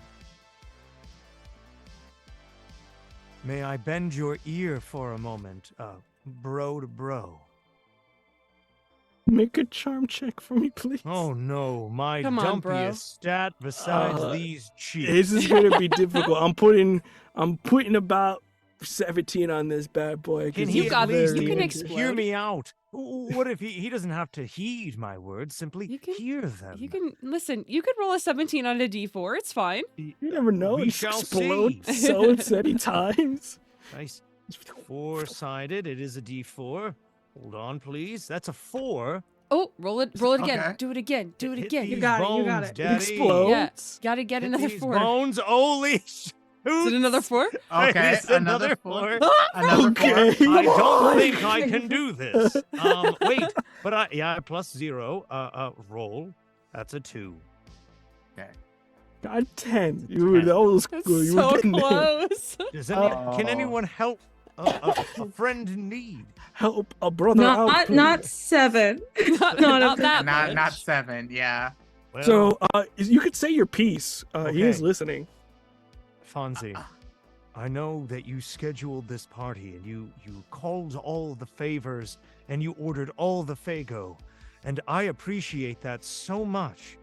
May I bend your ear for a moment, bro to bro? Make a charm check for me, please. Oh no, my Come on, bro. dumpiest stat besides Uh, these cheeks. This is gonna be difficult. I'm putting about 17 on this bad boy. 'cause Can he's he You got at this. least You can very explode. hear me out? What if he doesn't have to heed my words, simply You can- hear them? You can listen. You could roll a 17 on a D4. It's fine. You never know. We It shall explodes see. so many times. Nice. Four-sided. It is a D4. Hold on, please. That's a 4. Oh, roll it again. Okay. Do it again. Do it Hit again. these got it, you bones, got it. It Daddy. explodes. Yeah, gotta get Hit another these 4. bones. Holy shoot. Is it another 4? Okay, It is another 4. Another Okay. 4. I don't think I can do this. Wait, but plus 0. Roll. That's a 2. God 10. That was That's good. You were so getting there. close. Can anyone help a friend in need? Help a brother out. please. Not 7. Not Not that Not much. 7. Yeah. Well, So, you could say your piece. He is Okay. listening. Fonzie, I know that you scheduled this party and you called all the favors and you ordered all the Fago, and I appreciate that so much.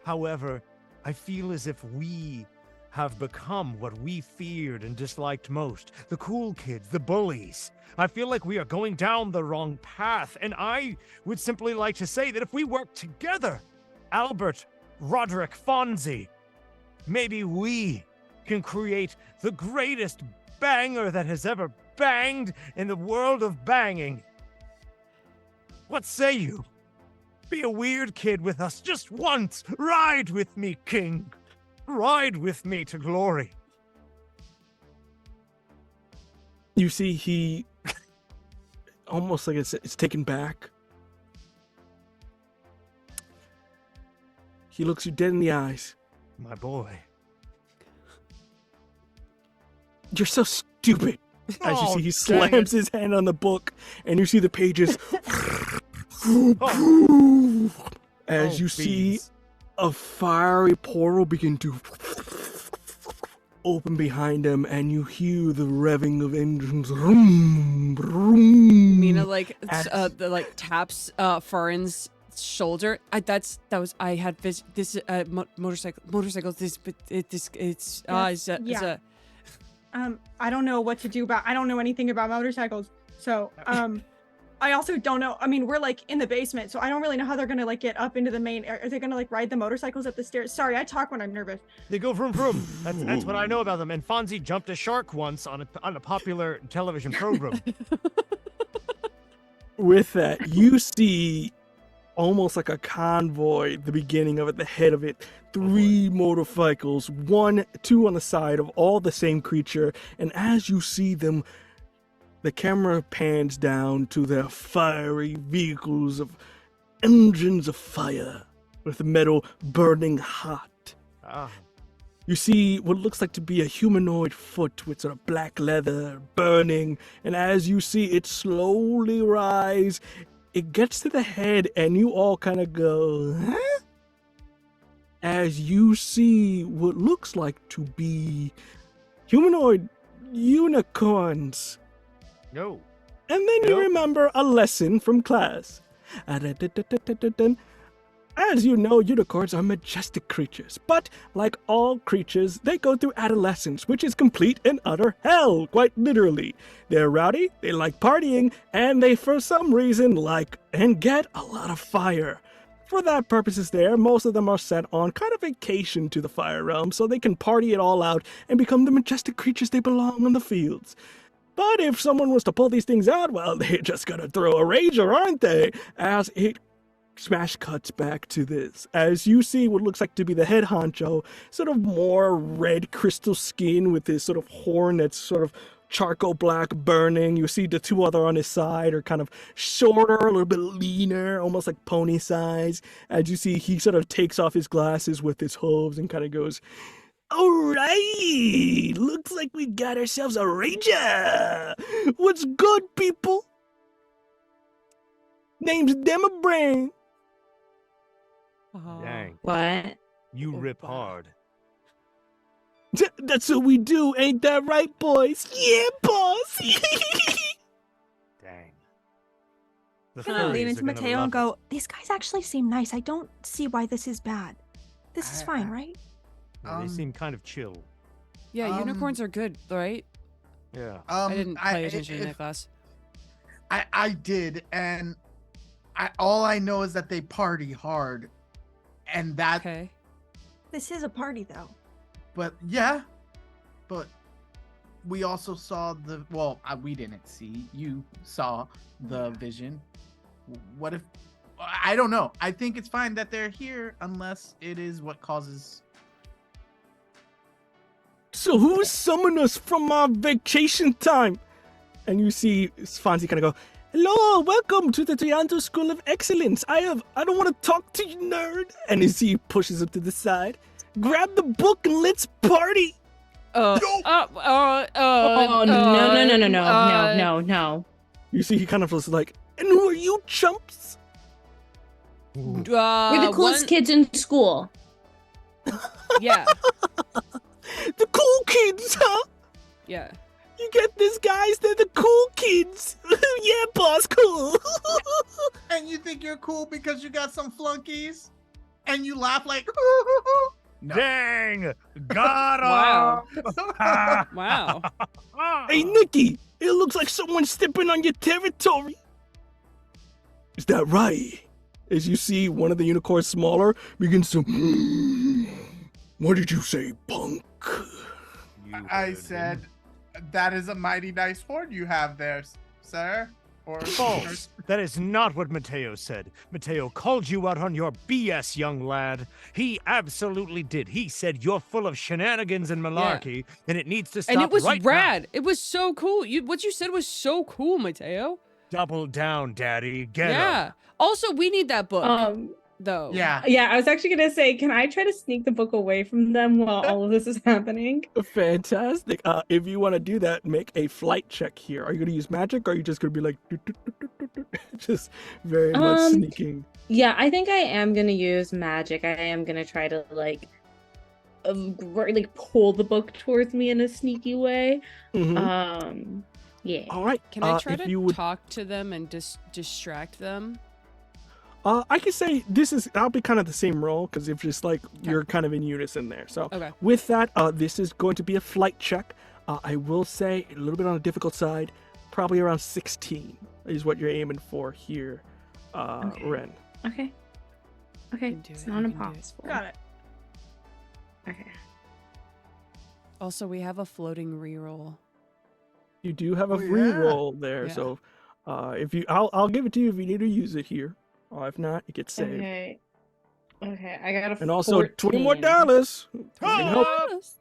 However, I feel as if we have become what we feared and disliked most, the cool kids, the bullies. I feel like we are going down the wrong path, and I would simply like to say that if we work together, Albert, Roderick, Fonzie, maybe we can create the greatest banger that has ever banged in the world of banging. What say you? Be a weird kid with us just once. Ride with me, King. Ride with me to glory. You see, he almost like it's taken back. He looks you dead in the eyes. My boy. You're so stupid. As you Oh, see, he dang slams his hand on the book, and you see the pages. as you see a fiery portal begin to open behind him, and you hear the revving of engines. Vroom, vroom, Mina like as- taps Farin's shoulder. I had motorcycles. I don't know what to do about. I don't know anything about motorcycles. So I also don't know. I mean, we're like in the basement, so I don't really know how they're gonna like get up into the main. Are they gonna like ride the motorcycles up the stairs? Sorry, I talk when I'm nervous. They go vroom vroom. That's what I know about them. And Fonzie jumped a shark once on a popular television program. With that, you see almost like a convoy, the beginning of it, the head of it, 3 motorcycles, 2 on the side of all the same creature, and as you see them, the camera pans down to their fiery vehicles of engines of fire with the metal burning hot. You see what looks like to be a humanoid foot with sort of black leather burning, and as you see it slowly rise, it gets to the head and you all kind of go, huh? As you see what looks like to be humanoid unicorns. No. And then you remember a lesson from class. As you know, unicorns are majestic creatures, but like all creatures, they go through adolescence, which is complete and utter hell, quite literally. They're rowdy, they like partying, and they for some reason like and get a lot of fire. For that purposes there, most of them are sent on kind of vacation to the fire realm so they can party it all out and become the majestic creatures they belong on the fields. But if someone was to pull these things out, well, they're just gonna throw a rager, aren't they? As it smash cuts back to this. As you see what looks like to be the head honcho, sort of more red crystal skin with this sort of horn that's sort of charcoal black burning. You see the 2 other on his side are kind of shorter, a little bit leaner, almost like pony size. As you see, he sort of takes off his glasses with his hooves and kind of goes, "All right, looks like we got ourselves a ranger. What's good, people? Name's Demabrain." Dang. What? You rip hard. That's what we do, ain't that right, boys? Yeah, boss. Dang. I'm gonna lean furries into are gonna Mateo love and go, "These guys actually seem nice. I don't see why this is bad. This is fine, right?" it. Yeah, they seem kind of chill. Yeah, unicorns are good, right? Yeah. I didn't pay attention in that class. I did, and all I know is that they party hard, and that. Okay. This is a party, though. But yeah, but we also saw the. Well, we didn't see. You saw the vision. What if? I don't know. I think it's fine that they're here, unless it is what causes. So who summoned us from our vacation time? And you see Fonzie kind of go, "Hello, welcome to the Trianto School of Excellence. I don't want to talk to you, nerd." And you see he pushes up to the side. "Grab the book and let's party." Oh no. You see he kind of was like, "And who are you, chumps?" We're the coolest kids in school. Yeah. "The cool kids, huh? Yeah. You get this, guys? They're the cool kids." "Yeah, boss, cool." And you think you're cool because you got some flunkies, and you laugh like. No. Dang! Got Wow. him! Wow. "Hey, Nikki, it looks like someone's stepping on your territory." "Is that right?" As you see one of the unicorns smaller begins to, "What did you say, punk?" I said, "That is a mighty nice horn you have there, sir." Or False. That is not what Mateo said. Mateo called you out on your BS, young lad. He absolutely did. He said you're full of shenanigans and malarkey, and it needs to stop And it was right rad. It was so cool. What you said was so cool, Mateo. now. Double down, daddy. Get Yeah. him. Also, we need that book, though. Yeah. Yeah, I was actually gonna say, can I try to sneak the book away from them while all of this is happening? Fantastic. If you want to do that, make a flight check here. Are you going to use magic, or are you just going to be like, just very much sneaking? Yeah, I think I am gonna use magic. I am gonna try to like pull the book towards me in a sneaky way. Mm-hmm. Yeah. All right. Can I try if to you would, talk to them and distract them? I can say I'll be kind of the same role because if just like you're kind of in unison there. So Okay. with that, this is going to be a flight check. I will say a little bit on the difficult side, probably around 16 is what you're aiming for here, Okay. Ren. Okay. Okay. can do It's it, not you can do it. impossible. Got it. Okay. Also, we have a floating reroll. You do have a Oh, free yeah. roll there, Yeah. so if you, I'll give it to you if you need to use it here. If not, it gets saved. Okay. Okay. I got a And also $20 more. $14. Can help. $20.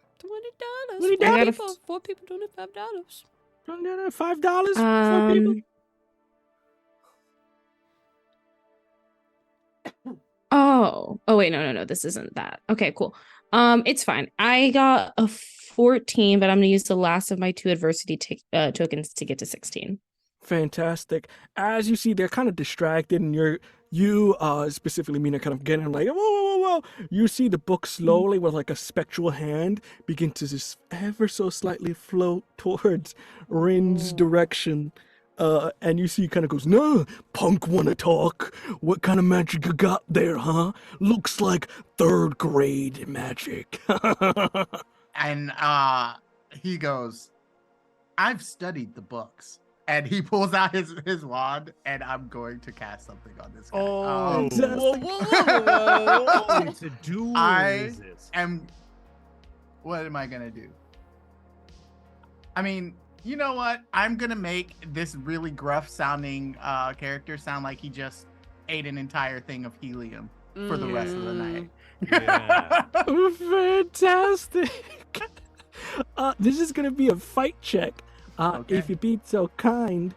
$20. I got a Four people, $25. $5 for people. Oh wait, no, this isn't that. Okay, cool. It's fine. I got a 14, but I'm gonna use the last of my 2 adversity tokens to get to 16. Fantastic. As you see, they're kind of distracted, and you specifically Mina kind of getting like, whoa. You see the book slowly with like a spectral hand begin to just ever so slightly float towards Rin's direction. And you see he kind of goes, no, punk wanna talk. What kind of magic you got there, huh? Looks like 3rd grade magic. And he goes, I've studied the books. And he pulls out his wand, and I'm going to cast something on this guy. Oh, Fantastic. it's a duel. I is it? What am I gonna do? I mean, you know what? I'm gonna make this really gruff sounding character sound like he just ate an entire thing of helium for the rest of the night. Yeah. Fantastic. This is gonna be a fight check. Okay. If you be so kind,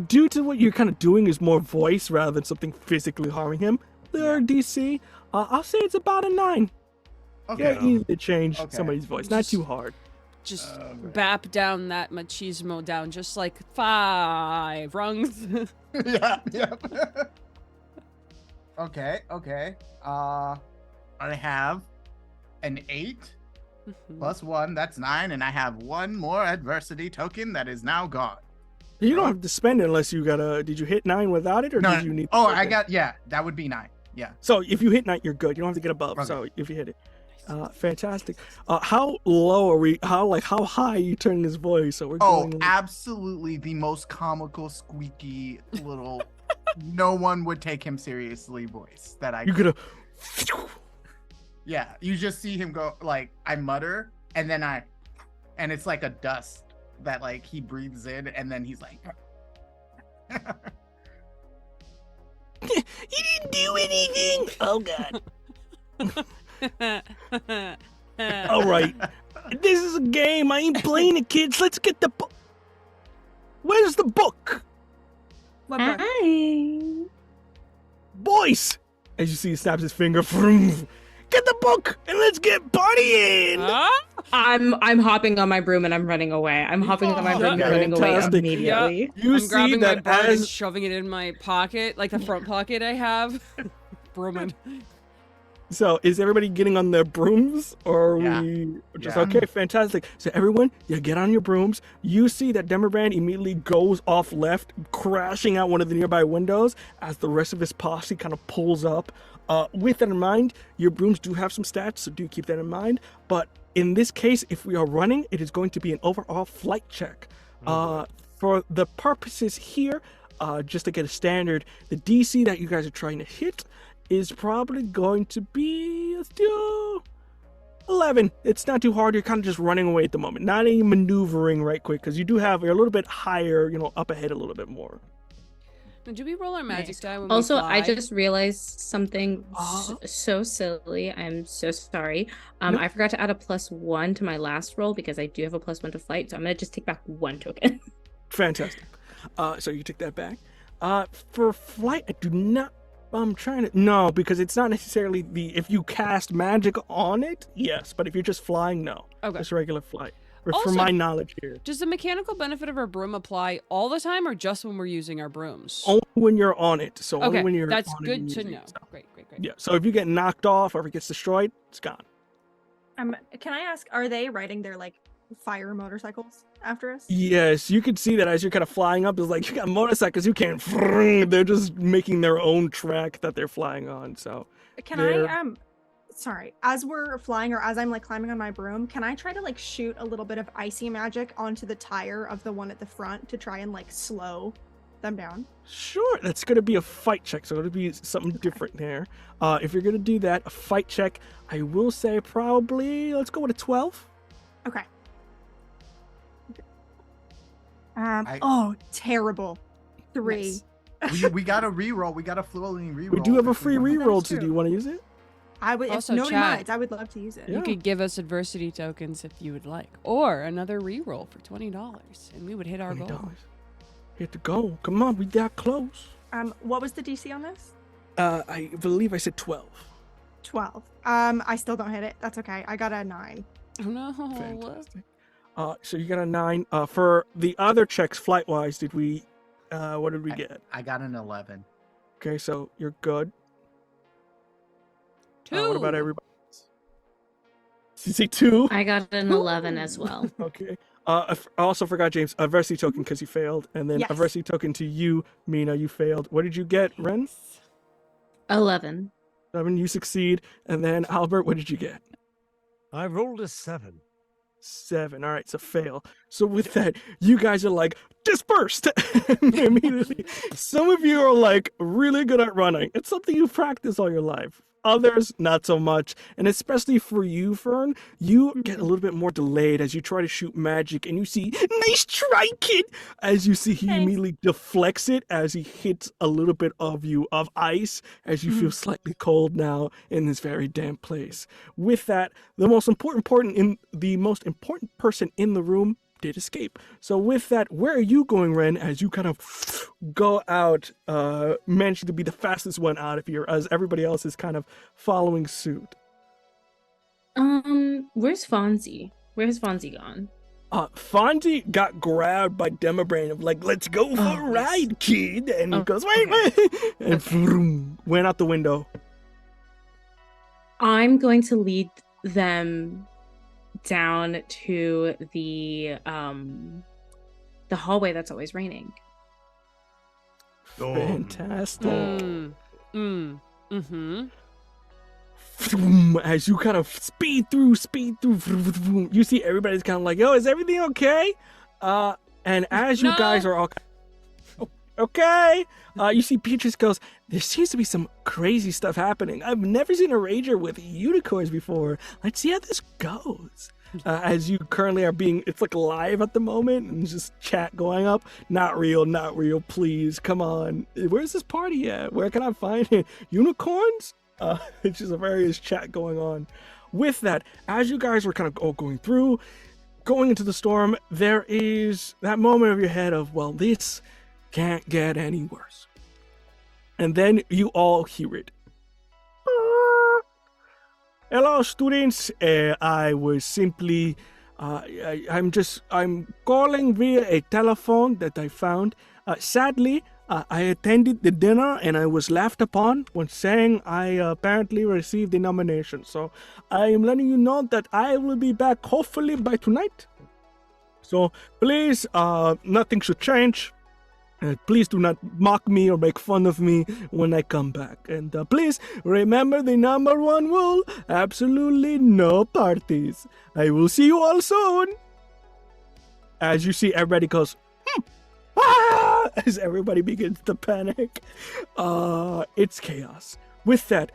due to what you're kind of doing is more voice rather than something physically harming him, their DC, I'll say it's about a 9. Okay. Yeah, easy to change Okay. somebody's voice, not too hard. Just Okay. bap down that machismo down just like 5 rungs. Yeah. Okay. I have an 8 plus 1, that's 9, and I have 1 more adversity token that is now gone. You don't have to spend it unless you got did you hit 9 without it, or No, did you need? oh, okay. I got, yeah, that would be 9. Yeah. So if you hit 9, you're good. You don't have to get above. Okay. So if you hit it, fantastic. How low are we? How high are you turning his voice? So we're Oh, going. absolutely the most comical, squeaky little, no one would take him seriously voice that I You could have. Yeah, you just see him go, like, I mutter, and it's like a dust that, like, he breathes in, and then he's like, You didn't do anything. Oh God. All right. This is a game. I ain't playing it, kids. Let's get the book. Where's the book, What book? Hi. boys? As you see, he snaps his finger. Get the book and let's get partying. Huh? I'm hopping on my broom and I'm running away. I'm hopping on my broom and running away Fantastic. immediately. You I'm see grabbing my that bird and as shoving it in my pocket, like the front pocket I have. Brooming. so is everybody getting on their brooms, or are Yeah. we just Yeah. okay? Fantastic. So everyone, you get on your brooms. You see that Demerbrand immediately goes off left, crashing out one of the nearby windows as the rest of his posse kind of pulls up. With that in mind, your brooms do have some stats, so do keep that in mind. But in this case, if we are running, it is going to be an overall flight check. For the purposes here, just to get a standard, the DC that you guys are trying to hit is probably going to be, let's do 11. It's not too hard. You're kind of just running away at the moment, not any maneuvering right quick, because you're a little bit higher, up ahead a little bit more. Now, do we roll our magic die when Also, we I fly? just realized something so silly. I'm so sorry. I forgot to add a +1 to my last roll because I do have a +1 to flight, so I'm gonna just take back 1 token. Fantastic. So you take that back. For flight, I do not. I'm trying to. No, because it's not necessarily if you cast magic on it, yes. But if you're just flying, no. Okay. Just regular flight. for Also- my knowledge here. Does the mechanical benefit of our broom apply all the time or just when we're using our brooms? Only when you're on it. So only Okay, when you're that's on it good and to using know. it, so. Great. Yeah. So if you get knocked off or if it gets destroyed, it's gone. Can I ask, are they riding their like fire motorcycles after us? Yes, you can see that as you're kind of flying up. It's like you got motorcycles. You can't. They're just making their own track that they're flying on. So Can they're- I sorry, as we're flying or as I'm like climbing on my broom, can I try to like shoot a little bit of icy magic onto the tire of the one at the front to try and like slow them down? Sure, that's going to be a fight check, so it'll be something different there. If you're going to do that, a fight check, I will say probably, let's go with a 12. Okay. I- Oh, terrible. 3. Nice. We got a reroll. We got a floating reroll. We do have a if free want. that reroll, is so do true. you want to use it? I would, if Also, nobody chat. minds, I would love to use it. Yeah. You could give us adversity tokens if you would like, or another reroll for $20, and we would hit our goal. $20. Hit to go. Come on, we that close. What was the DC on this? I believe I said 12. 12. I still don't hit it. That's okay. I got a 9. Oh no! Fantastic. So you got a 9. For the other checks, flight-wise, did we? What did we get? I got an 11. Okay, so you're good. 2. What about everybody else? Did you say 2? I got an 11 as well. Okay. I also forgot, James, adversity token because you failed, and then Yes. adversity token to you, Mina, you failed. What did you get, Ren? 11. 7, you succeed, and then Albert, what did you get? I rolled a 7. 7. All right, so fail. So with that, you guys are like dispersed immediately. Some of you are like really good at running. It's something you practice all your life. Others, not so much. And especially for you, Fern, you get a little bit more delayed as you try to shoot magic and you see, nice try, kid! As you see, he Thanks. immediately deflects it as he hits a little bit of you of ice as you feel slightly cold now in this very damp place. With that, the most important person in the room did escape. So with that, where are you going, Ren, as you kind of go out, managing to be the fastest one out of here as everybody else is kind of following suit? Where's Fonzie? Where's Fonzie gone? Fonzie got grabbed by Demabrain of like, let's go for a Oh, yes. ride, kid. And he Oh, goes, wait, okay. and vroom, went out the window. I'm going to lead them down to the hallway that's always raining. Fantastic. Mm-hmm. Vroom, as you kind of speed through, vroom, vroom, vroom, you see everybody's kind of like, yo, is everything okay? And as you No. guys are all okay, you see Beatrice goes, there seems to be some crazy stuff happening. I've never seen a rager with unicorns before. Let's see how this goes. As you currently are being, it's like live at the moment and just chat going up. Not real, please, come on. Where's this party at? Where can I find it? Unicorns? It's just a various chat going on. With that, as you guys were kind of all going through, going into the storm, there is that moment of your head of, well, this can't get any worse. And then you all hear it. Hello, students. I was simply, I'm calling via a telephone that I found. Sadly, I attended the dinner and I was laughed upon when saying I apparently received a nomination. So I am letting you know that I will be back hopefully by tonight. So please, nothing should change. Please do not mock me or make fun of me when I come back. And please remember the number 1 rule: absolutely no parties. I will see you all soon. As you see, everybody goes, ah! As everybody begins to panic. It's chaos. With that,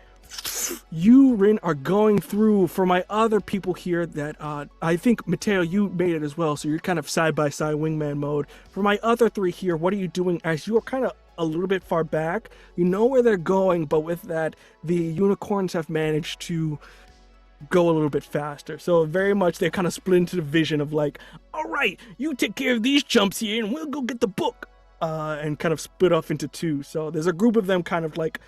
you, Rin, are going through. For my other people here that I think, Mateo, you made it as well, so you're kind of side-by-side wingman mode. For my other 3 here, what are you doing as you're kind of a little bit far back? You know where they're going, but with that, the unicorns have managed to go a little bit faster. So very much they kind of split into the vision of like, all right, you take care of these jumps here and we'll go get the book. And kind of split off into 2. So there's a group of them kind of like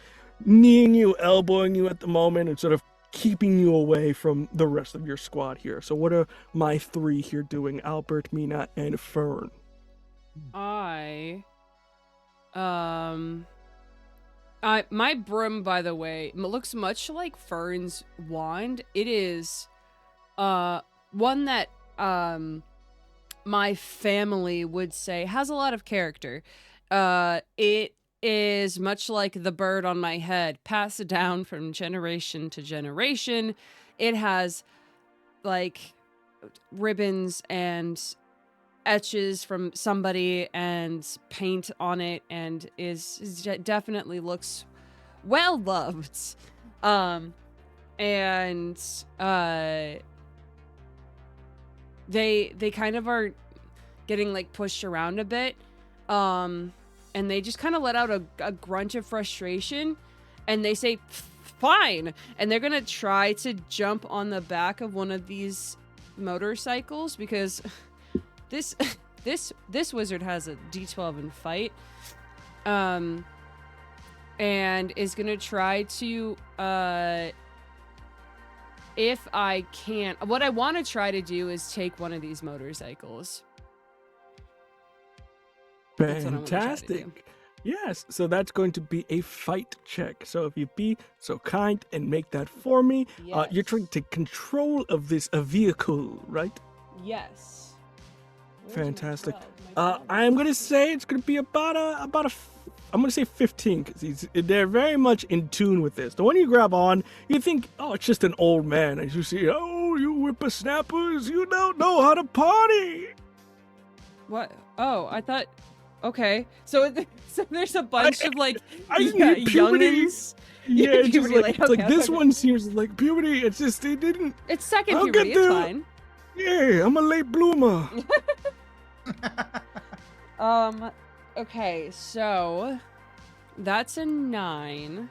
kneeing you, elbowing you at the moment, and sort of keeping you away from the rest of your squad here. So what are my three here doing? Albert, Mina, and Fern. My broom, by the way, looks much like Fern's wand. It is one that my family would say has a lot of character. It is much like the bird on my head, passed down from generation to generation. It has like ribbons and etches from somebody and paint on it, and definitely looks well loved. They kind of are getting like pushed around a bit, and they just kind of let out a grunt of frustration, and they say fine, and they're gonna try to jump on the back of one of these motorcycles because this wizard has a D12 in fight, and is gonna try to if I can, what I want to try to do is take one of these motorcycles. That's what I'm gonna try to do. Fantastic. Yes, so that's going to be a fight check. So if you'd be so kind and make that for me. You're Yes. trying to take control of this vehicle, right? Yes. Where's my Fantastic. 12? My 12. I'm gonna say it's gonna be about a I'm gonna say 15 because they're very much in tune with this. The one you grab on, you think, oh, it's just an old man, and you see, oh, you whippersnappers, you don't know how to party. What? Oh, I thought. Okay, so there's a bunch of like I need puberty. youngins. Yeah, it's just Puberty, like, it's okay, like this okay. one seems like puberty. It's just they didn't. It's second I'll puberty. get It's there. fine. Yeah, I'm a late bloomer. Okay, so that's a 9. I'm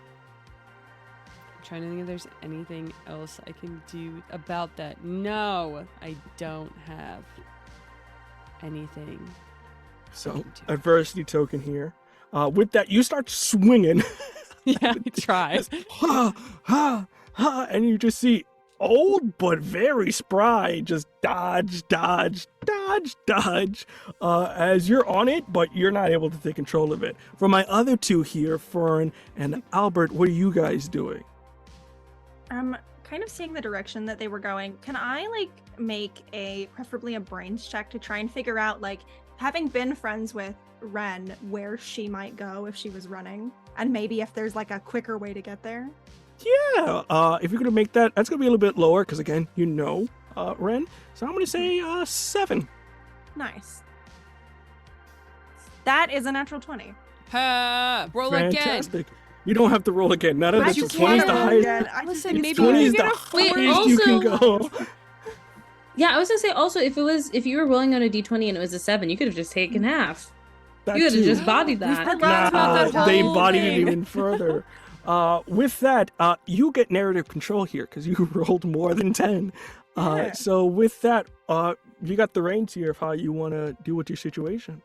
trying to think if there's anything else I can do about that. No, I don't have anything. So adversity token here. With that, you start swinging. Yeah, I tried. Ha ha ha, and you just see old but very spry just dodge as you're on it, but you're not able to take control of it. For my other two here, Fern and Albert, what are you guys doing? I'm kind of seeing the direction that they were going. Can I like make preferably a brains check to try and figure out, like, having been friends with Ren, where she might go if she was running, and maybe if there's like a quicker way to get there? Yeah, if you're gonna make that, that's gonna be a little bit lower because again, you know, Ren. So I'm gonna say 7. Nice. That is a natural 20. Roll again. Fantastic. You don't have to roll again. Not a But natural you 20 is the can roll highest. again. I just Listen, think maybe it's 20 you is get the a Wait, highest you can also- go. Yeah, I was gonna say also if you were rolling on a d20 and it was a 7, you could have just taken half. That You could have too. just bodied that. forgot about Nah, that they whole bodied it thing. even further. With that, you get narrative control here because you rolled more than 10. Yeah. So with that, you got the reins here of how you want to deal with your situation.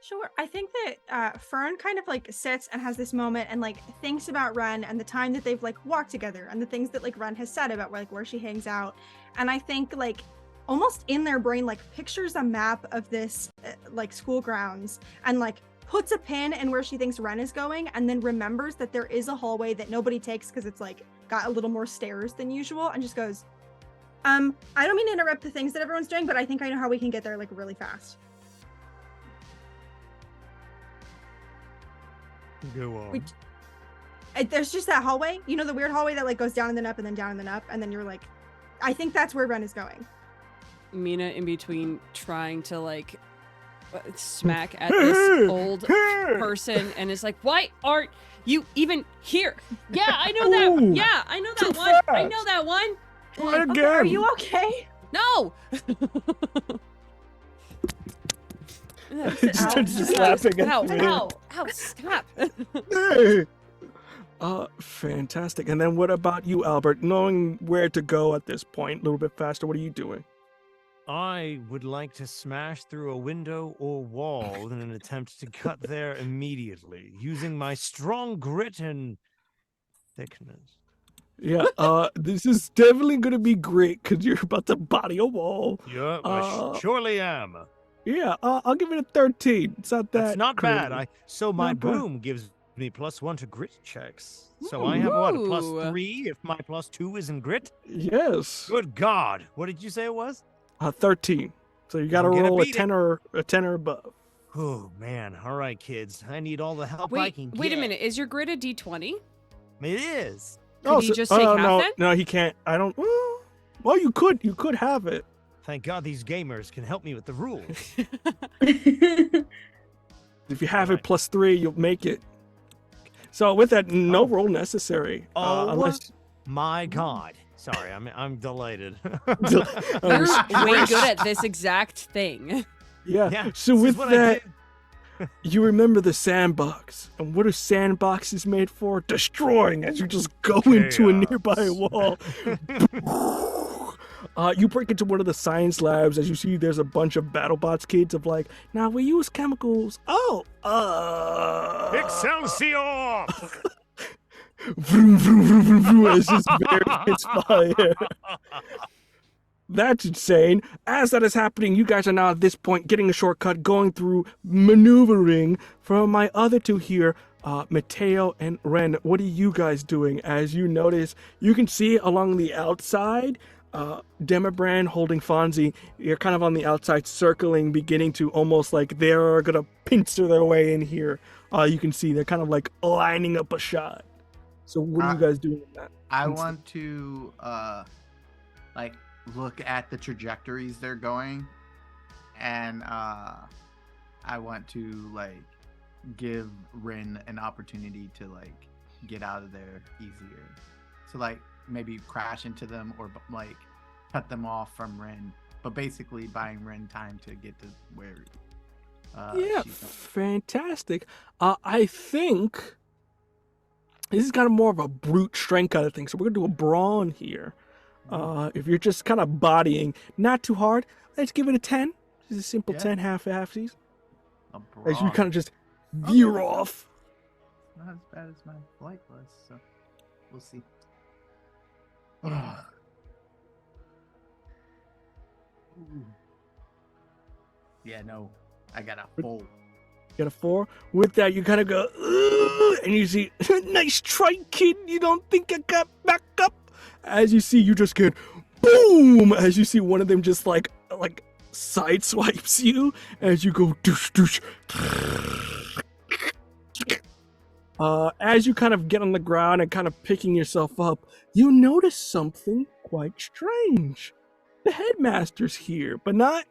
Sure. I think that Fern kind of like sits and has this moment and like thinks about Ren and the time that they've like walked together and the things that like Ren has said about where she hangs out. And I think like almost in their brain like pictures a map of this like school grounds and like puts a pin in where she thinks Ren is going and then remembers that there is a hallway that nobody takes because it's like got a little more stairs than usual and just goes, I don't mean to interrupt the things that everyone's doing, but I think I know how we can get there like really fast. Go on. There's just that hallway, you know, the weird hallway that like goes down and then up and then down and then up, and then you're like, I think that's where Ren is going. Mina in between trying to like smack at this old person and is like, why aren't you even here? Yeah, I know that. Ooh, Yeah, I know too that one. I fast. know that one. Try again. Okay, are you okay? No. Just laughing at Ow, me. ow, ow, stop. Hey. Fantastic. And then what about you, Albert? Knowing where to go at this point, a little bit faster, what are you doing? I would like to smash through a window or wall in an attempt to cut there immediately, using my strong grit and thickness. Yeah, this is definitely gonna be great because you're about to body a wall. Yeah, Uh, surely am. Yeah, I'll give it a 13. It's not that That's not bad. crazy. So my Not bad. broom gives me +1 to grit checks. So I have what, a Ooh. +3 if my +2 is in grit? Yes. Good God. What did you say it was? 13. So you gotta I'm gonna roll a beat it. 10 or above. Oh, man. All right, kids. I need all the help I Wait, can get. wait a minute. Is your grid a D20? It is. Could he just take half no, then? no, he can't. I don't. Well, you could have it. Thank God these gamers can help me with the rules. If you have it +3, you'll make it. So with that, no roll necessary. Oh, Unless my God. Sorry, I'm delighted. You're way good at this exact thing. yeah. Yeah, So this is with what I that, did. you remember the sandbox. And what are sandboxes made for? Destroying as you just go into a Chaos. nearby wall. You break into one of the science labs as you see there's a bunch of BattleBots kids of like, now we use chemicals. Excelsior! Vroom, vroom, vroom, vroom, vroom, as this bear hits fire. That's insane. As that is happening, you guys are now at this point getting a shortcut, going through maneuvering. From my other two here, Mateo and Ren, what are you guys doing? As you notice, you can see along the outside, Demabrand holding Fonzie. You're kind of on the outside circling, beginning to almost like they're gonna pincer their way in here. You can see they're kind of like lining up a shot. So what are you guys doing in that? I want to like look at the trajectories they're going, and I want to like give Rin an opportunity to like get out of there easier. So like maybe crash into them or like cut them off from Rin, but basically buying Rin time to get to where. Yeah, fantastic. I think this is kind of more of a brute strength kind of thing. So we're gonna do a brawn here. If you're just kind of bodying, not too hard, let's give it a 10. Just a simple 10 half-halfsies. As you kind of just veer off. Not as bad as my flight was, so we'll see. Yeah, no, I got a full. Got a 4. With that, you kind of go, "Ugh," and you see, nice try, kid. You don't think I got back up? As you see, you just get boom. As you see, one of them just like sideswipes you as you go doosh doosh. As you kind of get on the ground and kind of picking yourself up, you notice something quite strange. The headmaster's here, but not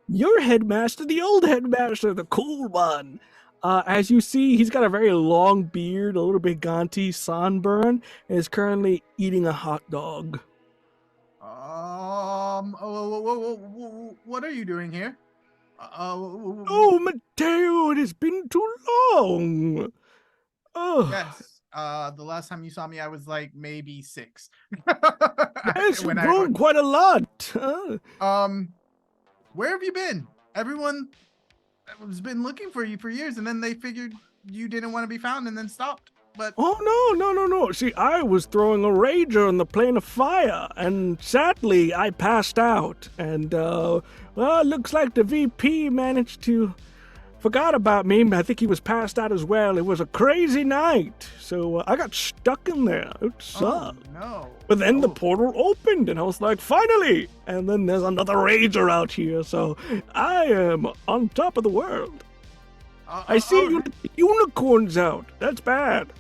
your headmaster, the old headmaster, the cool one. As you see, he's got a very long beard, a little bit gaunty, sunburn, and is currently eating a hot dog. What are you doing here? Oh, Mateo, it has been too long. Oh, Yes. The last time you saw me, I was like maybe 6. yes, you've grown quite a lot. Where have you been? Everyone has been looking for you for years, and then they figured you didn't want to be found, and then stopped. But no. See, I was throwing a rager on the plane of fire, and sadly, I passed out. And well, it looks like the VP managed to forgot about me. I think he was passed out as well. It was a crazy night, so I got stuck in there. It sucked. Oh, no. But then the portal opened, and I was like, finally! And then there's another rager out here, so I am on top of the world. I see unicorns out. That's bad.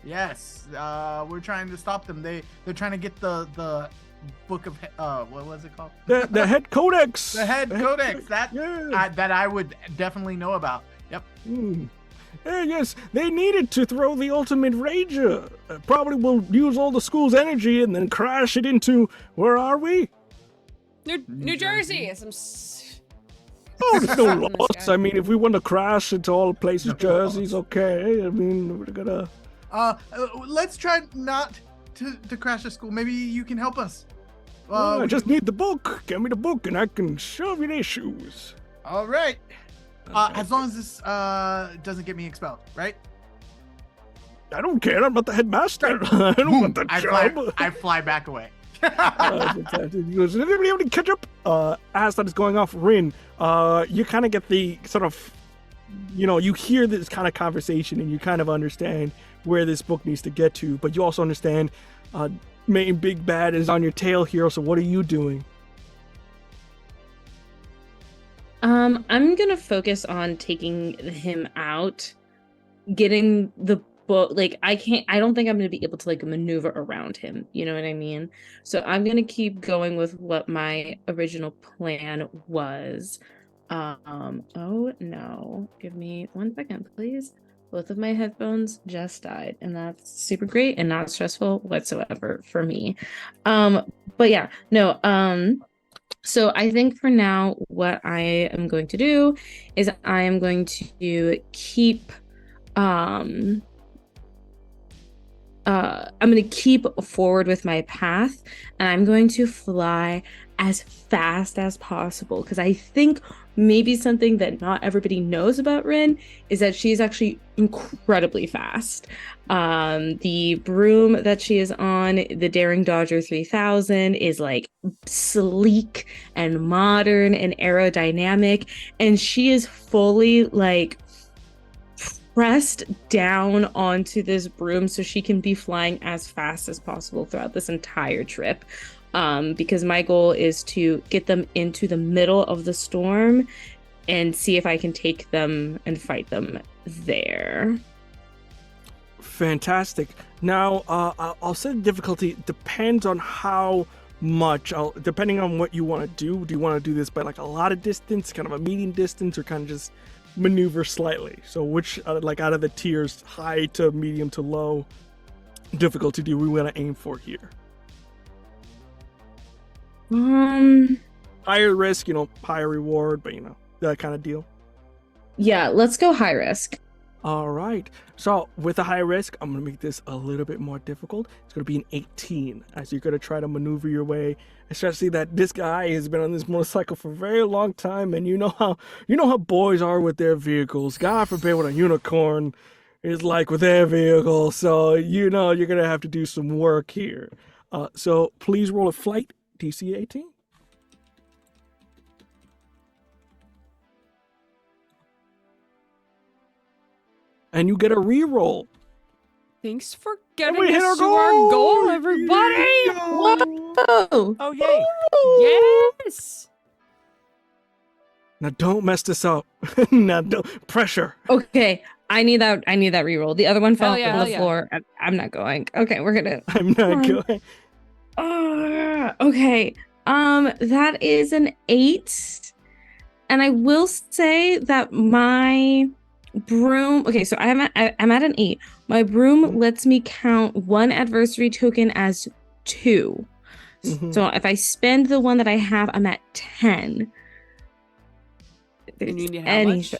Yes, we're trying to stop them. They're trying to get the book of what was it called? The head codex. The head codex. That Yeah. that I would definitely know about. Yep. Yes, they needed to throw the ultimate rager. Probably will use all the school's energy and then crash it into, where are we? New Jersey. Oh, there's no loss. I mean, if we want to crash into all places, Jersey's okay. I mean, we're gonna... Let's try not to crash the school. Maybe you can help us. I just need the book. Give me the book and I can shove you their shoes. All right. As long as this doesn't get me expelled, right? I don't care. I'm not the headmaster. I don't Boom, want the I job. fly back away. Fantastic. He goes, "Does anybody have any ketchup?" As that is going off, Rin, you kind of get the sort of, you hear this kind of conversation and you kind of understand where this book needs to get to, but you also understand main big bad is on your tail here, so what are you doing? I'm gonna focus on taking him out, getting the book. Like, I don't think I'm gonna be able to like maneuver around him. You know what I mean? So I'm gonna keep going with what my original plan was. Oh no, give me 1 second, please. Both of my headphones just died, and that's super great and not stressful whatsoever for me. But yeah, no, so I think for now, what I am going to do is I am going to keep I'm going to keep forward with my path, and I'm going to fly as fast as possible, because I think maybe something that not everybody knows about Rin is that she is actually incredibly fast. The broom that she is on, the Daring Dodger 3000, is like sleek and modern and aerodynamic, and she is fully like pressed down onto this broom so she can be flying as fast as possible throughout this entire trip. Because my goal is to get them into the middle of the storm and see if I can take them and fight them there. Fantastic. Now, I'll say the difficulty depends on how much, depending on what you want to do. Do you want to do this by like a lot of distance, kind of a medium distance, or kind of just maneuver slightly? So which, like out of the tiers, high to medium to low difficulty do we want to aim for here? Higher risk, higher reward, but that kind of deal. Yeah, let's go high risk. All right. So with a high risk, I'm going to make this a little bit more difficult. It's going to be an 18 as you're going to try to maneuver your way, especially that this guy has been on this motorcycle for a very long time, and you know how boys are with their vehicles. God forbid what a unicorn is like with their vehicle. So you're going to have to do some work here. So please roll a flight DC 18. And you get a reroll. Thanks for getting we hit us our to our goal! goal, everybody! Whoa! Oh, yay. Yes! Now don't mess this up. Now don't pressure. Okay, I need that reroll. The other one fell yeah, on hell the yeah. floor. I'm not going. Okay, we're gonna. I'm not going. Okay. That is an 8. And I will say that my broom. Okay, so I'm at an 8. My broom lets me count 1 adversary token as 2. Mhm. So if I spend the one that I have, I'm at 10. And you need how much?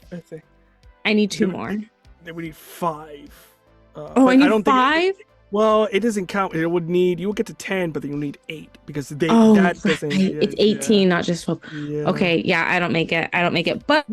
I need 2 more. Then we need 5. Oh, I need 5? Well, it doesn't count. You will get to 10, but then you'll need 8 because that doesn't. Right. It's 18, not just 12. Yeah. Okay, yeah, I don't make it. But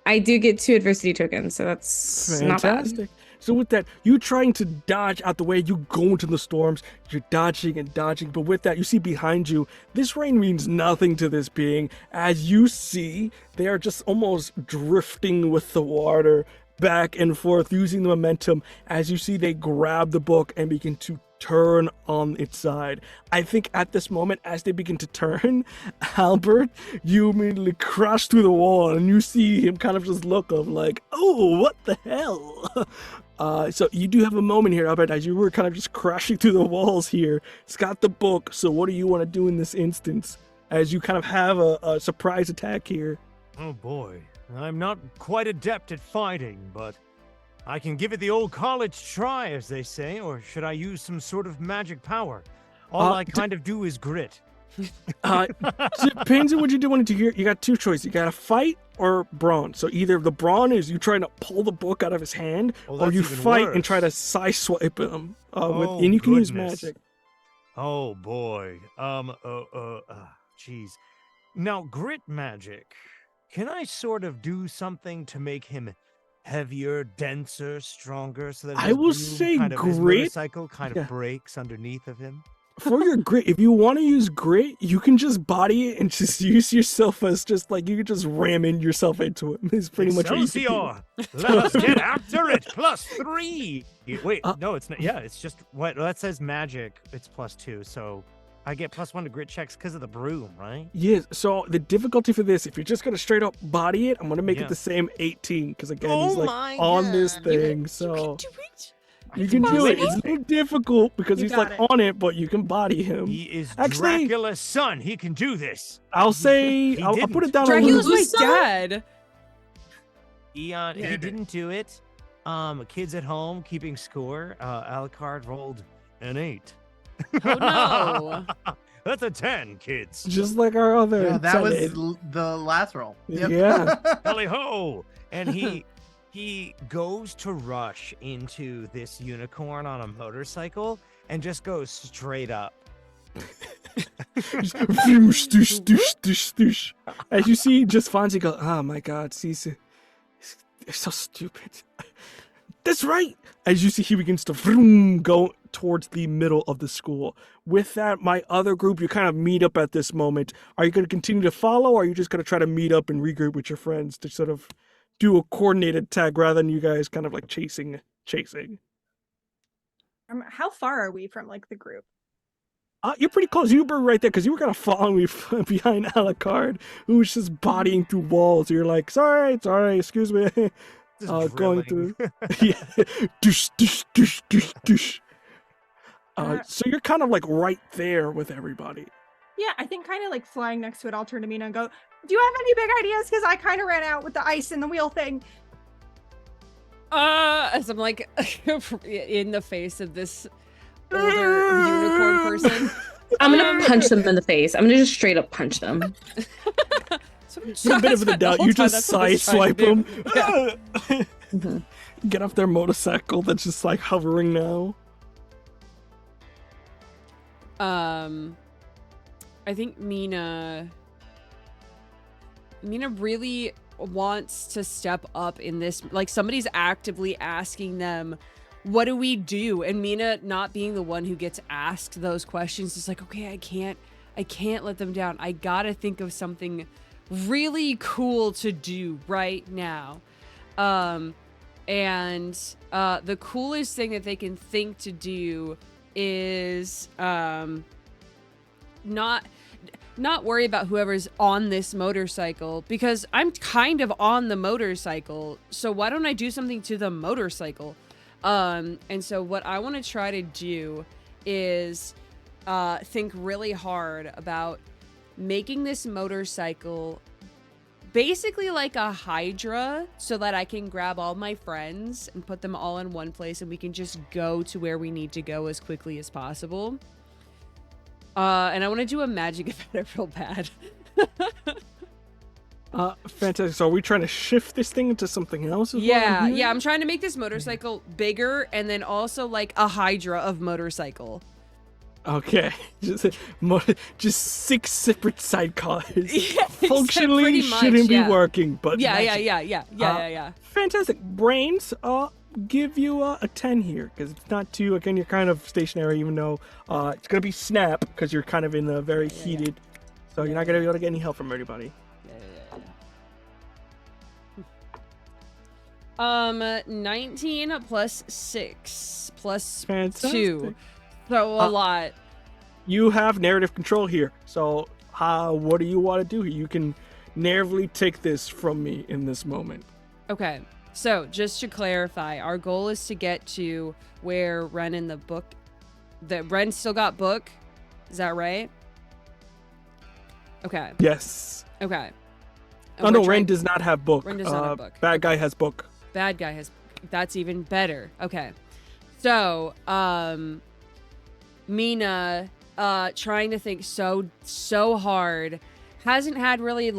I do get 2 adversity tokens, so that's not Fantastic. bad. So with that, you trying to dodge out the way, you go into the storms, you're dodging and dodging, but with that, you see behind you, this rain means nothing to this being. As you see, they are just almost drifting with the water back and forth, using the momentum. As you see, they grab the book and begin to turn on its side. I think at this moment, as they begin to turn, Albert, you immediately crash through the wall and you see him kind of just look up like, oh, what the hell? So you do have a moment here, Albert, as you were kind of just crashing through the walls here. It's got the book, so what do you want to do in this instance as you kind of have a surprise attack here? Oh boy, I'm not quite adept at fighting, but I can give it the old college try, as they say, or should I use some sort of magic power? All I kind of do is grit. Depends on what you want to do here. You got 2 choices. You got to fight or brawn. So either the brawn is you trying to pull the book out of his hand, or you fight and try to side swipe him. And you can use magic. Oh boy. Jeez. Now, grit magic. Can I sort of do something to make him heavier, denser, stronger, so that I his will broom say kind of, his grit. motorcycle kind Yeah. of breaks underneath of him. For your grit, if you want to use grit, you can just body it and just use yourself as just like you can just ram in yourself into it. It's pretty much what you can do. Excelsior! Let us get after it. +3. Wait, no, it's not. Yeah, it's just what that says. Magic. It's +2, so I get +1 to grit checks because of the broom, right? Yes. So the difficulty for this, if you're just gonna straight up body it, I'm gonna make Yeah. it the same 18 because again Oh he's like my on this God. thing. You So can do it. you can do it. possible. It's very difficult because You he's got like it. on it, but you can body him. He is Actually- Dracula's son. He can do this. I'll say He I'll put didn't. it down Dracula's a my little. dad. He Yeah. didn't do it. Kids at home keeping score. Alucard rolled an 8. Oh no. That's a 10, kids. Just like our other. Yeah, that was Senate. the last roll. Yeah. Tally ho! And he goes to rush into this unicorn on a motorcycle and just goes straight up. Just whoosh, doosh, doosh, doosh, doosh. As you see, just Fonzie go, oh my god, Cece, they're so stupid. That's right. As you see, he begins to vroom, go towards the middle of the school. With that, my other group, you kind of meet up at this moment. Are you going to continue to follow, or are you just going to try to meet up and regroup with your friends to sort of do a coordinated tag rather than you guys kind of like chasing? How far are we from like the group? You're pretty close. You were right there because you were kind of following me behind Alucard, who was just bodying through walls. You're like, sorry, excuse me. Just Going drilling. through. Yeah. Doosh, doosh, doosh, doosh, doosh. So you're kind of like right there with everybody. Yeah, I think kind of like flying next to it, I'll turn to Mina and go, do you have any big ideas? Because I kind of ran out with the ice and the wheel thing. As I'm like in the face of this older unicorn person. I'm gonna punch them in the face. I'm gonna just straight up punch them. For a bit of the doubt, you just side swipe them. Mhm. Get off their motorcycle that's just like hovering now. I think Mina really wants to step up in this. Like somebody's actively asking them, what do we do? And Mina, not being the one who gets asked those questions, is like, okay, I can't let them down. I gotta think of something really cool to do right now. And the coolest thing that they can think to do is not worry about whoever's on this motorcycle, because I'm kind of on the motorcycle. So why don't I do something to the motorcycle? And so what I want to try to do is think really hard about making this motorcycle basically like a Hydra, so that I can grab all my friends and put them all in one place and we can just go to where we need to go as quickly as possible. And I want to do a magic event real bad. Fantastic. So are we trying to shift this thing into something else? Is what I'm Yeah, hearing? I'm trying to make this motorcycle bigger and then also like a Hydra of motorcycle. Okay. Just 6 separate sidecars. Yeah, Functionally pretty much, shouldn't yeah. be working, but Yeah. magic. Fantastic. Brains, give you a 10 here because it's not too, again, you're kind of stationary, even though it's going to be snap because you're kind of in a very heated, so you're not going to be able to get any help from anybody. 19 plus 6 plus Fantastic. 2. So a lot. You have narrative control here, so what do you want to do here? You can narratively take this from me in this moment. Okay. So just to clarify, our goal is to get to where Ren in the book, that Ren still got book. Is that right? Okay. Yes. Okay. Oh no, Ren does not have book. Ren does not have book. Bad guy has book. Bad guy has, that's even better. Okay. So, Mina, trying to think so hard, hasn't had really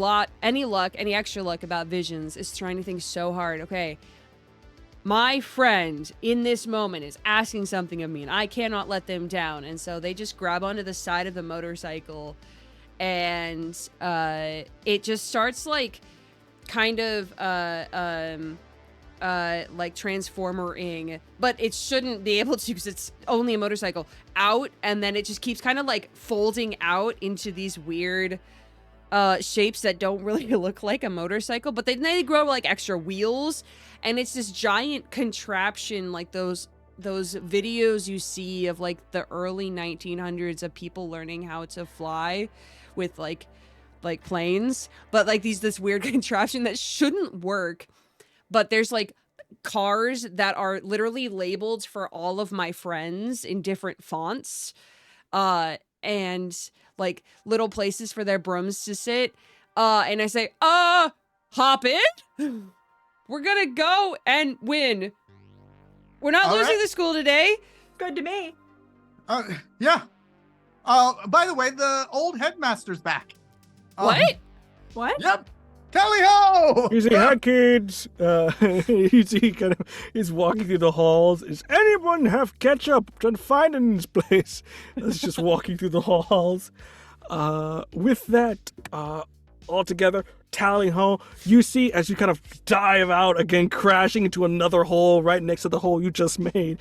any extra luck about visions, is trying to think so hard. Okay. My friend in this moment is asking something of me and I cannot let them down. And so they just grab onto the side of the motorcycle and, it just starts like kind of, like transformering, but it shouldn't be able to because it's only a motorcycle out, and then it just keeps kind of like folding out into these weird shapes that don't really look like a motorcycle, but then they grow like extra wheels, and it's this giant contraption like those videos you see of like the early 1900s of people learning how to fly with like planes, but like this weird contraption that shouldn't work. But there's like cars that are literally labeled for all of my friends in different fonts, and like little places for their brooms to sit. And I say, hop in. We're gonna go and win. We're not All losing right. the school today. Good to me. Yeah. By the way, the old headmaster's back. What? What? Yep. Tally ho! You see, hi kids. You see, he's walking through the halls. Is anyone have ketchup? Trying to find it in this place. It's just walking through the halls. With that, all together, tallying ho, you see as you kind of dive out again, crashing into another hole right next to the hole you just made,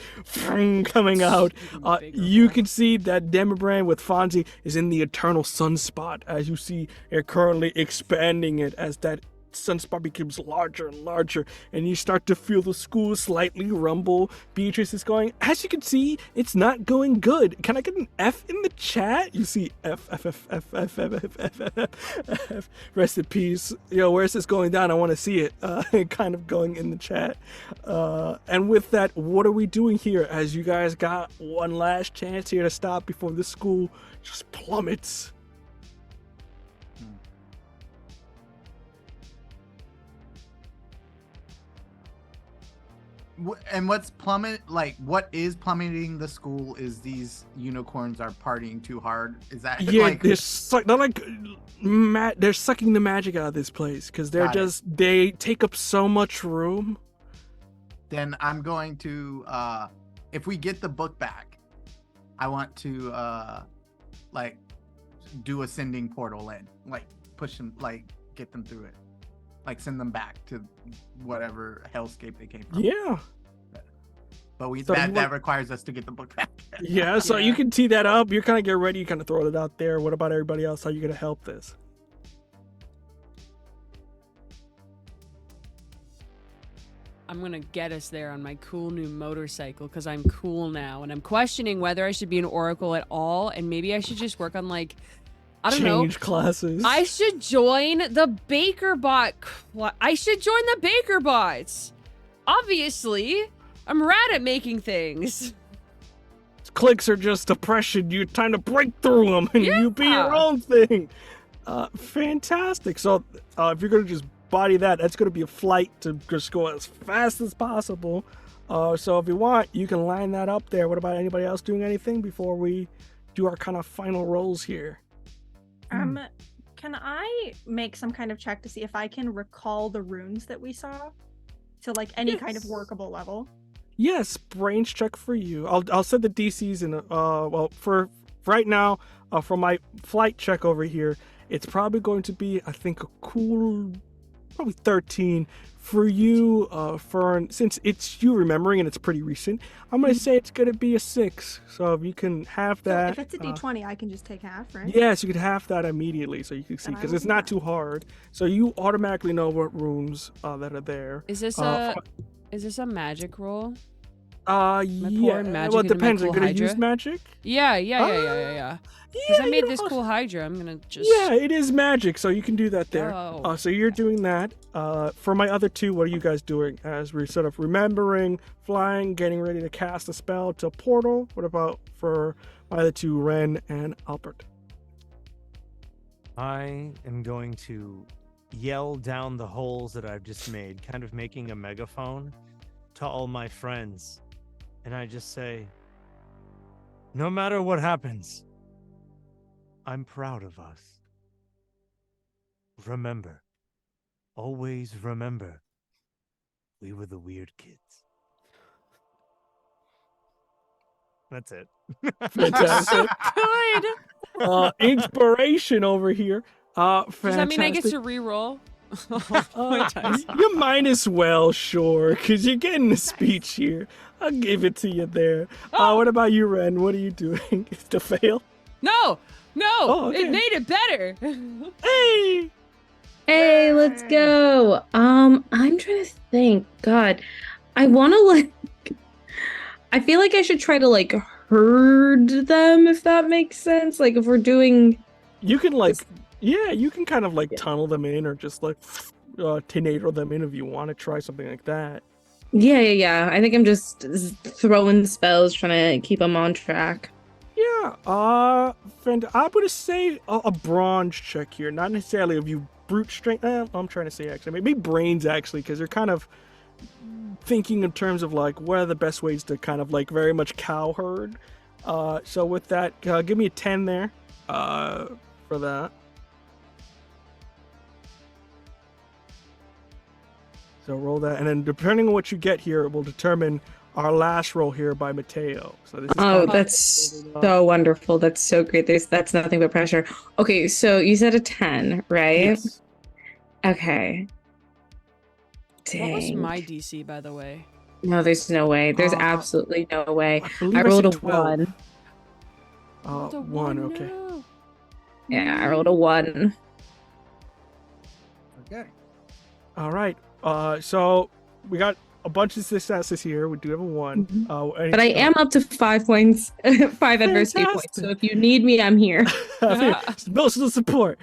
coming out. You can see that Demibrand with Fonzie is in the eternal sunspot, as you see it currently expanding it as that sunspot becomes larger and larger, and you start to feel the school slightly rumble. Beatrice is going, as you can see, it's not going good. Can I get an F in the chat? You see F. Rest in peace. Yo, where's this going down? I want to see it. Kind of going in the chat. And with that, what are we doing here? As you guys got one last chance here to stop before the school just plummets. And what's what is plummeting the school is these unicorns are partying too hard. Is that yeah? They're sucking the magic out of this place because they take up so much room. Then I'm going to if we get the book back, I want to do a sending portal in, like push them, like get them through it. Like send them back to whatever hellscape they came from. Yeah. But So that requires us to get the book back. Yeah, so you can tee that up. You kind of get ready. You kind of throw it out there. What about everybody else? How are you going to help this? I'm gonna get us there on my cool new motorcycle because I'm cool now, and I'm questioning whether I should be an oracle at all, and maybe I should just work on like, I don't know. Change classes. I should join the Baker Bot. I should join the Baker Bots. Obviously, I'm rad at making things. Clicks are just oppression. You're trying to break through them, and you be your own thing. Fantastic. So, if you're gonna just body that, that's gonna be a flight to just go as fast as possible. So if you want, you can line that up there. What about anybody else doing anything before we do our kind of final rolls here? Can I make some kind of check to see if I can recall the runes that we saw to like any kind of workable level? Yes, brains check for you. I'll set the DCs in. Well, for right now, for my flight check over here, it's probably going to be, I think, a cool, probably 13 for you, Fern. Since it's you remembering and it's pretty recent, I'm gonna say it's gonna be a 6. So if you can have that. So if it's a D20, I can just take half, right? Yes, you can have that immediately, so you can see, because it's not too hard. So you automatically know what rooms that are there. Is this a magic roll? Yeah. Well, it depends. Are you gonna use magic? Yeah. Because I made this cool Hydra. I'm gonna just. Yeah, it is magic, so you can do that there. Oh. So you're doing that. For my other two, what are you guys doing? As we're sort of remembering, flying, getting ready to cast a spell to portal. What about for my other two, Ren and Albert? I am going to yell down the holes that I've just made, kind of making a megaphone to all my friends. And I just say, no matter what happens, I'm proud of us. Remember, always remember, we were the weird kids. That's it. Fantastic. Good. Inspiration over here. Does that mean I get Fantastic. to re-roll? You might as well, sure, because you're getting a speech here. I'll give it to you there. What about you, Ren? What are you doing? To fail? No, okay. it made it better. Hey! Hey, let's go. I'm trying to think. God, I want to I feel like I should try to herd them, if that makes sense. Like if we're doing. You can you can kind of tunnel them in or just tornado them in if you want to try something like that. Yeah. I think I'm just throwing spells, trying to keep them on track. Yeah, I'm gonna say a bronze check here, not necessarily of you brute strength. I'm trying to say actually, maybe brains actually, because they're kind of thinking in terms of what are the best ways to kind of very much cow herd. So with that, give me a 10 there, for that. So roll that, and then depending on what you get here, it will determine our last roll here by Mateo. So this is That's so wonderful. That's so great. That's nothing but pressure. Okay, so you said a 10, right? Yes. Okay. Dang. What was my DC, by the way? No, there's no way. There's absolutely no way. believe I I rolled a said 12. 1. One, okay. No. Yeah, I rolled a 1. Okay. All right. So we got a bunch of successes here. We do have a 1. But I am up to 5 points, 5 adversity points. Fantastic. So if you need me, I'm here. Emotional support.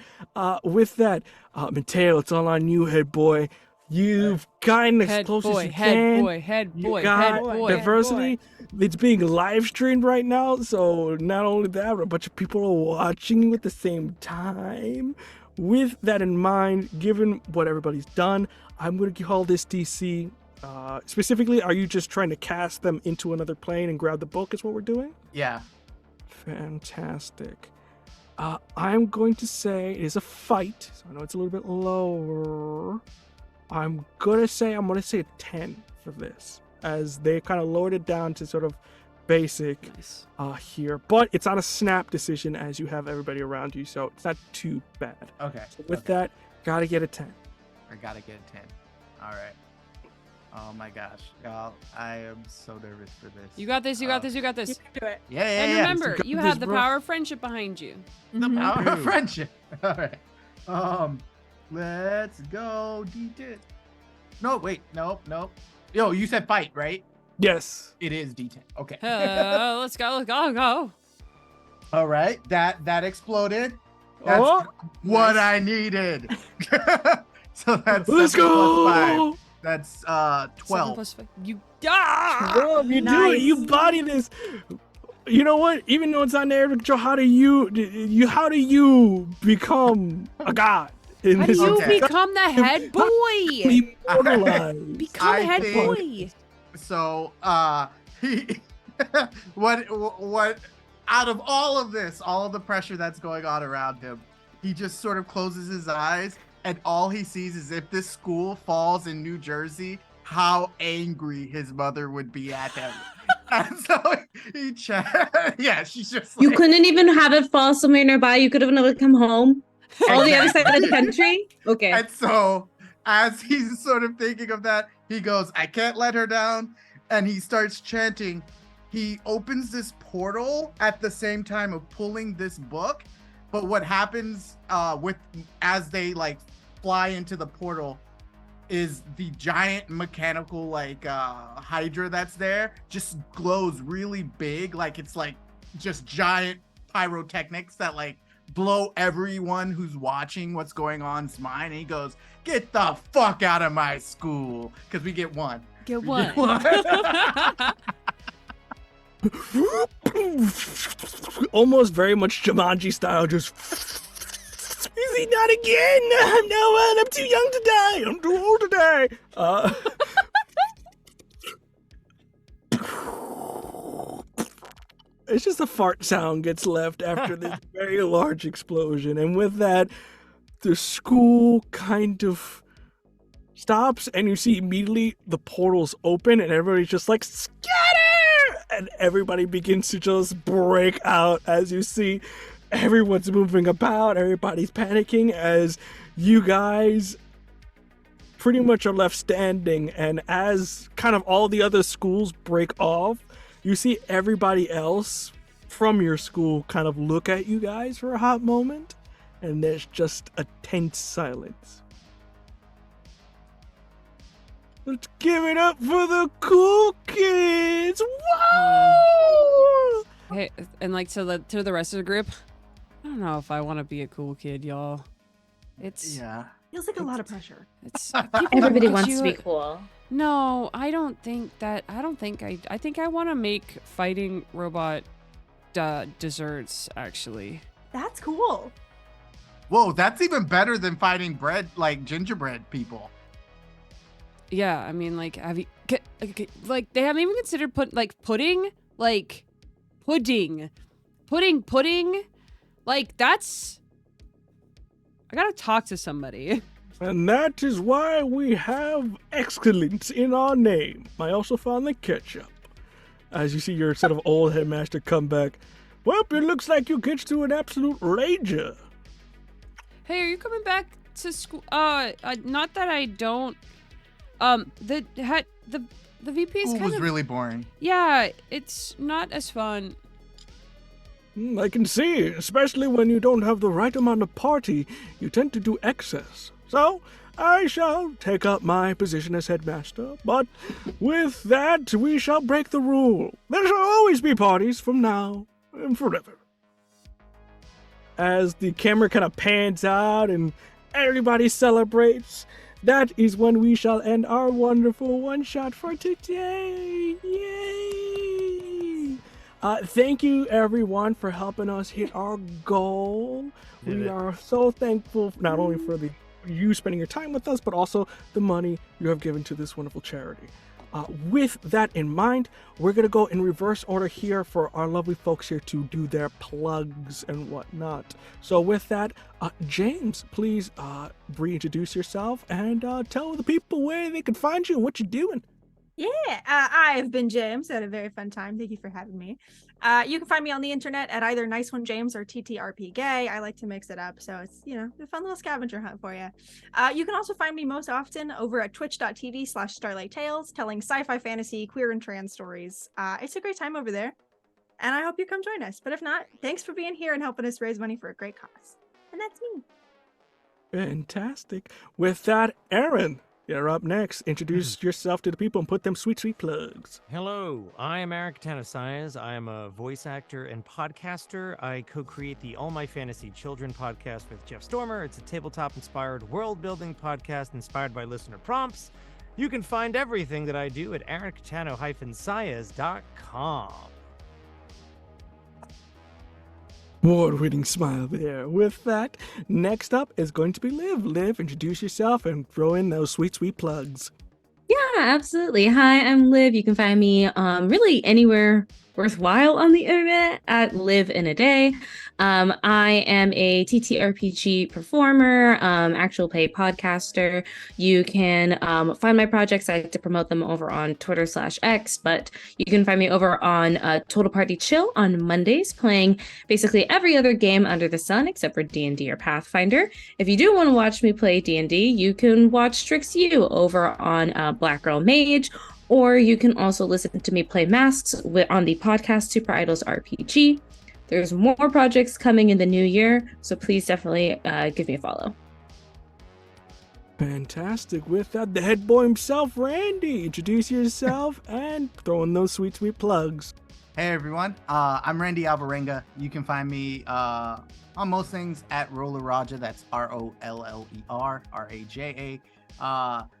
With that, Mateo, it's all on you, head boy. You've gotten as close as you can. Head You boy, got head boy. diversity. It's being live streamed right now, so not only that, but a bunch of people are watching you at the same time. With that in mind, given what everybody's done, I'm going to call this DC. Specifically, are you just trying to cast them into another plane and grab the book is what we're doing? Yeah. Fantastic. I'm going to say it is a fight, so I know it's a little bit lower. I'm going to say a 10 for this, as they kind of lowered it down to sort of basic here. But it's not a snap decision as you have everybody around you, so it's not too bad. Okay. So with that, got to get a 10. I gotta get a 10. All right. Oh my gosh, y'all! I am so nervous for this. You got this. You got this. You got You this. can do it. Yeah. And remember, got you this, have the bro. power of friendship behind you. The power of Ooh. friendship. All right. Let's go. D10. No, wait. Nope. Yo, you said fight, right? Yes. It is D10. Okay. Let's go. All right. That exploded. That's what I needed. So that's Let's 7 plus 5. go! That's 7 12. plus 5. You Bro, you do it. You body this. You know what? Even though it's not narrative control, how do you become a god? In How do this you Okay. become the head boy? immortalized? Become I the head think- boy. So he what out of all of this, all of the pressure that's going on around him, he just sort of closes his eyes and all he sees is if this school falls in New Jersey, how angry his mother would be at him. And so yeah, she's just You like, couldn't even have it fall somewhere nearby. You could have never come home. All the other side of the country. Okay. And so as he's sort of thinking of that, he goes, I can't let her down. And he starts chanting. He opens this portal at the same time of pulling this book. But what happens as they fly into the portal is the giant mechanical hydra that's there just glows really big, it's just giant pyrotechnics that blow everyone who's watching what's going on's mind. And he goes, get the fuck out of my school, because we get one. Get We one. get one. Almost very much Jumanji style, just. Is he not again? No, I'm too young to die. I'm too old to die. It's just a fart sound gets left after this very large explosion. And with that, the school kind of stops and you see immediately the portals open and everybody's just like, scatter! And everybody begins to just break out as you see everyone's moving about, everybody's panicking as you guys pretty much are left standing, and as kind of all the other schools break off, you see everybody else from your school kind of look at you guys for a hot moment, and there's just a tense silence. Let's give it up for the cool kids! Whoa! Hey, and like to the rest of the group, I don't know if I want to be a cool kid, y'all. It's Yeah. Feels like a lot of pressure. it's Everybody look at wants you- to be cool. No, I don't think that. I think I want to make fighting robot desserts. Actually, That's cool. Whoa, that's even better than fighting bread, like gingerbread people. yeah. I mean, like, have you like they haven't even considered pudding, like pudding, like that's. I gotta talk to somebody. And that is why we have excellence in our name. I also found the ketchup. As you see your sort of old headmaster come back, well, it looks like you kids do an absolute rager. Hey, are you coming back to school? Not that I don't. The VP is School kind was of really boring. yeah. It's not as fun. I can see, especially when you don't have the right amount of party, you tend to do excess. So, I shall take up my position as headmaster, but with that, we shall break the rule. There shall always be parties from now and forever. As the camera kind of pans out and everybody celebrates, that is when we shall end our wonderful one-shot for today. Yay! Thank you, everyone, for helping us hit our goal. Did We it. are so thankful not only for you spending your time with us, but also the money you have given to this wonderful charity. With that in mind, we're going to go in reverse order here for our lovely folks here to do their plugs and whatnot. So with that, James, please reintroduce yourself and tell the people where they can find you and what you're doing. Yeah, I've been James. I had a very fun time. Thank you for having me. You can find me on the internet at either Nice One James or TTRP Gay. I like to mix it up, so it's, a fun little scavenger hunt for you. You can also find me most often over at twitch.tv/Starlight Tales, telling sci-fi, fantasy, queer, and trans stories. It's a great time over there, and I hope you come join us. But if not, thanks for being here and helping us raise money for a great cause. And that's me. Fantastic. With that, Aaron, you're up next. Introduce yourself to the people and put them sweet, sweet plugs. Hello, I am Iridan. I am a voice actor and podcaster. I co-create the All My Fantasy Children podcast with Jeff Stormer. It's a tabletop-inspired world-building podcast inspired by listener prompts. You can find everything that I do at erictano-sayas.com. Award-winning smile there. With that, next up is going to be Liv. Liv, introduce yourself and throw in those sweet, sweet plugs. Yeah, absolutely. Hi, I'm Liv. You can find me really anywhere worthwhile on the internet at Live in a Day. I am a TTRPG performer, actual play podcaster. You can find my projects. I like to promote them over on Twitter/X, but you can find me over on Total Party Chill on Mondays, playing basically every other game under the sun except for D&D or Pathfinder. If you do want to watch me play D&D, you can watch Strix U over on Black Girl Mage, or you can also listen to me play Masks on the podcast Super Idols RPG. There's more projects coming in the new year, so please definitely give me a follow. Fantastic. With that, the head boy himself, Randy. Introduce yourself and throw in those sweet, sweet plugs. Hey everyone, I'm Randy Alvarenga. You can find me on most things at Roller Raja. That's ROLLER RAJA.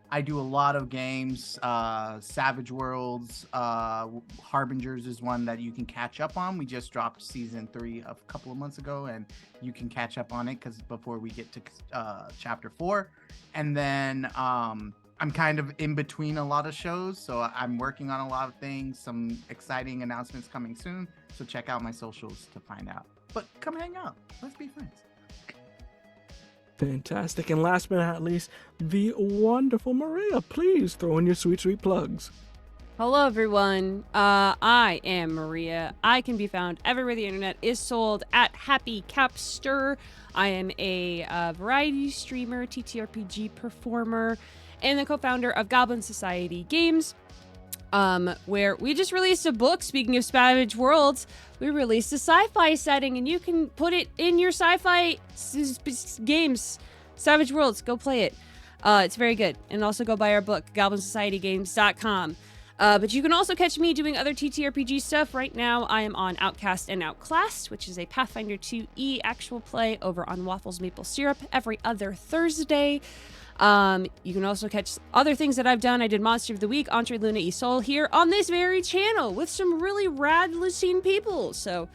I do a lot of games. Savage Worlds, Harbingers is one that you can catch up on. We just dropped season 3 a couple of months ago, and you can catch up on it because before we get to chapter 4. And then I'm kind of in between a lot of shows, so I'm working on a lot of things. Some exciting announcements coming soon. So check out my socials to find out. But come hang out. Let's be friends. Fantastic. And last but not least, the wonderful Maria. Please throw in your sweet, sweet plugs. Hello, everyone. I am Maria. I can be found everywhere the internet is sold at Happy Capster. I am a variety streamer, TTRPG performer, and the co-founder of Goblin Society Games, where we just released a book. Speaking of Savage Worlds, we released a sci-fi setting, and you can put it in your sci-fi games. Savage Worlds, go play it. It's very good. And also go buy our book, goblinsocietygames.com. But you can also catch me doing other TTRPG stuff. Right now, I am on Outcast and Outclassed, which is a Pathfinder 2E actual play over on Waffles Maple Syrup every other Thursday. You can also catch other things that I've done. I did Monster of the Week, Entre Luna y Sol here on this very channel with some really rad Lucine people. So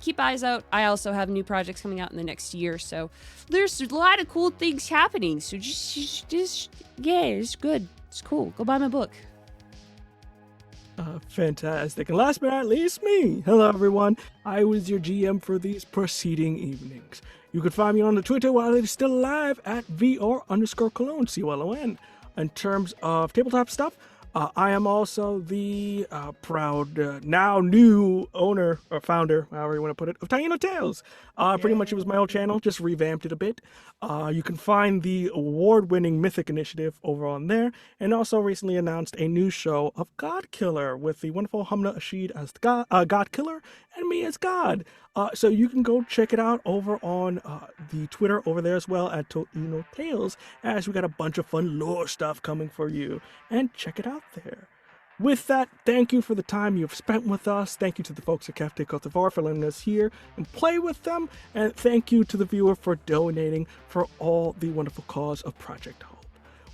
keep eyes out. I also have new projects coming out in the next year. So there's a lot of cool things happening. So just yeah, it's good. It's cool. Go buy my book. Fantastic. And last but not least, me. Hello, everyone. I was your GM for these preceding evenings. You can find me on the Twitter while it is still alive at VR_Cologne, COLON. In terms of tabletop stuff, I am also the proud, now new owner or founder, however you want to put it, of Taino Tales. Pretty much it was my old channel, just revamped it a bit. You can find the award-winning Mythic Initiative over on there, and also recently announced a new show of God Killer with the wonderful Hamna Ashid as God Killer and me as God. So you can go check it out over on the Twitter over there as well at Taino Tales, as we got a bunch of fun lore stuff coming for you. And check it out there. With that, thank you for the time you've spent with us. Thank you to the folks at Cafe Cote d'Ivoire for letting us here and play with them. And thank you to the viewer for donating for all the wonderful cause of Project Hope.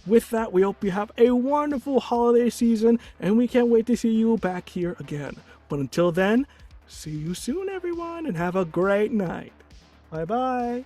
With that, we hope you have a wonderful holiday season, and we can't wait to see you back here again. But until then, see you soon, everyone, and have a great night. Bye-bye.